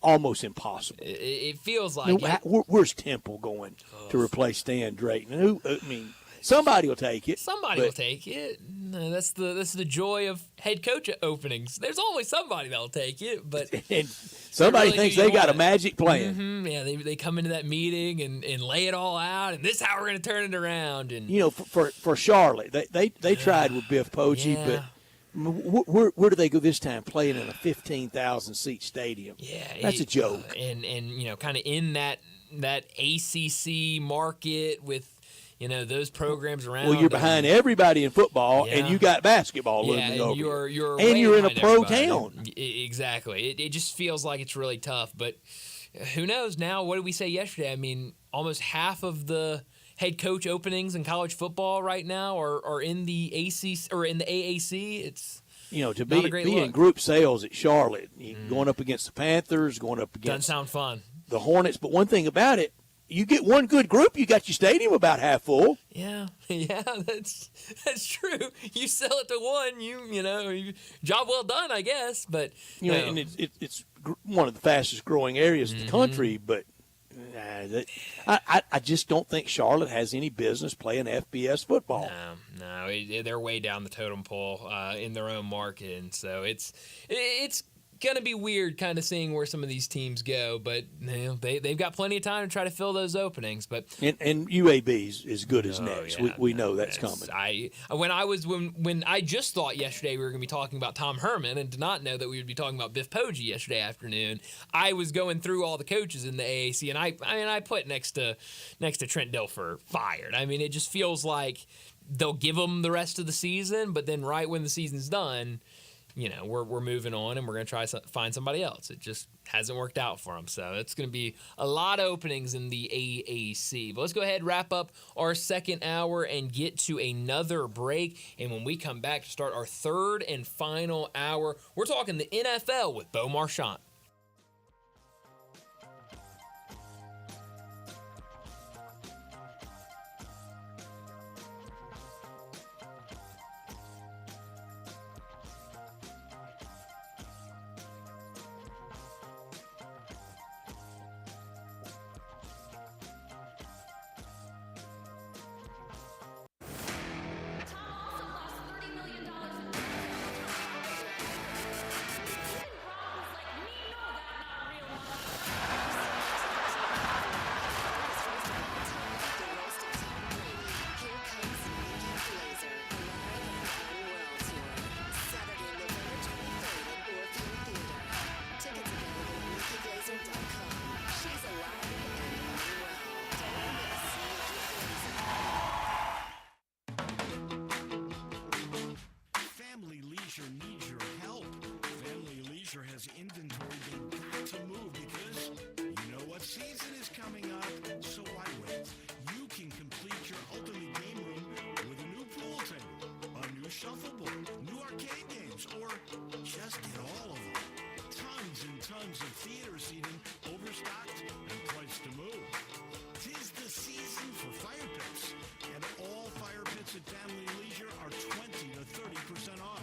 Almost impossible. It feels like where's Temple going to replace Stan Drayton? Somebody will take it. Somebody will take it. No, that's the joy of head coach openings. There's always somebody that'll take it, but and somebody thinks they got a magic plan. Yeah, they come into that meeting and lay it all out, and this is how we're going to turn it around. And for Charlotte, they tried with Biff Poggi, but where do they go this time? Playing in a 15,000 seat stadium. Yeah, that's a joke. And kind of in that ACC market with. Those programs around. Well, you're behind everybody in football, and you got basketball looming over you. And you're in a pro everybody. town. Exactly. It just feels like it's really tough. But who knows now? What did we say yesterday? I mean, almost half of the head coach openings in college football right now are in the ACC or in the AAC. It's to be in group sales at Charlotte, going up against the Panthers, going up against doesn't sound fun. The Hornets. But one thing about it. You get one good group, you got your stadium about half full. Yeah, that's true. You sell it to one, job well done, I guess. But and it's one of the fastest growing areas of the country. But I just don't think Charlotte has any business playing FBS football. No, they're way down the totem pole in their own market, and so it's going to be weird kind of seeing where some of these teams go, but they've got plenty of time to try to fill those openings. But and UAB's as good as next. We know that's coming. When I just thought yesterday we were going to be talking about Tom Herman and did not know that we would be talking about Biff Poggi yesterday afternoon, I was going through all the coaches in the AAC, and I put next to Trent Dilfer fired. I mean, it just feels like they'll give him the rest of the season, but then right when the season's done, we're moving on and we're going to try to find somebody else. It just hasn't worked out for them. So it's going to be a lot of openings in the AAC. But let's go ahead and wrap up our second hour and get to another break. And when we come back to start our third and final hour, we're talking the NFL with Bo Marchant. has inventory they've got to move because you know what season is coming up. So why wait? You can complete your ultimate game room with a new pool table, a new shuffleboard, new arcade games, or just get all of them. Tons and tons of theater seating, overstocked and priced to move. 'Tis the season for fire pits, and all fire pits at Family Leisure are 20 to 30% off.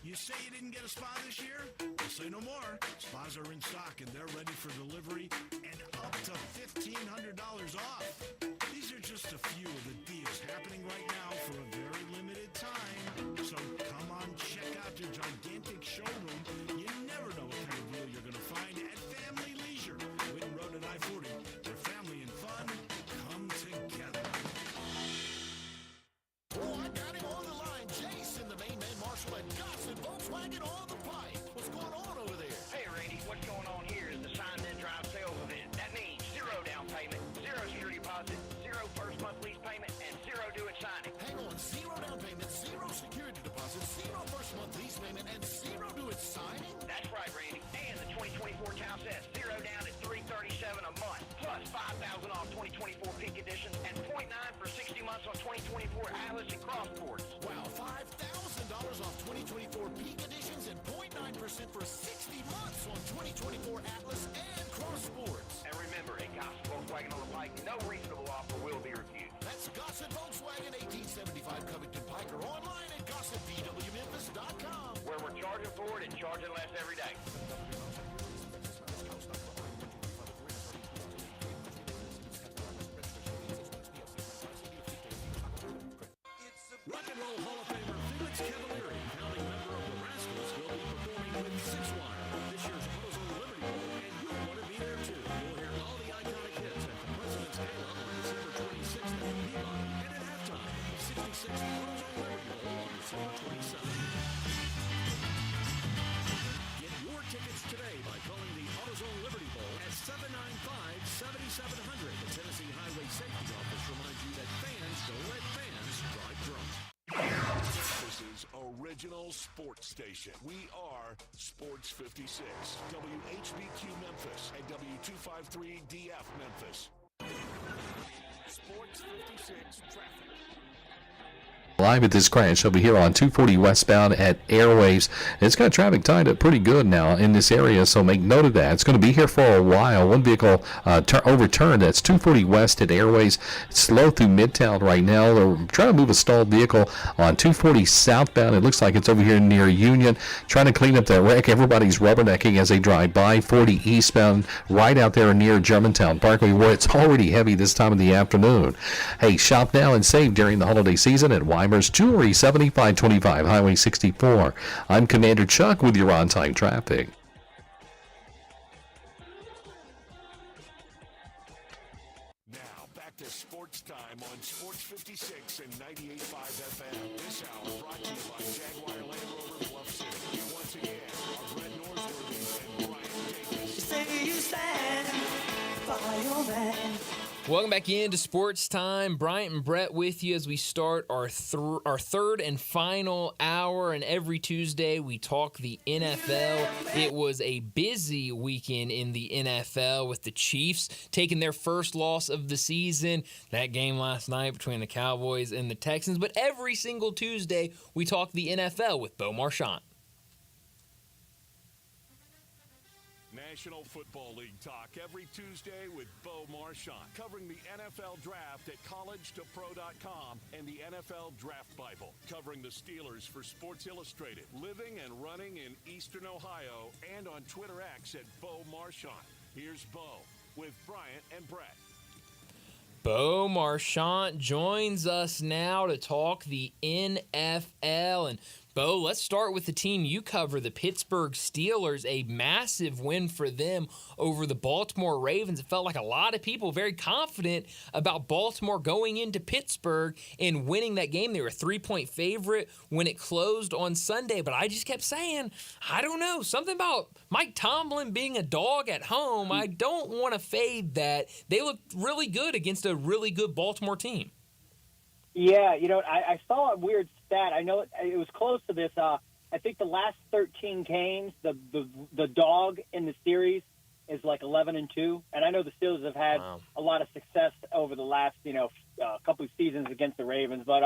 You say you didn't get a spa this year? Well, say no more. Spas are in stock and they're ready for delivery and up to $1,500 off. These are just a few of the deals happening right now for a very limited time. So come on, check out your gigantic showroom. You never know what kind of deal you're going to find at Family Leisure, Whitten Road at I-40, where family and fun come together. Oh, I got him on the line. Jason, the main man, Marshall, and Gossett, Volkswagen on the pipe. What's going on over there? Hey, Randy, what's going on here is the Sign Then Drive sales event. That means zero down payment, zero security deposit, zero first month lease payment, and zero due at signing. Hang on, Cow says 0 down at $337 a month, plus $5,000 off 2024 Peak Editions and 0.9 for 60 months on 2024 Atlas and Cross Sports. Wow, $5,000 off 2024 Peak Editions and 0.9% for 60 months on 2024 Atlas and Cross Sports. And remember, at Gossett Volkswagen on the Pike, no reasonable offer will be refused. That's Gossett Volkswagen, 1875 Covington Pike, or online at GossettVWMemphis.com. Where we're charging for it and charging less every day. Rock and Roll Hall of Famer Felix Cavalieri, founding member of the Rascals, will be performing with Six Wire at this year's AutoZone Liberty Bowl, and you'll want to be there too. You'll hear all the iconic hits at the President's Gala on December 26th at Peabody, and at halftime at the 66th AutoZone Liberty Bowl on December 27th. Get your tickets today by calling the AutoZone Liberty Bowl at 795-7700. The Tennessee Highway Safety Office reminds you that fans don't let fans drive drunk. This is Original Sports Station. We are Sports 56, WHBQ Memphis, and W253DF Memphis. Sports 56 traffic. Live at this crash over here on 240 westbound at Airwaves. It's got traffic tied up pretty good now in this area, so make note of that. It's going to be here for a while. One vehicle overturned. That's 240 west at Airways. It's slow through Midtown right now. They're trying to move a stalled vehicle on 240 southbound. It looks like it's over here near Union. Trying to clean up that wreck. Everybody's rubbernecking as they drive by. 40 eastbound right out there near Germantown Parkway, where it's already heavy this time of the afternoon. Hey, shop now and save during the holiday season at Weimer's Jewelry, 7525 Highway 64. I'm Commander Chuck with your on-time traffic. Now, back to Sports Time on Sports 56 and 98.5 FM. This hour brought to you by Jaguar Land Rover Bluff City. Once again, our Brett Norsworthy and Brian Davis. Say you stand by your man. Welcome back into Sports Time. Bryant and Brett with you as we start our third and final hour. And every Tuesday we talk the NFL. It was a busy weekend in the NFL with the Chiefs taking their first loss of the season. That game last night between the Cowboys and the Texans. But every single Tuesday we talk the NFL with Bo Marchant. National Football League talk every Tuesday with Bo Marchant, covering the NFL Draft at collegetopro.com and the NFL Draft Bible, covering the Steelers for Sports Illustrated, living and running in Eastern Ohio, and on Twitter X at Bo Marchant. Here's Bo with Bryant and Brett. Bo Marchant joins us now to talk the NFL. And Bo, let's start with the team you cover, the Pittsburgh Steelers. A massive win for them over the Baltimore Ravens. It felt like a lot of people very confident about Baltimore going into Pittsburgh and winning that game. They were a 3-point favorite when it closed on Sunday, but I just kept saying, I don't know, something about Mike Tomlin being a dog at home. I don't want to fade that. They looked really good against a really good Baltimore team. Yeah, I saw a weird stat. I know it was close to this. I think the last 13 games, the dog in the series is like 11-2, and I know the Steelers have had a lot of success over the last couple of seasons against the Ravens, but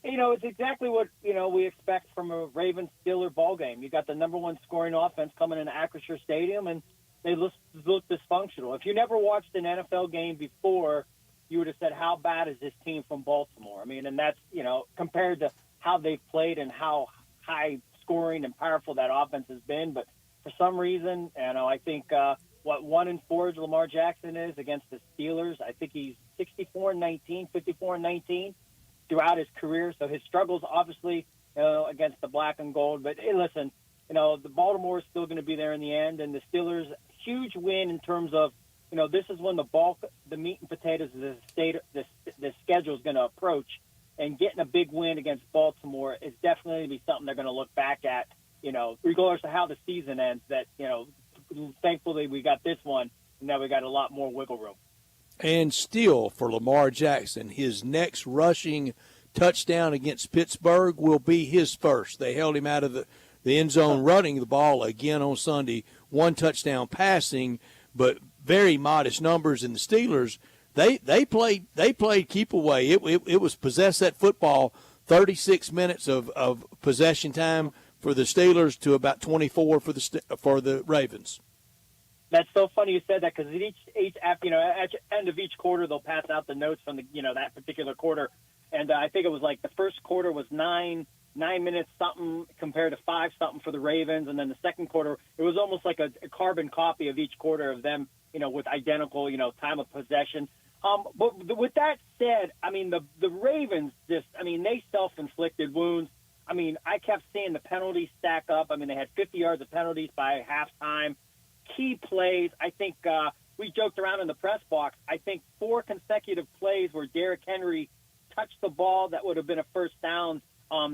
it's exactly what we expect from a Ravens-Steeler ball game. You got the number one scoring offense coming into Acrisure Stadium, and they look dysfunctional. If you never watched an NFL game before, you would have said, how bad is this team from Baltimore? I mean, and that's, compared to how they've played and how high scoring and powerful that offense has been. But for some reason, I think 1-4 Lamar Jackson is against the Steelers. I think he's 64-19, 54-19 throughout his career. So his struggles, obviously, against the black and gold. But hey, listen, the Baltimore is still going to be there in the end. And the Steelers, huge win in terms of, this is when the meat and potatoes of the schedule is going to approach, and getting a big win against Baltimore is definitely going to be something they're going to look back at, regardless of how the season ends, that, thankfully we got this one, and now we got a lot more wiggle room. And still, for Lamar Jackson, his next rushing touchdown against Pittsburgh will be his first. They held him out of the end zone running the ball again on Sunday, 1 touchdown passing, but very modest numbers. And the Steelers, they played keep away. It was possess that football, 36 minutes of possession time for the Steelers to about 24 for the Ravens. That's so funny you said that, because each after, at the end of each quarter they'll pass out the notes from the that particular quarter, and I think it was like the first quarter was 9 minutes something compared to 5 something for the Ravens, and then the second quarter it was almost like a carbon copy of each quarter of them, with identical time of possession. But with that said, I mean the Ravens they self-inflicted wounds. I mean, I kept seeing the penalties stack up. I mean, they had 50 yards of penalties by halftime. Key plays. I think we joked around in the press box. I think 4 consecutive plays where Derrick Henry touched the ball that would have been a first down.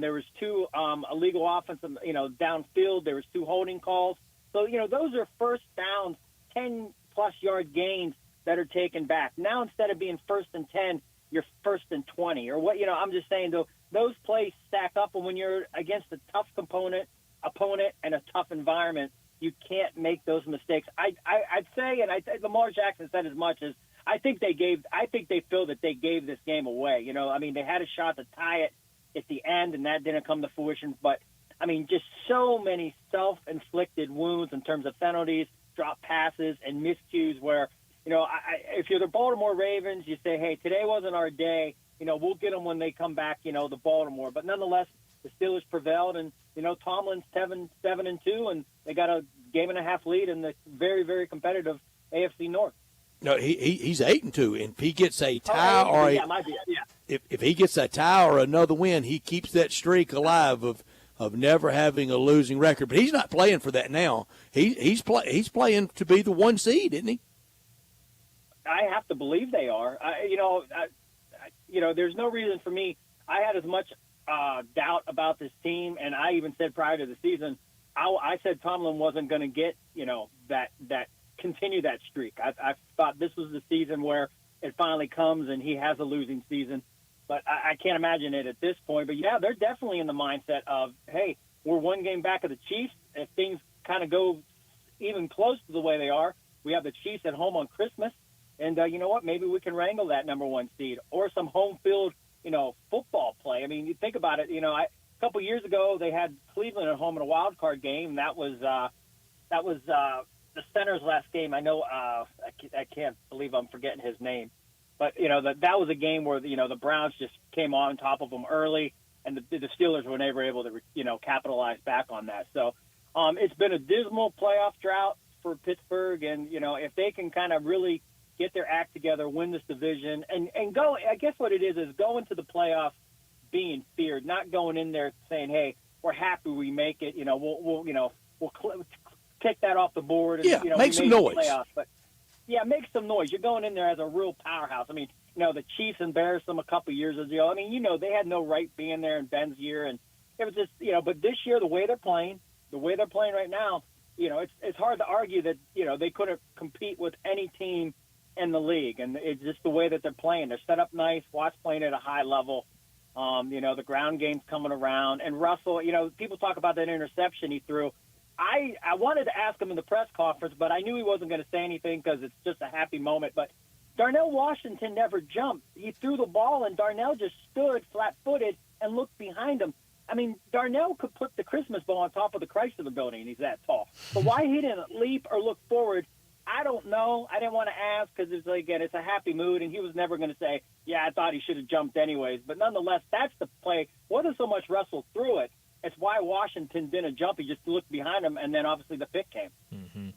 There was 2 illegal offensive, downfield. There was 2 holding calls. So, those are first downs, 10-plus yard gains that are taken back. Now, instead of being 1st and 10, you're 1st and 20. Or what? I'm just saying, though, those plays stack up, and when you're against a tough opponent and a tough environment, you can't make those mistakes. I'd say, and Lamar Jackson said as much as I think they feel that they gave this game away. They had a shot to tie it at the end, and that didn't come to fruition. But just so many self-inflicted wounds in terms of penalties, drop passes, and miscues. Where if you're the Baltimore Ravens, you say, hey, today wasn't our day. We'll get them when they come back. The Baltimore, but nonetheless, the Steelers prevailed, and Tomlin's 7-2, and they got a game and a half lead in the very, very competitive AFC North. No, he's 8-2, and if he gets a tie if he gets a tie or another win, he keeps that streak alive of never having a losing record. But he's not playing for that now. He's playing to be the 1 seed, isn't he? I have to believe they are. There's no reason for me. I had as much doubt about this team, and I even said prior to the season, I said Tomlin wasn't going to get that continue that streak. I thought this was the season where it finally comes and he has a losing season, but I can't imagine it at this point. But yeah, they're definitely in the mindset of, hey, we're 1 game back of the Chiefs. If things kind of go even close to the way they are, we have the Chiefs at home on Christmas, and you know what? Maybe we can wrangle that number 1 seed or some home field football play. I mean, you think about it, a couple years ago they had Cleveland at home in a wild card game. That was the center's last game. I know I can't believe I'm forgetting his name, but that was a game where the Browns just came on top of them early, and the Steelers were never able to capitalize back on that. So it's been a dismal playoff drought for Pittsburgh, and if they can kind of really get their act together, win this division, and go. I guess what it is go into the playoffs being feared, not going in there saying, "Hey, we're happy we make it." We'll take that off the board. And, make some noise. Playoffs, but make some noise. You're going in there as a real powerhouse. I mean, the Chiefs embarrassed them a couple years ago. I mean, they had no right being there in Ben's year, and it was just But this year, the way they're playing right now, it's hard to argue that they couldn't compete with any team in the league, and it's just the way that they're playing. They're set up nice. Watt's playing at a high level. The ground game's coming around, and Russell. People talk about that interception he threw. I wanted to ask him in the press conference, but I knew he wasn't going to say anything because it's just a happy moment. But Darnell Washington never jumped. He threw the ball, and Darnell just stood flat-footed and looked behind him. I mean, Darnell could put the Christmas ball on top of the Chrysler building, and he's that tall. But why he didn't leap or look forward, I don't know. I didn't want to ask because, it's a happy mood, and he was never going to say, yeah, I thought he should have jumped anyways. But nonetheless, that's the play. Wasn't so much Russell threw it. It's why Washington didn't jump. He just looked behind him, and then obviously the pick came. Mm-hmm.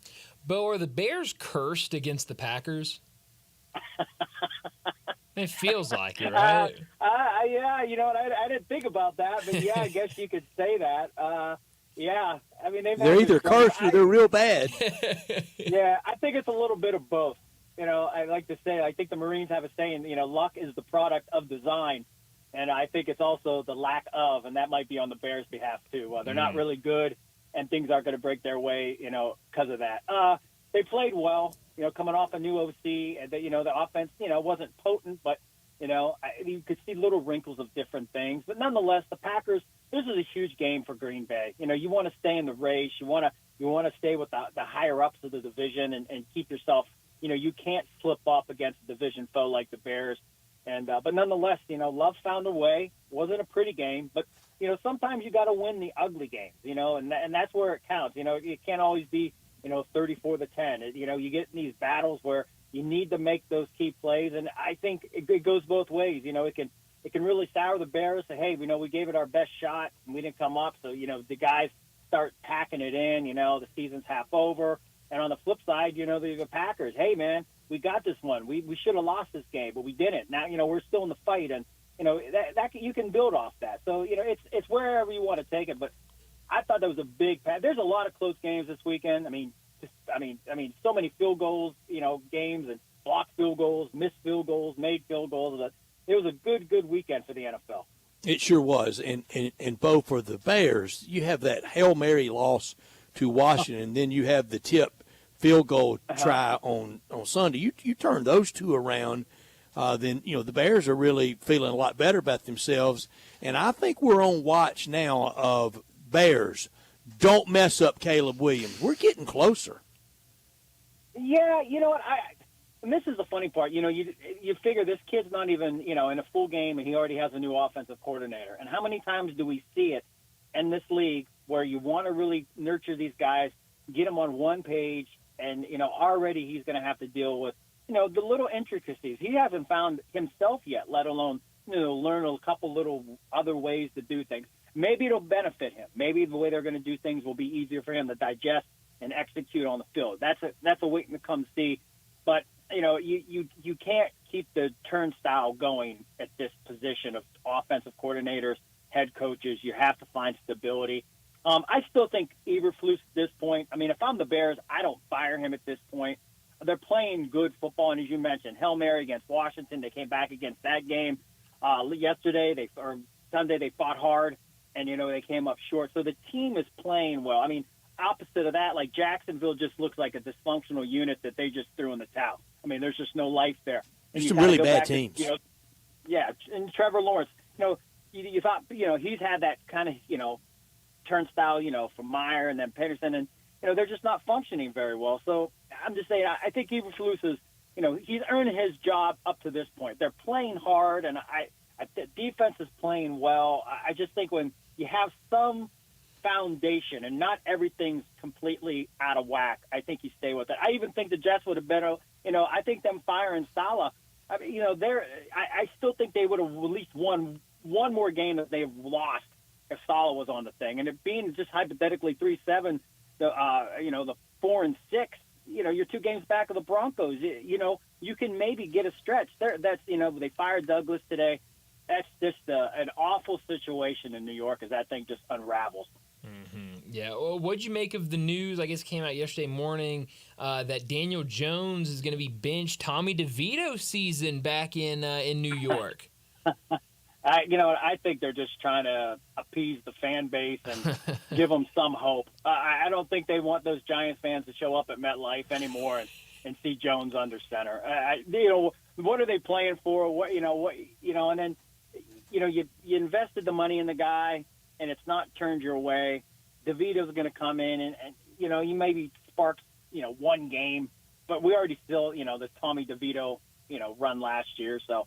Bo, are the Bears cursed against the Packers? It feels like it, right? Yeah, I didn't think about that, but yeah, I guess you could say that. Yeah, I mean they're either cursed or they're real bad. Yeah, I think it's a little bit of both. I like to say, I think the Marines have a saying, luck is the product of design. And I think it's also the lack of, and that might be on the Bears' behalf too. They're not really good, and things aren't going to break their way, because of that. They played well, coming off a new OC, and the offense, wasn't potent, but you could see little wrinkles of different things. But nonetheless, the Packers, this is a huge game for Green Bay. You know, you want to stay in the race. You want to stay with the higher ups of the division and keep yourself. You know, you can't slip up against a division foe like the Bears. And but nonetheless, you know, Love found a way. Wasn't a pretty game, but you know, sometimes you got to win the ugly games. You know, and that's where it counts. You know, it can't always be 34-10. You know, you get in these battles where you need to make those key plays, and I think it goes both ways. You know, it can really sour the Bears. Say, hey, we gave it our best shot and we didn't come up, so you know the guys start packing it in. You know, the season's half over. And on the flip side, you know, the Packers, hey, man, we got this one. We should have lost this game, but we didn't. Now, you know, we're still in the fight, and, you know, that you can build off that. So, you know, it's wherever you want to take it. But I thought that was a big – there's a lot of close games this weekend. I mean, so many field goals, you know, games and blocked field goals, missed field goals, made field goals. It was a good weekend for the NFL. It sure was. And Bo, for the Bears, you have that Hail Mary loss to Washington, and then you have the tip field goal try on Sunday. You turn those two around, then you know the Bears are really feeling a lot better about themselves. And I think we're on watch now of Bears. Don't mess up Caleb Williams. We're getting closer. Yeah, you know what? And this is the funny part. You know, you figure this kid's not even in a full game, and he already has a new offensive coordinator. And how many times do we see it in this league where you want to really nurture these guys, get them on one page? And, you know, already he's going to have to deal with, you know, the little intricacies. He hasn't found himself yet, let alone, you know, learn a couple little other ways to do things. Maybe it'll benefit him. Maybe the way they're going to do things will be easier for him to digest and execute on the field. That's a waiting to come see. But, you know, you can't keep the turnstile going at this position of offensive coordinators, head coaches. You have to find stability. I still think Eberflus at this point, I mean, if I'm the Bears, I don't fire him at this point. They're playing good football, and as you mentioned, Hail Mary against Washington, they came back against that game. Sunday, they fought hard, and, you know, they came up short. So the team is playing well. I mean, opposite of that, like Jacksonville just looks like a dysfunctional unit that they just threw in the towel. I mean, there's just no life there. There's some really bad teams. And Trevor Lawrence, you know, you thought, you know, he's had that kind of, you know, turnstile, you know, from Meyer and then Peterson, and, you know, they're just not functioning very well. So I'm just saying, I think Eberflus is, you know, he's earned his job up to this point. They're playing hard, and the defense is playing well. I just think when you have some foundation and not everything's completely out of whack, I think you stay with it. I even think the Jets would have been, you know, I think them firing Salah, I mean, you know, I still think they would have at least won one more game that they've lost if Salah was on the thing. And it being just hypothetically 3-7, the 4-6, you know, you're 2 games back of the Broncos. You know, you can maybe get a stretch. That's, you know, they fired Douglas today. That's just an awful situation in New York as that thing just unravels. Mm-hmm. Yeah. Well, what'd you make of the news? I guess it came out yesterday morning that Daniel Jones is going to be benched. Tommy DeVito season back in New York. I think they're just trying to appease the fan base and give them some hope. I don't think they want those Giants fans to show up at MetLife anymore and see Jones under center. You know, what are they playing for? And then, you know, you invested the money in the guy, and it's not turned your way. DeVito's going to come in, and you know, you maybe spark, you know, one game, but we already still, you know, the Tommy DeVito, you know, run last year, so.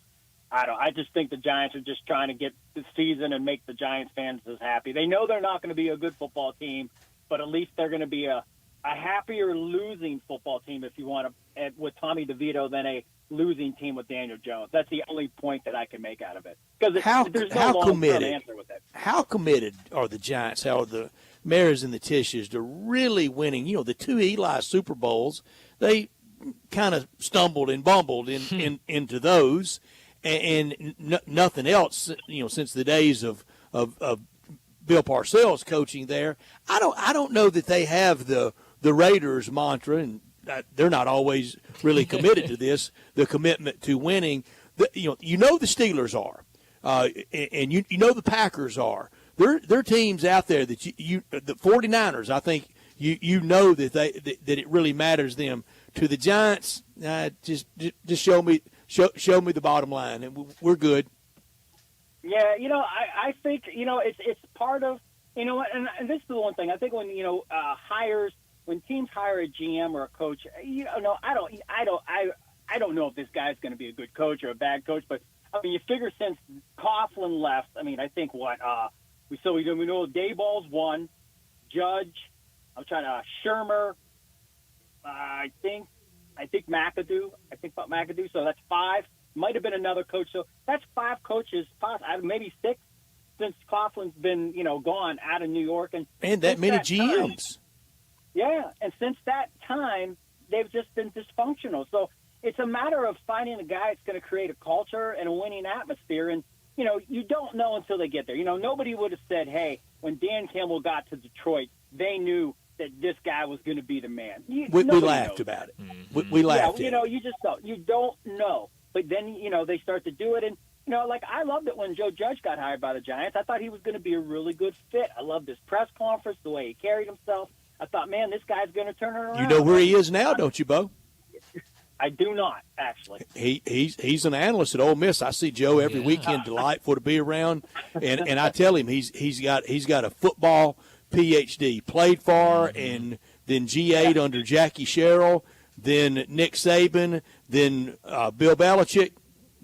I just think the Giants are just trying to get the season and make the Giants fans as happy. They know they're not going to be a good football team, but at least they're going to be a happier losing football team, if you want to, with Tommy DeVito than a losing team with Daniel Jones. That's the only point that I can make out of it. Because there's no long-term answer with it. How committed are the Giants, how are the Maras and the Tisches to really winning? You know, the 2 Eli Super Bowls, they kind of stumbled and bumbled into those. And nothing else, you know, since the days of Bill Parcells coaching there. I don't know that they have the Raiders mantra, and they're not always really committed to this. The commitment to winning. You know the Steelers are, and you know the Packers are. They're teams out there that the 49ers. I think you know that that it really matters them. To the Giants, just show me the bottom line, and we're good. Yeah, I think, it's part of, and this is the one thing. I think when, when teams hire a GM or a coach, I don't know if this guy's going to be a good coach or a bad coach, but I mean, you figure since Coughlin left, I mean, I think we know Dayball's one, Judge, Shermer, I think McAdoo. So that's 5. Might have been another coach. So that's 5 coaches, maybe 6, since Coughlin's been, gone out of New York. And that many GMs. Yeah, and since that time, they've just been dysfunctional. So it's a matter of finding a guy that's going to create a culture and a winning atmosphere. And, you don't know until they get there. Nobody would have said, hey, when Dan Campbell got to Detroit, they knew that this guy was going to be the man. We laughed about it. We laughed at it. You just don't. You don't know. But then, they start to do it. And, I loved it when Joe Judge got hired by the Giants. I thought he was going to be a really good fit. I loved his press conference, the way he carried himself. I thought, man, this guy's going to turn it around. You know where he is now, don't you, Bo? I do not, actually. He's an analyst at Ole Miss. I see Joe every weekend. Delightful to be around, and I tell him he's got a football PhD. Played for and then G8 under Jackie Sherrill, then Nick Saban, then Bill Belichick.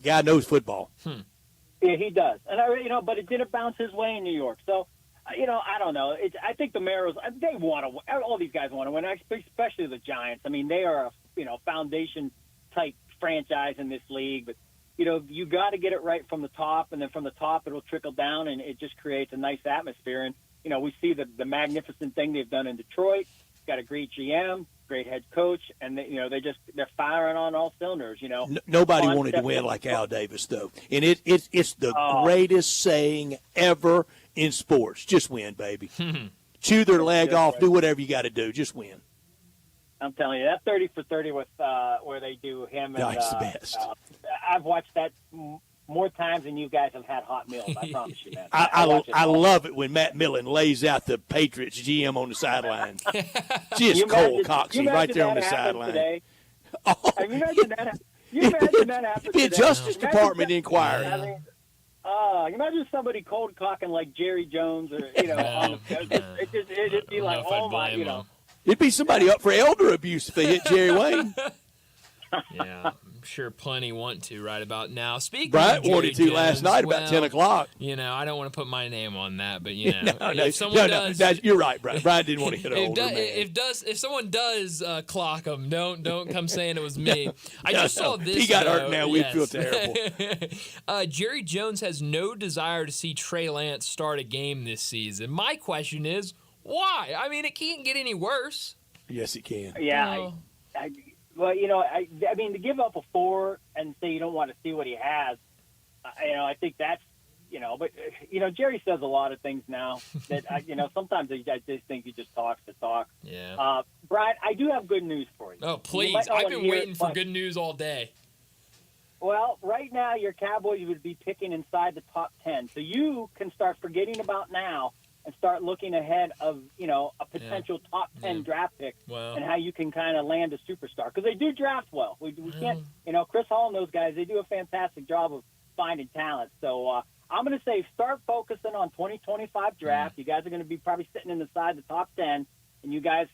Guy knows football. Yeah, he does, and but it didn't bounce his way in New York. So, I don't know. I think the Mariners, they want to win. All these guys want to win, especially the Giants. I mean, they are a foundation type franchise in this league, but you got to get it right from the top, and then from the top it'll trickle down, and it just creates a nice atmosphere. And we see the magnificent thing they've done in Detroit. Got a great GM, great head coach, and they're firing on all cylinders. Nobody wanted to win like Al Davis, though, and it's the greatest saying ever in sports. Just win, baby. Chew their leg off. Do whatever you got to do. Just win. I'm telling you, that 30 for 30 with where they do him and the best. I've watched that more times than you guys have had hot meals. I promise you, man. I love it when Matt Millen lays out the Patriots GM on the sideline. Just cold coxie right there on the sideline. Oh, you imagine that? You imagine that happened The today? Justice Department inquiry. I mean, you imagine somebody cold cocking like Jerry Jones, or on the, it'd be like, oh my, It'd be somebody up for elder abuse if they hit Jerry Wayne. Yeah, I'm sure plenty want to right about now. Speaking Brian of Jerry wanted to Jones, last night about 10 o'clock. I don't want to put my name on that, but if someone does, you're right, Brian. Brian didn't want to hit an older man. If someone does clock him, don't come saying it was me. I just saw this. He got hurt now. We feel terrible. Jerry Jones has no desire to see Trey Lance start a game this season. My question is, why? I mean, it can't get any worse. Yes, it can. Yeah. Well, I mean, to give up a 4 and say you don't want to see what he has, I think that's, but, Jerry says a lot of things now that, sometimes I just think he just talks to talk. Yeah. Brian, I do have good news for you. Oh, please. I've been waiting for good news all day. Well, right now, your Cowboys would be picking inside the top 10. So you can start forgetting about now and start looking ahead of, a potential top 10 draft pick and how you can kind of land a superstar. Because they do draft well. We can't, Chris Hall and those guys, they do a fantastic job of finding talent. So I'm going to say start focusing on 2025 draft. You guys are going to be probably sitting inside the top 10. And you got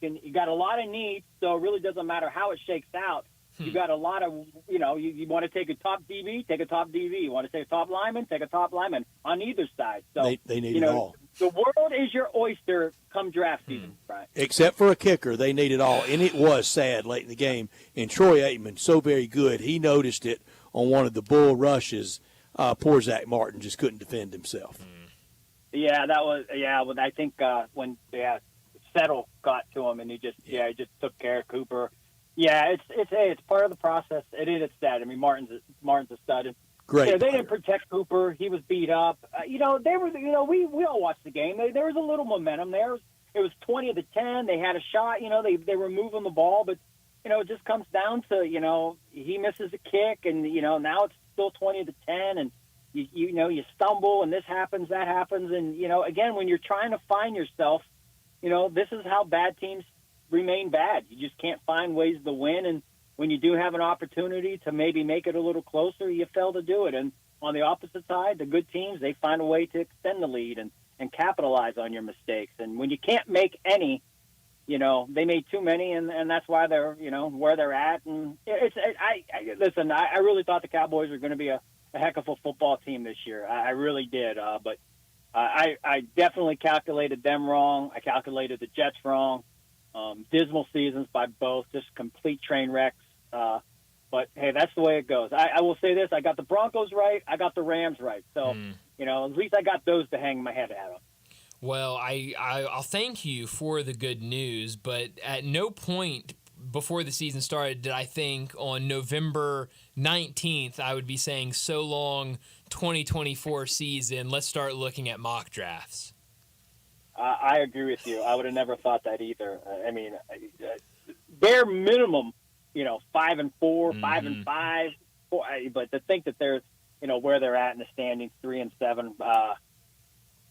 a lot of needs, so it really doesn't matter how it shakes out. You got a lot of, you want to take a top DB, take a top DB. You want to take a top lineman, take a top lineman on either side. So they need it all. The world is your oyster come draft season, right? Except for a kicker, they need it all. And it was sad late in the game. And Troy Aikman, so very good, he noticed it on one of the bull rushes. Poor Zach Martin just couldn't defend himself. Yeah, that was, well, I think when Settle got to him and he just took care of Cooper. Yeah, it's part of the process. It is a stud. I mean, Martin's a stud. And, great. They didn't protect Cooper. He was beat up. They were. We all watched the game. There was a little momentum there. It was 20-10. They had a shot. They were moving the ball, but it just comes down to he misses a kick, and now it's still 20-10, and you stumble, and this happens, that happens, and again, when you're trying to find yourself, this is how bad teams remain bad. You just can't find ways to win, and when you do have an opportunity to maybe make it a little closer, you fail to do it. And on the opposite side, the good teams, they find a way to extend the lead and capitalize on your mistakes. And when you can't make any, they made too many, and that's why they're, where they're at. And listen, I really thought the Cowboys were going to be a heck of a football team this year. I really did. But I definitely calculated them wrong. I calculated the Jets wrong. Dismal seasons by both, just complete train wrecks. But, hey, that's the way it goes. I will say this. I got the Broncos right. I got the Rams right. So, at least I got those to hang my head at them. Well, I'll thank you for the good news, but at no point before the season started did I think on November 19th I would be saying so long 2024 season, let's start looking at mock drafts. I agree with you. I would have never thought that either. Bare minimum, 5-4, 5-5. But to think that they're, where they're at in the standings, 3-7.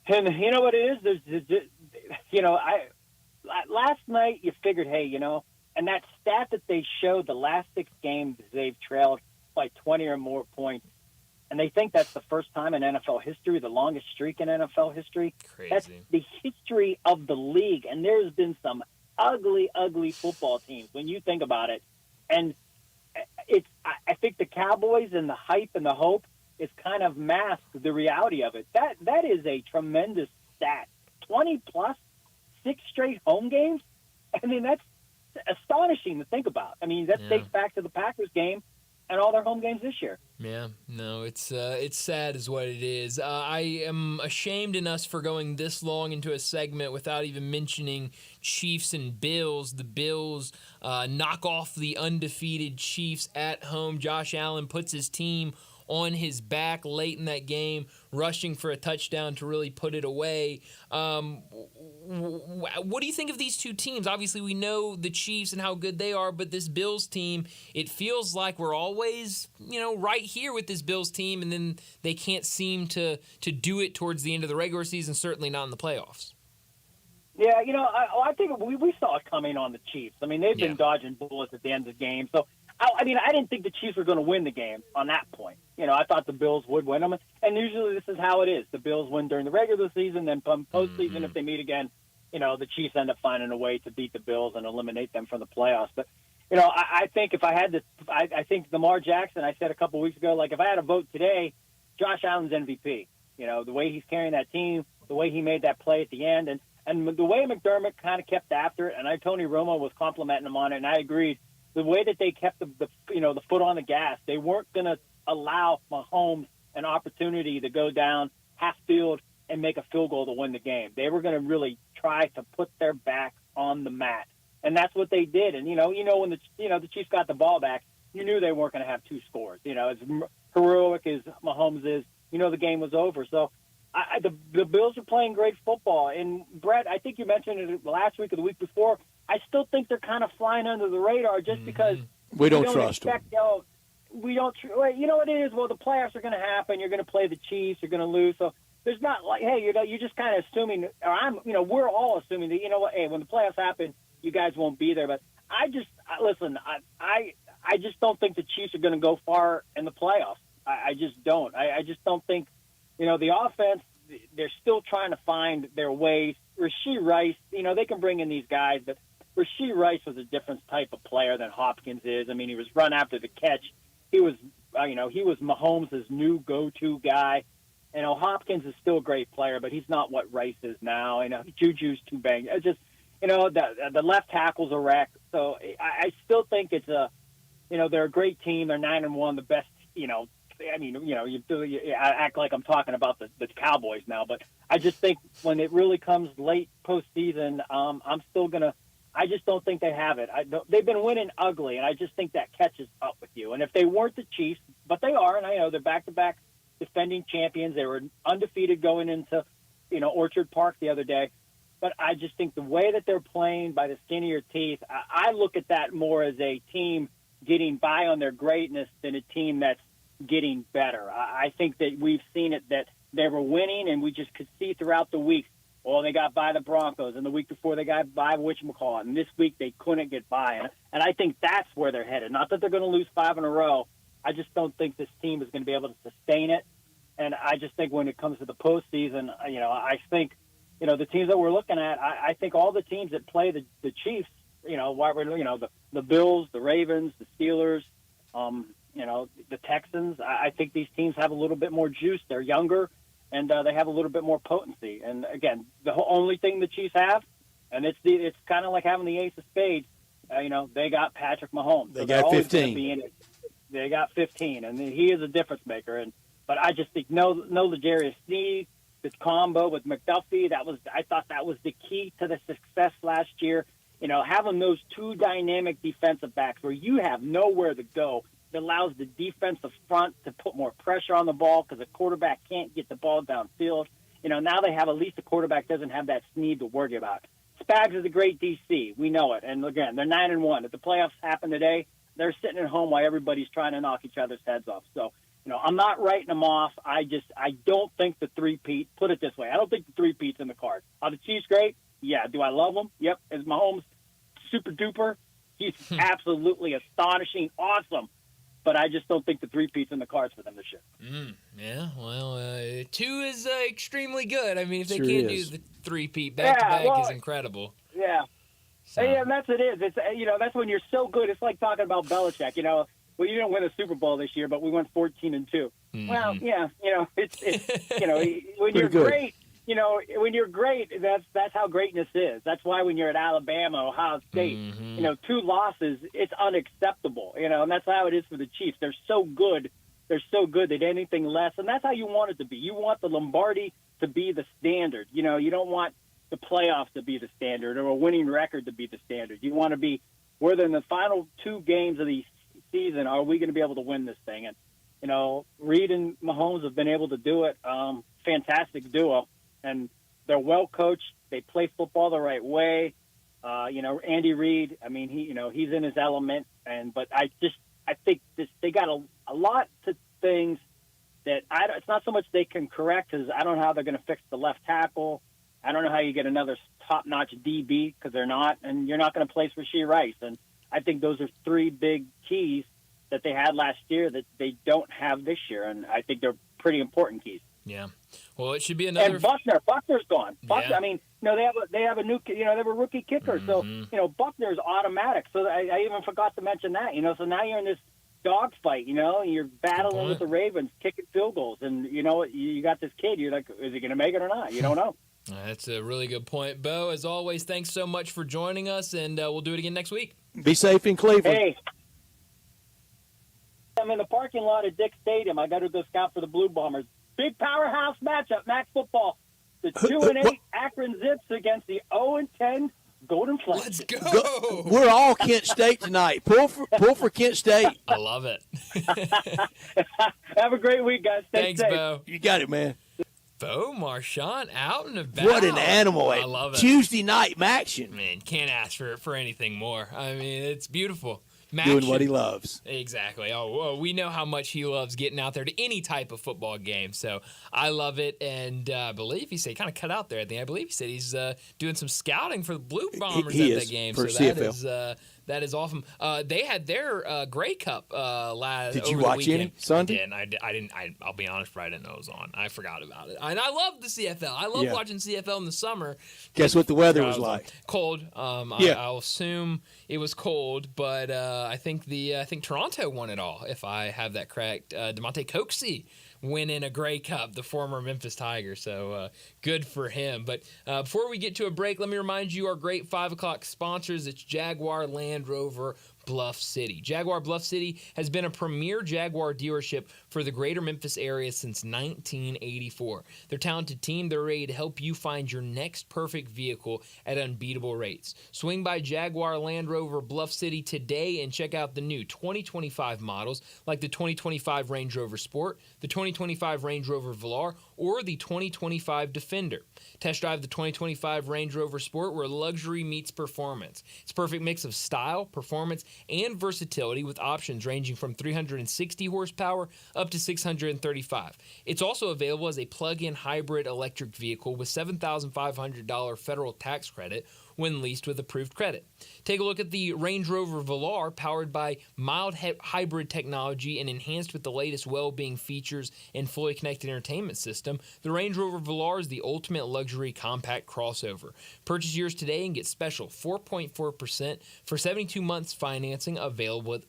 And you know what it is? Last night you figured, hey, and that stat that they showed, the last 6 games they've trailed by 20 or more points. And they think that's the first time in NFL history, the longest streak in NFL history. Crazy. That's the history of the league. And there's been some ugly, ugly football teams when you think about it. And I think the Cowboys and the hype and the hope is kind of masked the reality of it. That is a tremendous stat. 20-plus, 6 straight home games? That's astonishing to think about. That dates back to the Packers game and all their home games this year. Yeah, no, it's sad is what it is. I am ashamed in us for going this long into a segment without even mentioning Chiefs and Bills. The Bills knock off the undefeated Chiefs at home. Josh Allen puts his team on his back late in that game, rushing for a touchdown to really put it away. What do you think of these two teams? Obviously, we know the Chiefs and how good they are, but this Bills team, it feels like we're always, right here with this Bills team, and then they can't seem to do it towards the end of the regular season, certainly not in the playoffs. Yeah, I think we saw it coming on the Chiefs. They've been dodging bullets at the end of the game. So, I didn't think the Chiefs were going to win the game on that point. I thought the Bills would win them. And usually this is how it is. The Bills win during the regular season, then postseason, if they meet again, the Chiefs end up finding a way to beat the Bills and eliminate them from the playoffs. But, I think if I had to, I think Lamar Jackson, I said a couple weeks ago, if I had a vote today, Josh Allen's MVP. The way he's carrying that team, the way he made that play at the end, and the way McDermott kind of kept after it, and Tony Romo was complimenting him on it, and I agreed. The way that they kept the foot on the gas, they weren't going to allow Mahomes an opportunity to go down half field and make a field goal to win the game. They were going to really try to put their back on the mat, and that's what they did. And when the Chiefs got the ball back, you knew they weren't going to have 2 scores. As heroic as Mahomes is, the game was over. So the Bills are playing great football. And Brett, I think you mentioned it last week or the week before. I still think they're kind of flying under the radar just because we don't trust them. We don't. You know what it is? Well, the playoffs are going to happen. You're going to play the Chiefs. You're going to lose. So there's not like, hey, you're just kind of assuming. Or we're all assuming that hey, when the playoffs happen, you guys won't be there. But listen. I just don't think the Chiefs are going to go far in the playoffs. I just don't. I just don't think. The offense. They're still trying to find their ways. Rashee Rice. They can bring in these guys, but Rashee Rice was a different type of player than Hopkins is. He was run after the catch. He was, he was Mahomes' new go-to guy. Hopkins is still a great player, but he's not what Rice is now. Juju's too banged. It's just, the left tackle's a wreck. So I still think it's they're a great team. They're 9-1, the best, you act like I'm talking about the Cowboys now, but I just think when it really comes late postseason, I'm still going to – I just don't think they have it. They've been winning ugly, and I just think that catches up with you. And if they weren't the Chiefs, but they are, and I know they're back-to-back defending champions. They were undefeated going into, Orchard Park the other day. But I just think the way that they're playing by the skin of your teeth, I look at that more as a team getting by on their greatness than a team that's getting better. I think that we've seen it that they were winning, and we just could see throughout the week. Well, they got by the Broncos, and the week before they got by whatchamacallit, and this week they couldn't get by. And I think that's where they're headed. Not that they're going to lose 5 in a row. I just don't think this team is going to be able to sustain it. And I just think when it comes to the postseason, I think, the teams that we're looking at, I think all the teams that play the Chiefs, the Bills, the Ravens, the Steelers, the Texans, I think these teams have a little bit more juice. They're younger, and they have a little bit more potency. And again, the only thing the Chiefs have, and it's kind of like having the ace of spades. They got Patrick Mahomes. They got 15. They got 15, and he is a difference maker. But I just think no L'Jarius Sneed, this combo with McDuffie, I thought that was the key to the success last year. Having those two dynamic defensive backs where you have nowhere to go, it allows the defensive front to put more pressure on the ball because the quarterback can't get the ball downfield. Now they have at least the quarterback doesn't have that Sneed to worry about. Spags is a great DC. We know it. And again, they're 9-1. If the playoffs happen today, they're sitting at home while everybody's trying to knock each other's heads off. So, I'm not writing them off. I don't think the three-peat, put it this way, I don't think the three-peat's in the cards. Are the Chiefs great? Yeah. Do I love them? Yep. Is Mahomes super duper? He's absolutely astonishing, awesome. But I just don't think the three-peat's in the cards for them this year. Yeah, well, 2 is extremely good. I mean, if they Sure can't is. do the three-peat back-to-back is incredible. Yeah. So. Yeah, and that's what it is. It's that's when you're so good. It's like talking about Belichick. Well, you didn't win a Super Bowl this year, but we went 14-2. Mm-hmm. Well, yeah, it's when you're good. great. When you're great, that's how greatness is. That's why when you're at Alabama, Ohio State, 2 losses, it's unacceptable. And that's how it is for the Chiefs. They're so good. They're so good that anything less, and that's how you want it to be. You want the Lombardi to be the standard. You don't want the playoffs to be the standard or a winning record to be the standard. You want to be whether in the final 2 games of the season are we going to be able to win this thing? And Reed and Mahomes have been able to do it. Fantastic duo, and they're well coached. They play football the right way. Andy Reid. I mean, he's in his element. But I think they got a lot to things that it's not so much they can correct because I don't know how they're going to fix the left tackle. I don't know how you get another top-notch DB because they're not, and you're not going to place Rashee Rice. And I think those are 3 big keys that they had last year that they don't have this year, and I think they're pretty important keys. Yeah. Well, it should be another. And Buckner's gone. Buckner, Yeah. I mean, they have a new, they have a rookie kicker, so Buckner's automatic. So I even forgot to mention that. So now you're in this dogfight. You're battling with the Ravens, kicking field goals, and you got this kid. You're like, is he going to make it or not? You don't know. That's a really good point, Bo. As always, thanks so much for joining us, and we'll do it again next week. Be safe in Cleveland. Hey, I'm in the parking lot at Dick Stadium. I got to go scout for the Blue Bombers. Big powerhouse matchup, MAC football. The 2-8 Akron Zips against the 0-10 Golden Flames. Let's go. We're all Kent State tonight. Pull for Kent State. I love it. Have a great week, guys. Stay Thanks, safe. Bo. You got it, man. Bo Marchand out and about. What an animal. I love it. Tuesday night action. Man, can't ask for anything more. I mean, it's beautiful. Doing what he loves. Exactly. Oh, we know how much he loves getting out there to any type of football game. So I love it. And I believe he said he kind of cut out there. I believe he said he's doing some scouting for the Blue Bombers He at is, that game. for So CFL. that is awesome. They had their Grey Cup last. Did you over the watch weekend. any Sunday? I didn't. I'll be honest, I didn't know it was on. I forgot about it. And I love the CFL. I love watching CFL in the summer. Guess what the weather was like? Cold. I'll assume it was cold, but I think Toronto won it all. If I have that correct, DeMonte Coxey winning a Grey Cup, the former Memphis Tiger. So good for him. But before we get to a break, let me remind you our great 5 o'clock sponsors. It's Jaguar Land Rover Bluff City. Jaguar Bluff City has been a premier Jaguar dealership for the greater Memphis area since 1984. Their talented team, they're ready to help you find your next perfect vehicle at unbeatable rates. Swing by Jaguar Land Rover Bluff City today and check out the new 2025 models like the 2025 Range Rover Sport, the 2025 Range Rover Velar, or the 2025 Defender. Test drive the 2025 Range Rover Sport where luxury meets performance. It's a perfect mix of style, performance, and versatility with options ranging from 360 horsepower up to 635. It's also available as a plug-in hybrid electric vehicle with $7,500 federal tax credit when leased with approved credit. Take a look at the Range Rover Velar, powered by mild hybrid technology and enhanced with the latest well-being features and fully connected entertainment system. The Range Rover Velar is the ultimate luxury compact crossover. Purchase yours today and get special 4.4% for 72 months financing available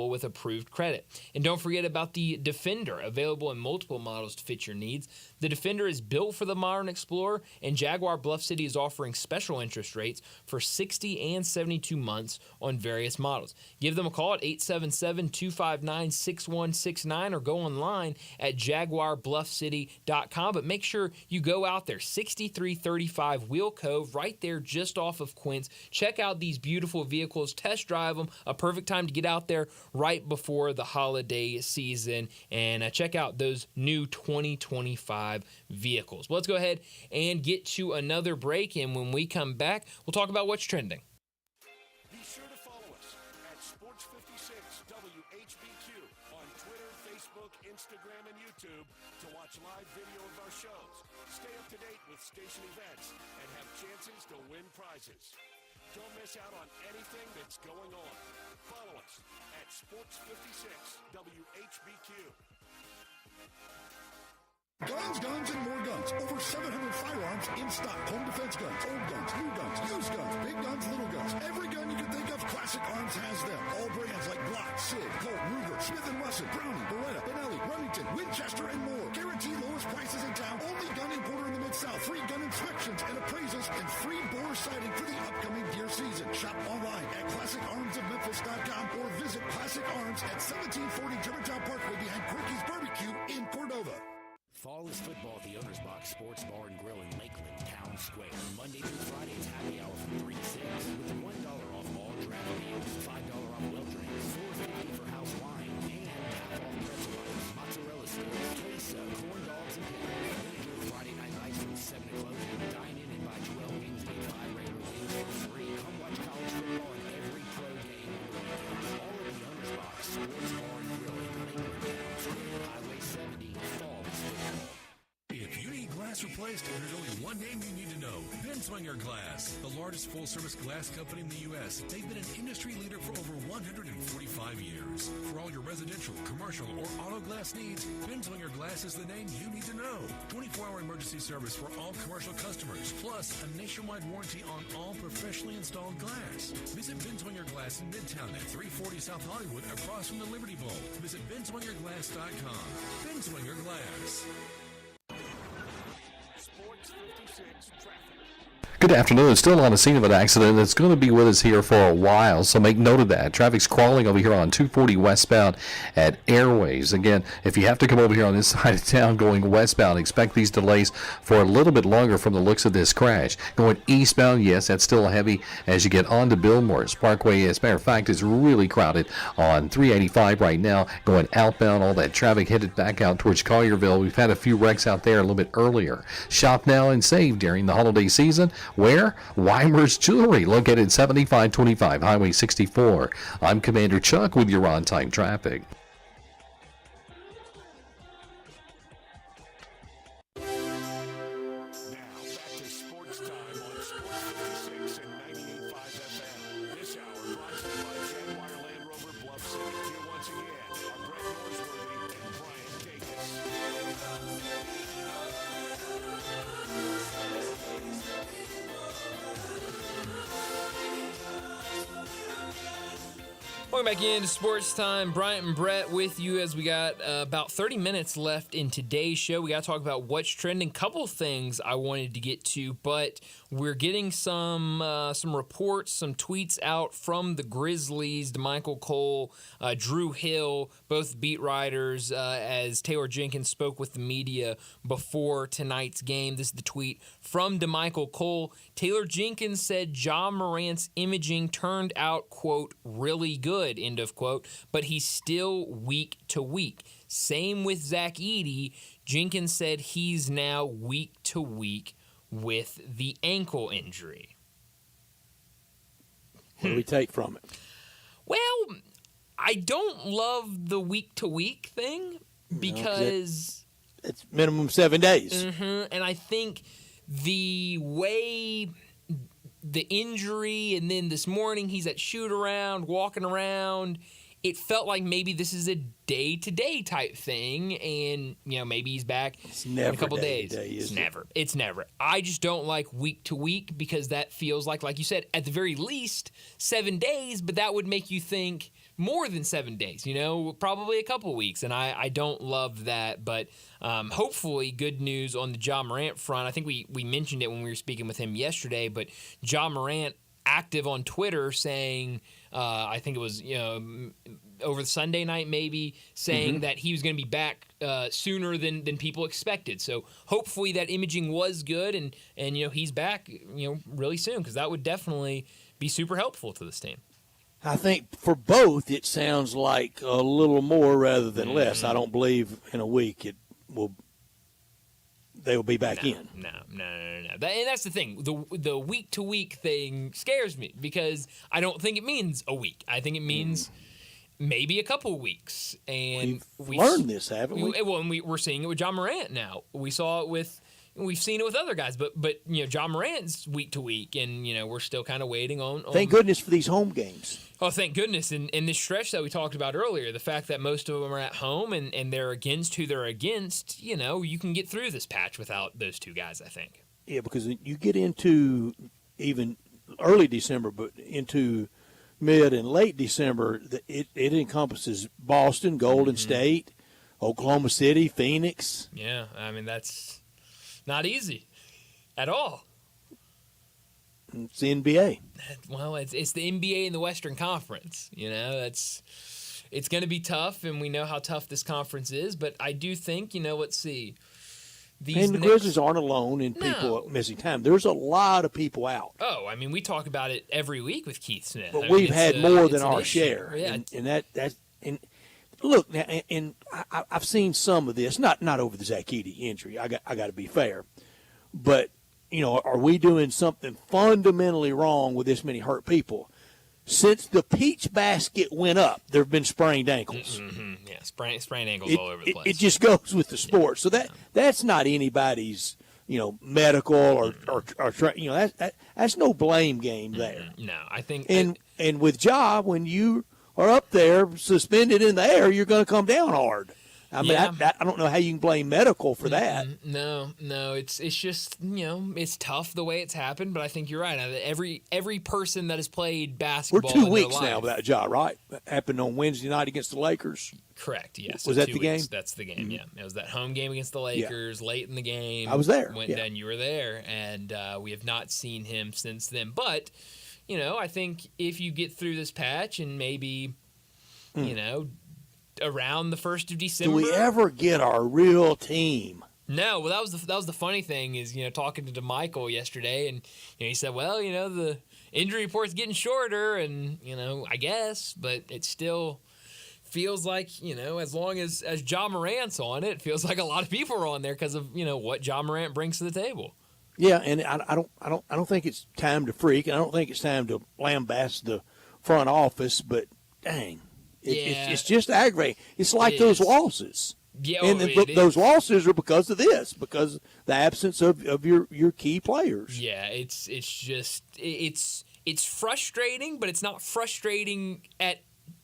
with approved credit. And don't forget about the Defender, available in multiple models to fit your needs. The Defender is built for the modern explorer, and Jaguar Bluff City is offering special interest rates for 60 and 72 months on various models. Give them a call at 877-259-6169 or go online at jaguarbluffcity.com. But make sure you go out there, 6335 Wheel Cove, right there just off of Quince. Check out these beautiful vehicles, test drive them, a perfect time to get out there right before the holiday season, and check out those new 2025 vehicles. Well, let's go ahead and get to another break, and when we come back, we'll talk about what's trending. Be sure to follow us at Sports56 WHBQ on Twitter, Facebook, Instagram, and YouTube to watch live video of our shows. Stay up to date with station events and have chances to win prizes. Don't miss out on anything that's going on. Follow us at Sports56 WHBQ. Guns, guns, and more guns. Over 700 firearms in stock. Home defense guns, old guns, new guns, used guns, big guns, little guns. Every gun you can think of, Classic Arms has them. All brands like Glock, SIG, Colt, Ruger, Smith & Wesson, Browning, Beretta, Benelli, Remington, Winchester, and more. Guaranteed lowest prices in town. Only gun importer in the Mid-South. Free gun inspections and appraisals and free border sighting for the upcoming deer season. Shop online at ClassicArmsOfMemphis.com or visit Classic Arms at 1740 Germantown Parkway behind Quirky's Barbecue in Cordova. Fall is football at the Owner's Box Sports Bar and Grill in Lakeland, Town Square. Monday through Friday is happy hour from 3 to 6 with $1 off all draft meals, $5 off well drinks, $4.50 for house wine, and half off pretzel bites, mozzarella sticks, queso, corn dogs, and pickles. Monday through Friday night lights from 7 to closing. Dine in and buy 12 wings and get 5 regular wings for free. Come watch college football and every pro game on the weekends. All at the Owner's Box Sports Bar and Grill in Lakeland, Town Square. Highway 70, fall is football. If you need glass replaced, there's only one name you need to know. Binswanger Glass, the largest full-service glass company in the U.S. They've been an industry leader for over 145 years. For all your residential, commercial, or auto glass needs, Binswanger Glass is the name you need to know. 24-hour emergency service for all commercial customers, plus a nationwide warranty on all professionally installed glass. Visit Binswanger Glass in Midtown at 340 South Hollywood, across from the Liberty Bowl. Visit binswingerglass.com. Binswanger Glass. Sports 56 traffic. Good afternoon. Still on the scene of an accident that's going to be with us here for a while, so make note of that. Traffic's crawling over here on 240 westbound at Airways. Again, if you have to come over here on this side of town going westbound, expect these delays for a little bit longer from the looks of this crash. Going eastbound, yes, that's still heavy as you get on to Billmore's Parkway. As a matter of fact, it's really crowded on 385 right now. Going outbound, all that traffic headed back out towards Collierville. We've had a few wrecks out there a little bit earlier. Shop now and save during the holiday season. Where? Weimer's Jewelry, located 7525 Highway 64. I'm Commander Chuck with your on-time traffic. Welcome back into Sports Time. Bryant and Brett with you as we got about 30 minutes left in today's show. We got to talk about what's trending. Couple things I wanted to get to, but we're getting some reports, some tweets out from the Grizzlies, DeMichael Cole, Drew Hill, both beat writers, as Taylor Jenkins spoke with the media before tonight's game. This is the tweet from DeMichael Cole. Taylor Jenkins said Ja Morant's imaging turned out, quote, really good, end of quote, but he's still week to week. Same with Zach Edey. Jenkins said he's now week to week with the ankle injury. What do we take from it? Well, I don't love the week to week thing because it's minimum 7 days. And I think the way the injury, and then this morning he's at shoot around, walking around. It felt like maybe this is a day-to-day type thing, and maybe he's back in a couple days. It's never. I just don't like week to week because that feels like you said, at the very least 7 days, but that would make you think more than 7 days. Probably a couple weeks, and I don't love that. But hopefully, good news on the Ja Morant front. I think we mentioned it when we were speaking with him yesterday, but Ja Morant active on Twitter saying, I think it was over the Sunday night maybe, saying that he was going to be back sooner than people expected. So hopefully that imaging was good, and he's back really soon, because that would definitely be super helpful to this team. I think for both it sounds like a little more rather than less. I don't believe in a week they will be back in. No. And that's the thing. The week-to-week thing scares me because I don't think it means a week. I think it means maybe a couple weeks. And we've learned this, haven't we? Well, and we're seeing it with Ja Morant now. We've seen it with other guys, but Ja Morant's week to week, and we're still kind of waiting on. Thank goodness for these home games. Oh, thank goodness! In this stretch that we talked about earlier, the fact that most of them are at home and they're against who they're against, you can get through this patch without those two guys, I think. Yeah, because you get into even early December, but into mid and late December, it encompasses Boston, Golden State, Oklahoma City, Phoenix. Yeah, I mean that's not easy at all. It's the NBA. Well, it's the NBA in the Western Conference. It's going to be tough, and we know how tough this conference is. But I do think, let's see. The Grizzlies aren't alone in people missing time. There's a lot of people out. Oh, I mean, we talk about it every week with Keith Smith. But we've had more than our share. Yeah. And look, now, and I've seen some of this, not over the Zach Edey injury. I got to be fair. But, are we doing something fundamentally wrong with this many hurt people? Since the peach basket went up, there have been sprained ankles. Yeah, sprained ankles all over the place. It just goes with the sport. So that's not anybody's, medical or that's no blame game there. No, I think. And with Ja, when you are up there suspended in the air, you're going to come down hard. I mean, I don't know how you can blame medical for that. No, it's just it's tough the way it's happened. But I think you're right. Every person that has played basketball, we're 2 weeks now without Ja, right? Happened on Wednesday night against the Lakers. Correct. Yes. Was that the game? That's the game. Yeah, it was that home game against the Lakers late in the game. I was there. Then you were there, and we have not seen him since then. But I think if you get through this patch and maybe around the 1st of December. Do we ever get our real team? No. Well, that was the funny thing is, talking to Michael yesterday, and he said, well, the injury report's getting shorter, and I guess, but it still feels like as long as Ja Morant's on it, feels like a lot of people are on there because of what Ja Morant brings to the table. Yeah, and I don't think it's time to freak. I don't think it's time to lambast the front office, but dang. It's just aggravating. It's like those losses. Yeah, and those losses are because of this, because the absence of your key players. Yeah, it's just it's frustrating, but it's not frustrating at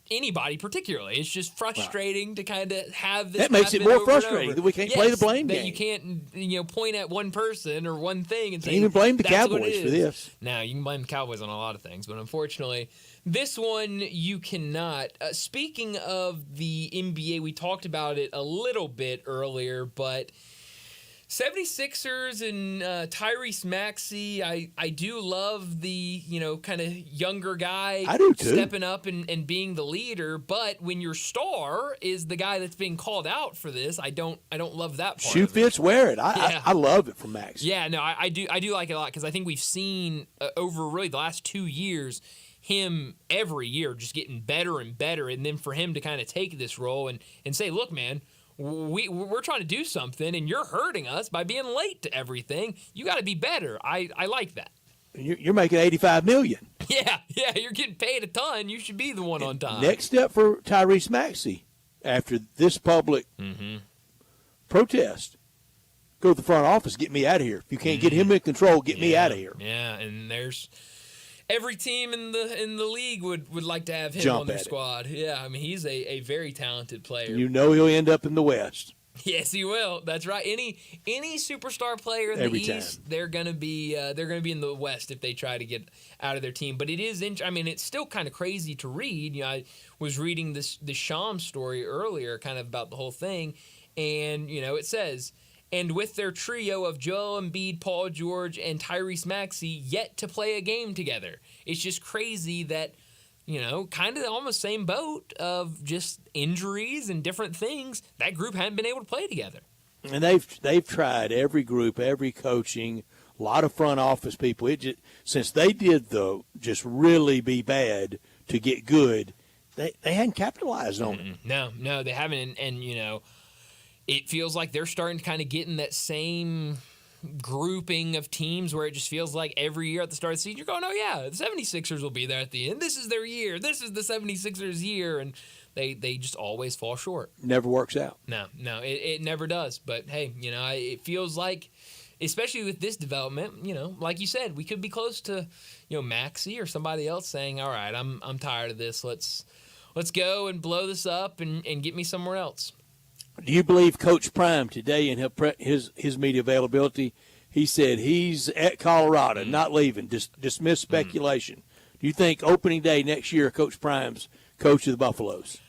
anybody particularly. It's just frustrating to kind of have this. That makes it more frustrating that we can't play the blame game. That you can't point at one person or one thing and say. Can't even blame the Cowboys for this. No, you can blame the Cowboys on a lot of things, but unfortunately, this one you cannot. Speaking of the NBA, we talked about it a little bit earlier, but 76ers and Tyrese Maxey, I do love the, kind of younger guy stepping up and being the leader, but when your star is the guy that's being called out for this, I don't love that part. Shoe fits, wear it. I love it from Maxey. Yeah, no, I do like it a lot because I think we've seen over really the last 2 years him every year just getting better and better, and then for him to kind of take this role and say, look, man, we're trying to do something, and you're hurting us by being late to everything. You got to be better. I like that. You're making $85 million. Yeah, you're getting paid a ton. You should be the one on time. Next step for Tyrese Maxey after this public protest, go to the front office, get me out of here. If you can't get him in control, get me out of here. Yeah, and there's every team in the league would like to have him Jump on their at it. squad. Yeah, I mean, he's a very talented player. You know he'll end up in the West. Yes, he will. That's right. Any superstar player in the Every East, time. they're gonna be in the West if they try to get out of their team. But it is. I mean, it's still kind of crazy to read. You know, I was reading the Sham story earlier, kind of about the whole thing, and you know, it says, and with their trio of Joel Embiid, Paul George, and Tyrese Maxey yet to play a game together. It's just crazy that. You know, kind of almost same boat of just injuries and different things. That group hadn't been able to play together. And they've tried every group, every coaching, a lot of front office people. It just, since they did just really be bad to get good, they hadn't capitalized on it. No, they haven't. And you know, it feels like they're starting to kind of get in that same grouping of teams where it just feels like every year at the start of the season, you're going, oh, yeah, the 76ers will be there at the end. This is their year. This is the 76ers' year. And they just always fall short. Never works out. No, it never does. But, hey, you know, it feels like, especially with this development, you know, like you said, we could be close to, you know, Maxey or somebody else saying, all right, I'm tired of this. Let's go and blow this up and get me somewhere else. Do you believe Coach Prime today in his media availability, he said he's at Colorado, not leaving, dismiss speculation. Do you think opening day next year, Coach Prime's coach of the Buffaloes?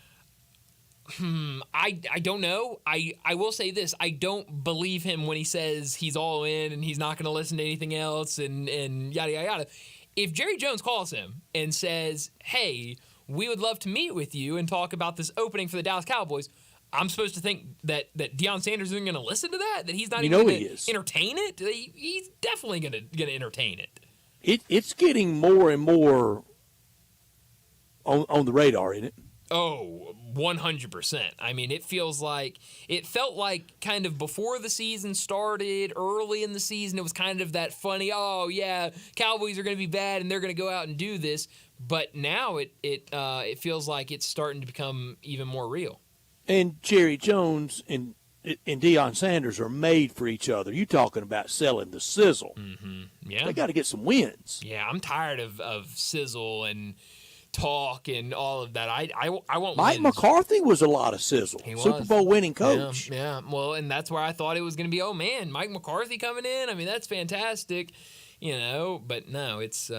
I don't know. I will say this. I don't believe him when he says he's all in and he's not going to listen to anything else and yada, yada, yada. If Jerry Jones calls him and says, hey, we would love to meet with you and talk about this opening for the Dallas Cowboys, I'm supposed to think that Deion Sanders isn't going to listen to that he's not even going to entertain it? He's definitely going to entertain it. It's getting more and more on the radar, isn't it? Oh, 100%. I mean, it felt like kind of before the season started, early in the season, it was kind of that funny, oh, yeah, Cowboys are going to be bad and they're going to go out and do this. But now it feels like it's starting to become even more real. And Jerry Jones and Deion Sanders are made for each other. You talking about selling the sizzle. Mm-hmm. Yeah. They got to get some wins. Yeah, I'm tired of sizzle and talk and all of that. I want Mike wins. McCarthy was a lot of sizzle. He was. Super Bowl winning coach. Yeah, well, and that's where I thought it was going to be, oh, man, Mike McCarthy coming in. I mean, that's fantastic, you know. But no, it's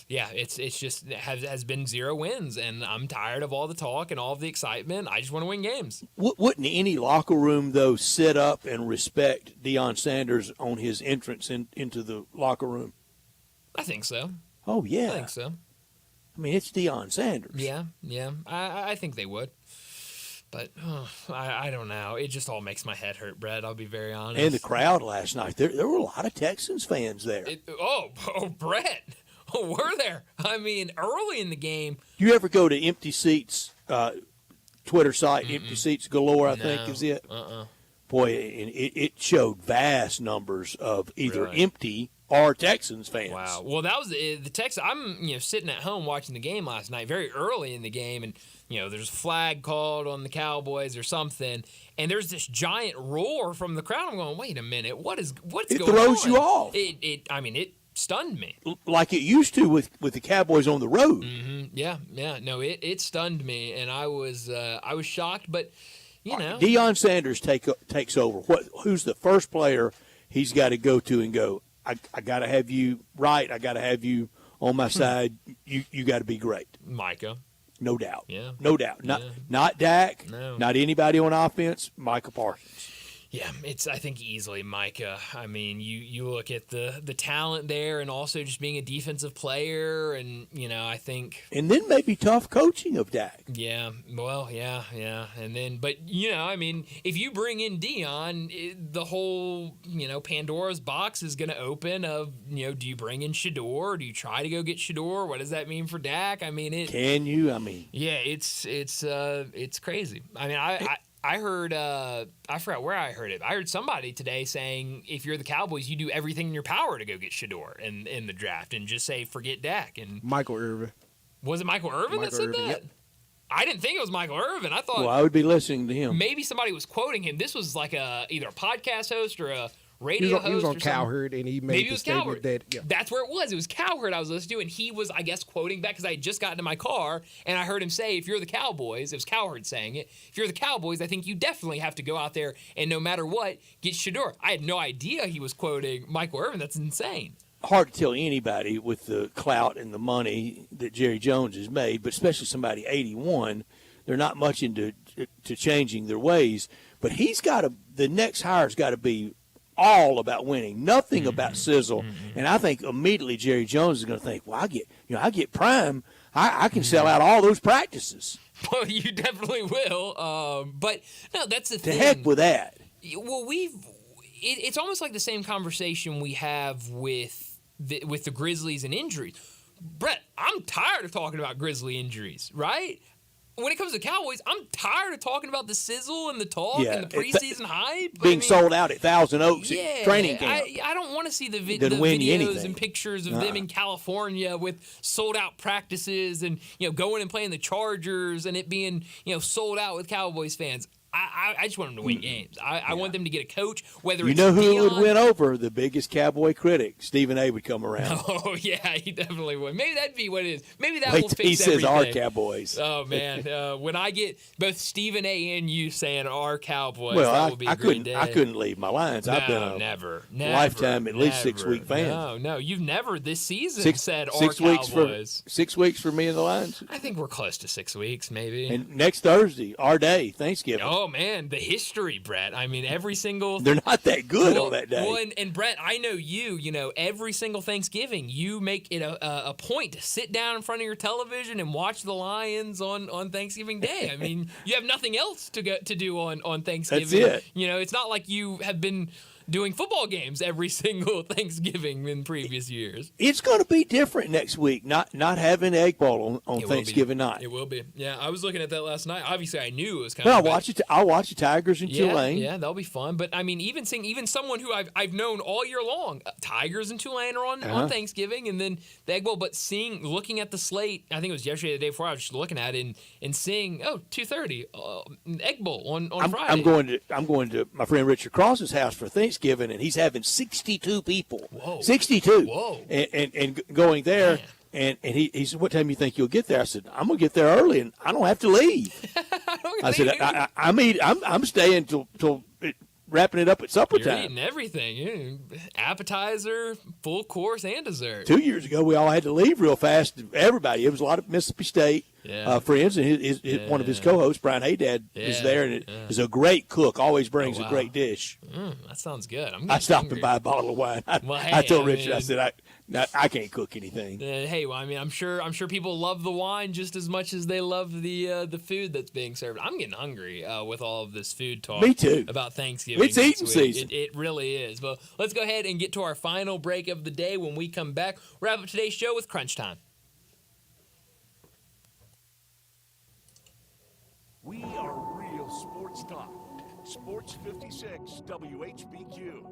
it's just has been 0 wins, and I'm tired of all the talk and all of the excitement. I just want to win games. Wouldn't any locker room, though, sit up and respect Deion Sanders on his entrance into the locker room? I think so. Oh, yeah. I think so. I mean, it's Deion Sanders. Yeah. I think they would. But I don't know. It just all makes my head hurt, Brett. I'll be very honest. And the crowd last night, there were a lot of Texans fans there. Brett. Were there? I mean, early in the game. You ever go to Empty Seats Twitter site? Empty Seats Galore, I think is it. Boy, and it showed vast numbers of either empty or Texans fans. Wow. Well, that was the Texans. I'm sitting at home watching the game last night, very early in the game, and there's a flag called on the Cowboys or something, and there's this giant roar from the crowd. I'm going, wait a minute, what's going on? It throws you off. It stunned me. Like it used to with the Cowboys on the road. Mm-hmm. Yeah. No, it stunned me, and I was shocked, but Deion Sanders takes over. Who's the first player he's got to go to and go, I got to have you right. I got to have you on my side. You got to be great. Micah. No doubt. Yeah. No doubt. Not Dak. No. Not anybody on offense. Micah Parsons. Yeah, it's I think easily Micah. I mean, you look at the talent there, and also just being a defensive player, and I think. And then maybe tough coaching of Dak. Yeah, well, yeah, and then, but I mean, if you bring in Deion, the whole Pandora's box is going to open. Of do you bring in Shador? Do you try to go get Shador? What does that mean for Dak? I mean, can you? I mean, yeah, it's crazy. I mean, I heard, I forgot where I heard it. I heard somebody today saying if you're the Cowboys, you do everything in your power to go get Shador in the draft and just say forget Dak. And Michael Irvin. Was it Michael Irvin that said that? Yep. I didn't think it was Michael Irvin. I thought Well, I would be listening to him. maybe somebody was quoting him. This was like either a podcast host or a radio host. He was on or Cowherd, and he made the statement that that's where it was. It was Cowherd I was listening to, and he was, I guess, quoting back because I had just gotten in my car and I heard him say, "If you're the Cowboys," it was Cowherd saying it. "If you're the Cowboys, I think you definitely have to go out there and no matter what, get Shedeur." I had no idea he was quoting Michael Irvin. That's insane. Hard to tell anybody with the clout and the money that Jerry Jones has made, but especially somebody 81, they're not much into changing their ways. But he's got to. The next hire's got to be all about winning, nothing about sizzle. And I think immediately Jerry Jones is going to think, well, I get prime. I can sell out all those practices. Well, you definitely will. But no, that's the thing. To heck with that. Well, it's almost like the same conversation we have with the Grizzlies and injuries. Brett, I'm tired of talking about Grizzly injuries, right? When it comes to Cowboys, I'm tired of talking about the sizzle and the talk and the preseason hype. Being sold out at Thousand Oaks at training camp. I don't want to see the Doesn't win you videos anything. and pictures of them in California with sold-out practices and going and playing the Chargers and it being sold out with Cowboys fans. I just want them to win games. I want them to get a coach, whether You it's know who Deion. would win over? The biggest Cowboy critic, Stephen A. would come around. Oh, yeah, he definitely would. Maybe that'd be what it is. Maybe that Wait will till fix he says everything. our Cowboys. Oh, man. When I get both Stephen A. and you saying our Cowboys, Well, that will be a great day. I couldn't leave my lines. I've been a never, lifetime, at least 6 week fan. No, you've never this season said our 6 weeks Cowboys. 6 weeks for me in the lines. I think we're close to 6 weeks, maybe. And next Thursday, our day, Thanksgiving. Oh, man, the history, Brett. I mean, every single... They're not that good on that day. Well, and Brett, I know every single Thanksgiving, you make it a point to sit down in front of your television and watch the Lions on Thanksgiving Day. I mean, you have nothing else to do on Thanksgiving. That's it. It's not like you have been doing football games every single Thanksgiving in previous years. It's going to be different next week, not having Egg Bowl on Thanksgiving night. It will be. Yeah, I was looking at that last night. Obviously, I knew it was kind Well, of... I'll watch the Tigers and Tulane. Yeah, that'll be fun. But, I mean, even someone who I've known all year long, Tigers and Tulane are on Thanksgiving, and then the Egg Bowl. But looking at the slate, I think it was yesterday, the day before, I was just looking at it and seeing, 2:30, Egg Bowl on Friday. I'm going to my friend Richard Cross's house for Thanksgiving, and he's having 62 people. Whoa. 62. Whoa. And going there. And he said, "What time you think you'll get there?" I said, "I'm gonna get there early, and I don't have to leave." I said, "I'm staying till wrapping it up at supper You're time." eating everything. Appetizer, full course, and dessert. 2 years ago, we all had to leave real fast. Everybody, it was a lot of Mississippi State friends, and one of his co-hosts, Brian Haydad, is there, and is a great cook. Always brings a great dish. That sounds good. I stopped and buy a bottle of wine. I told Richard, I said, I can't cook anything. Hey, well, I mean, I'm sure people love the wine just as much as they love the food that's being served. I'm getting hungry with all of this food talk. Me too. About Thanksgiving. It's eating season. It really is. But let's go ahead and get to our final break of the day. When we come back, wrap up today's show with Crunch Time. We are real sports talk. Sports 56 WHBQ.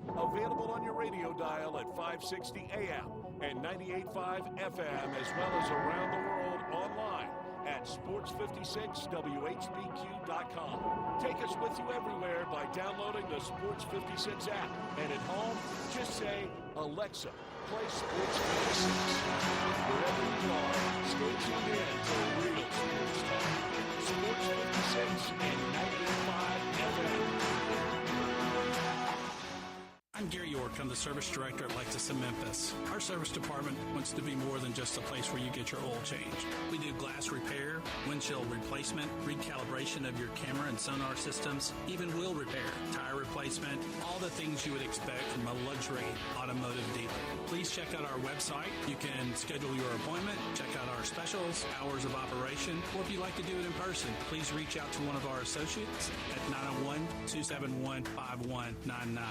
Available on your radio dial at 560 AM and 98.5 FM, as well as around the world online at sports56whbq.com. Take us with you everywhere by downloading the Sports 56 app. And at home, just say, Alexa, play Sports 56. Wherever you are, stay tuned in to real sports talk. Sports 56 and 98.5 FM. I'm Gary York. I'm the service director at Lexus in Memphis. Our service department wants to be more than just a place where you get your oil changed. We do glass repair, windshield replacement, recalibration of your camera and sonar systems, even wheel repair, tire replacement, all the things you would expect from a luxury automotive dealer. Please check out our website. You can schedule your appointment, check out our specials, hours of operation, or if you'd like to do it in person, please reach out to one of our associates at 901-271-5199.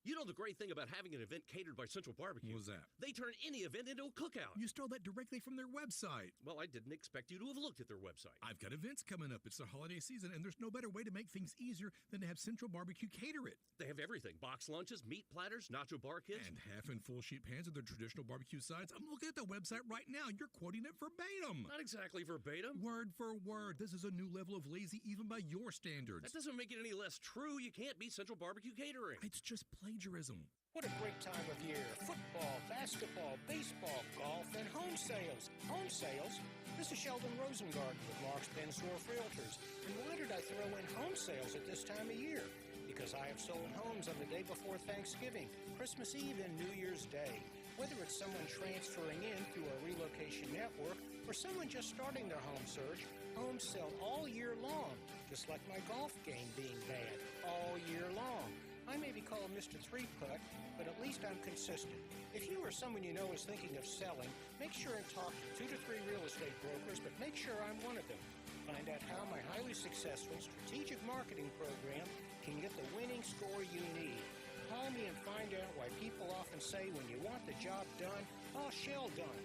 You know the great thing about having an event catered by Central Barbecue? What was that? They turn any event into a cookout. You stole that directly from their website. Well, I didn't expect you to have looked at their website. I've got events coming up. It's the holiday season, and there's no better way to make things easier than to have Central Barbecue cater it. They have everything. Box lunches, meat platters, nacho bar kits. And half and full sheet pans of their traditional barbecue sides. I'm looking at the website right now. You're quoting it verbatim. Not exactly verbatim. Word for word. This is a new level of lazy even by your standards. That doesn't make it any less true. You can't beat Central Barbecue Catering. It's just plagiarism. What a great time of year. Football, basketball, baseball, golf, and home sales. Home sales? This is Sheldon Rosengarten with Mark's Ben Swarf Realtors. And why did I throw in home sales at this time of year? Because I have sold homes on the day before Thanksgiving, Christmas Eve, and New Year's Day. Whether it's someone transferring in through a relocation network or someone just starting their home search, homes sell all year long, just like my golf game being bad all year long. I may be called Mr. Three-Putt, but at least I'm consistent. If you or someone you know is thinking of selling, make sure and talk to 2 to 3 real estate brokers, but make sure I'm one of them. Find out how my highly successful strategic marketing program can get the winning score you need. Call me and find out why people often say when you want the job done, oh, Shell done.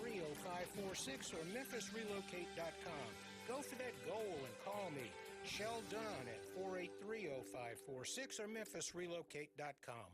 483-0546 or MemphisRelocate.com. Go for that goal and call me. Shell Dunn at 483-0546 or MemphisRelocate.com.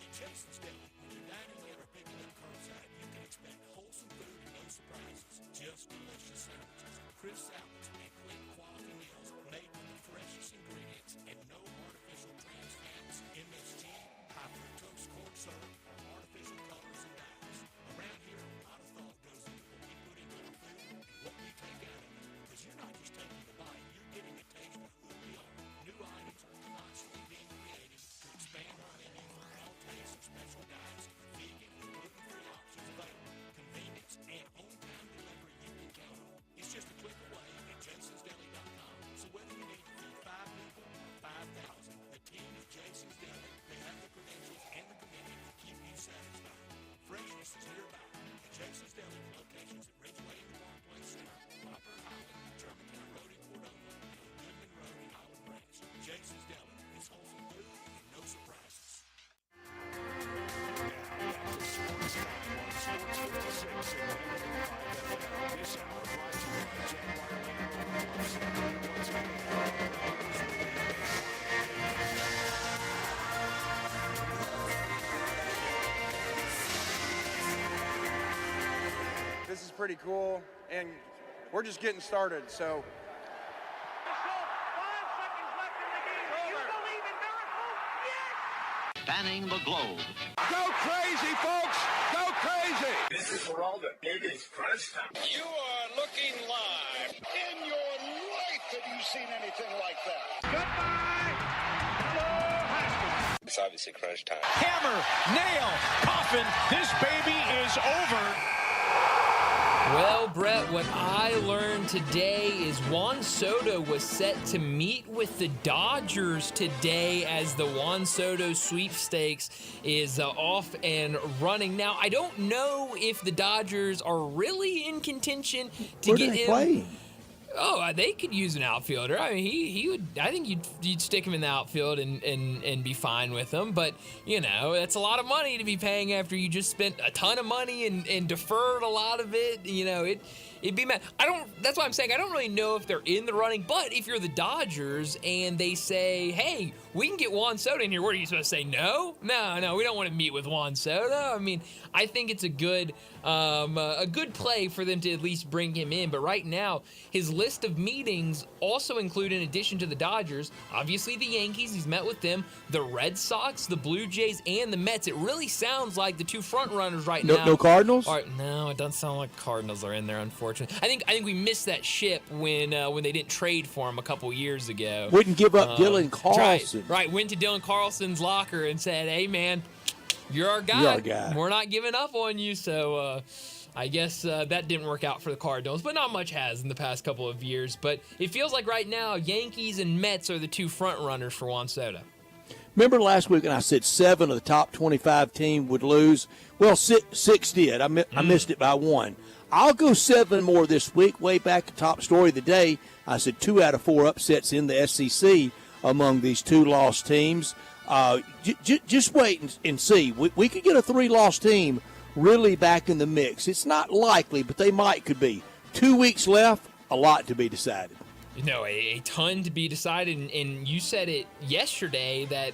In Jason's Deli, when you're dining in or picking up curbside, you can expect wholesome food and no surprises. Just delicious sandwiches, crisp salads, and quick quality meals made with the freshest ingredients and no artificial trans fats, MSG, high fructose corn syrup, or artificial colors and dyes. Around here, a lot of thought goes into what we put into our food and what we take out of it. Because you're not just taking the bite, you're getting a taste of who we are. New items are constantly being created to expand our menu for all tastes and special diets, vegan and gluten-free options available, convenience, and on-time delivery you can count on. It's just a click away at jasonsdeli.com. So whether you need to feed 5 people or 5,000, the team at Jason's Deli, they have the credentials and the commitment to keep you satisfied. Freshness is nearby at Jason's Deli, locations at Ridgeway and Park Place Center, Whopper Highland, Germantown Road in Cordova, and Goodman Road in Highland Ranch. Jason's Deli is wholesome food and no surprises. Now back to Sportstime on Sports 56 and 105 FM. This hour brought to you by Jaguar Land Rover. Once again, this is pretty cool, and we're just getting started, so. Spanning the globe. Go crazy, folks! Go crazy! This is for all the biggest crunch time. You are looking live. In your life have you seen anything like that? Goodbye! Hello, Haskins. It's obviously crunch time. Hammer, nail, coffin. This baby is over. Well, Brett, what I learned today is Juan Soto was set to meet with the Dodgers today as the Juan Soto sweepstakes is off and running. Now, I don't know if the Dodgers are really in contention to Where get do they him. play? Oh, they could use an outfielder. I mean, he would. I think you'd stick him in the outfield and be fine with him. But you know, that's a lot of money to be paying after you just spent a ton of money and deferred a lot of it. You know, it'd be mad. That's why I'm saying I don't really know if they're in the running. But if you're the Dodgers and they say, hey, we can get Juan Soto in here, what are you supposed to say? No, we don't want to meet with Juan Soto. I mean, I think it's a good play for them to at least bring him in. But right now, his list of meetings also include, in addition to the Dodgers, obviously the Yankees, he's met with them, the Red Sox, the Blue Jays, and the Mets. It really sounds like the two front runners right now. No Cardinals? No, it doesn't sound like Cardinals are in there, unfortunately. I think we missed that ship when they didn't trade for him a couple years ago. Wouldn't give up Dylan Carlson. Right, went to Dylan Carlson's locker and said, hey, man, you're our guy. You're our guy. We're not giving up on you, so I guess that didn't work out for the Cardinals, but not much has in the past couple of years. But it feels like right now, Yankees and Mets are the two front runners for Juan Soto. Remember last week when I said 7 of the top 25 team would lose? Well, 6 did. I missed it by 1. I'll go 7 more this week. Way back, the top story of the day, I said 2 out of 4 upsets in the SEC among these 2 loss teams. Just wait and see. We could get a 3-loss team really back in the mix. It's not likely, but they could be. 2 weeks left, a lot to be decided. A ton to be decided, and you said it yesterday that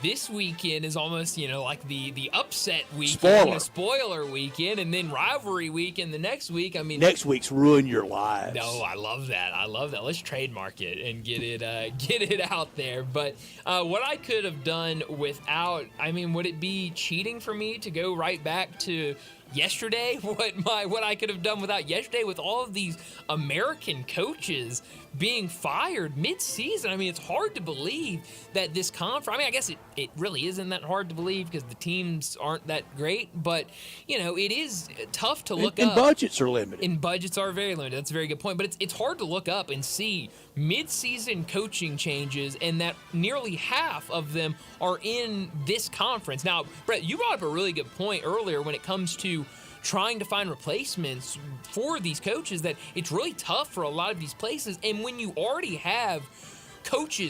this weekend is almost, like the upset weekend, spoiler weekend, and then rivalry weekend the next week. I mean, next week's ruin your lives. No, I love that. Let's trademark it and get it out there. But what I could have done without, would it be cheating for me to go right back to yesterday? What I could have done without yesterday, with all of these American coaches being fired mid-season. It's hard to believe that this conference, I guess it really isn't that hard to believe because the teams aren't that great, but it is tough to look up. And budgets are limited. And budgets are very limited. That's a very good point. But it's hard to look up and see mid-season coaching changes, and that nearly half of them are in this conference. Now, Brett, you brought up a really good point earlier when it comes to trying to find replacements for these coaches, that it's really tough for a lot of these places. And when you already have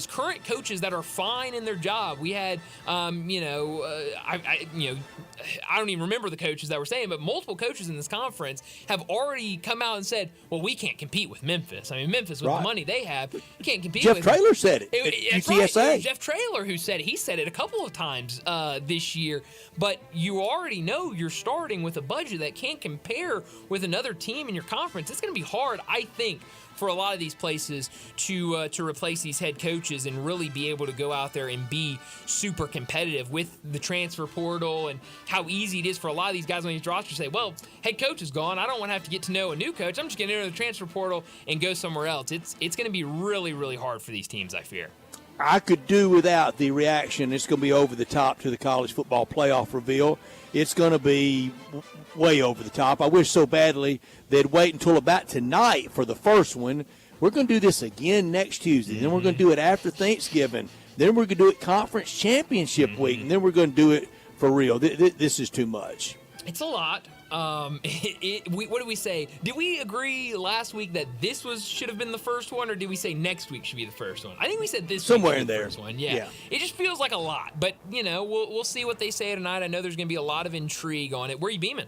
current coaches that are fine in their job. We had, I don't even remember the coaches that were saying, but multiple coaches in this conference have already come out and said, well, we can't compete with Memphis. Memphis, with the money they have, can't compete with Jeff Traylor said it at UTSA. Right. Jeff Traylor who said it. He said it a couple of times this year. But you already know you're starting with a budget that can't compare with another team in your conference. It's going to be hard, I think, for a lot of these places to replace these head coaches and really be able to go out there and be super competitive with the transfer portal, and how easy it is for a lot of these guys on these rosters to say, well, head coach is gone. I don't want to have to get to know a new coach. I'm just going to enter the transfer portal and go somewhere else. It's going to be really, really hard for these teams, I fear. I could do without the reaction. It's going to be over the top to the college football playoff reveal. It's going to be way over the top. I wish so badly they'd wait until about tonight for the first one. We're going to do this again next Tuesday. Then we're going to do it after Thanksgiving. Then we're going to do it conference championship week. And then we're going to do it for real. This is too much. It's a lot. What did we say? Did we agree last week that this should have been the first one, or did we say next week should be the first one? I think we said this somewhere week in there. First one. Yeah. It just feels like a lot, but we'll see what they say tonight. I know there's going to be a lot of intrigue on it. Where are you beaming?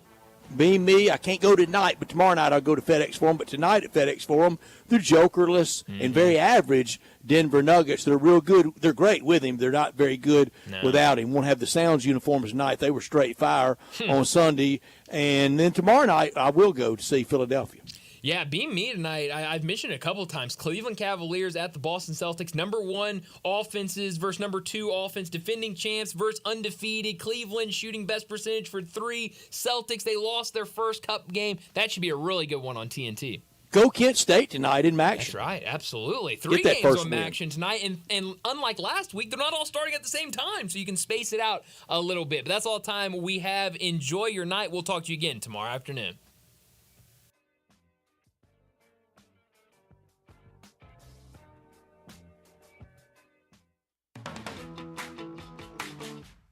Beam me. I can't go tonight, but tomorrow night I'll go to FedEx Forum. But tonight at FedEx Forum, the jokerless and very average Denver Nuggets. They're real good. They're great with him. They're not very good without him. Won't have the Sounds uniforms tonight. They were straight fire on Sunday. And then tomorrow night I will go to see Philadelphia. Yeah, beam me tonight. I've mentioned it a couple of times. Cleveland Cavaliers at the Boston Celtics. Number 1 offenses versus number 2 offense. Defending champs versus undefeated. Cleveland shooting best percentage for 3. Celtics, they lost their first cup game. That should be a really good one on TNT. Go Kent State tonight in Maction. That's right, absolutely. 3 games on Maction tonight, and unlike last week, they're not all starting at the same time, so you can space it out a little bit. But that's all the time we have. Enjoy your night. We'll talk to you again tomorrow afternoon.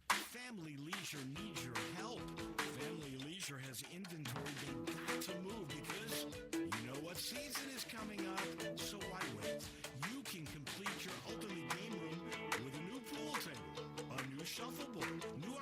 Family Leisure needs your help. Family Leisure has inventory they've got to move because you know what season is coming up. So why wait? You can complete your ultimate game room with a new pool table, a new shuffleboard,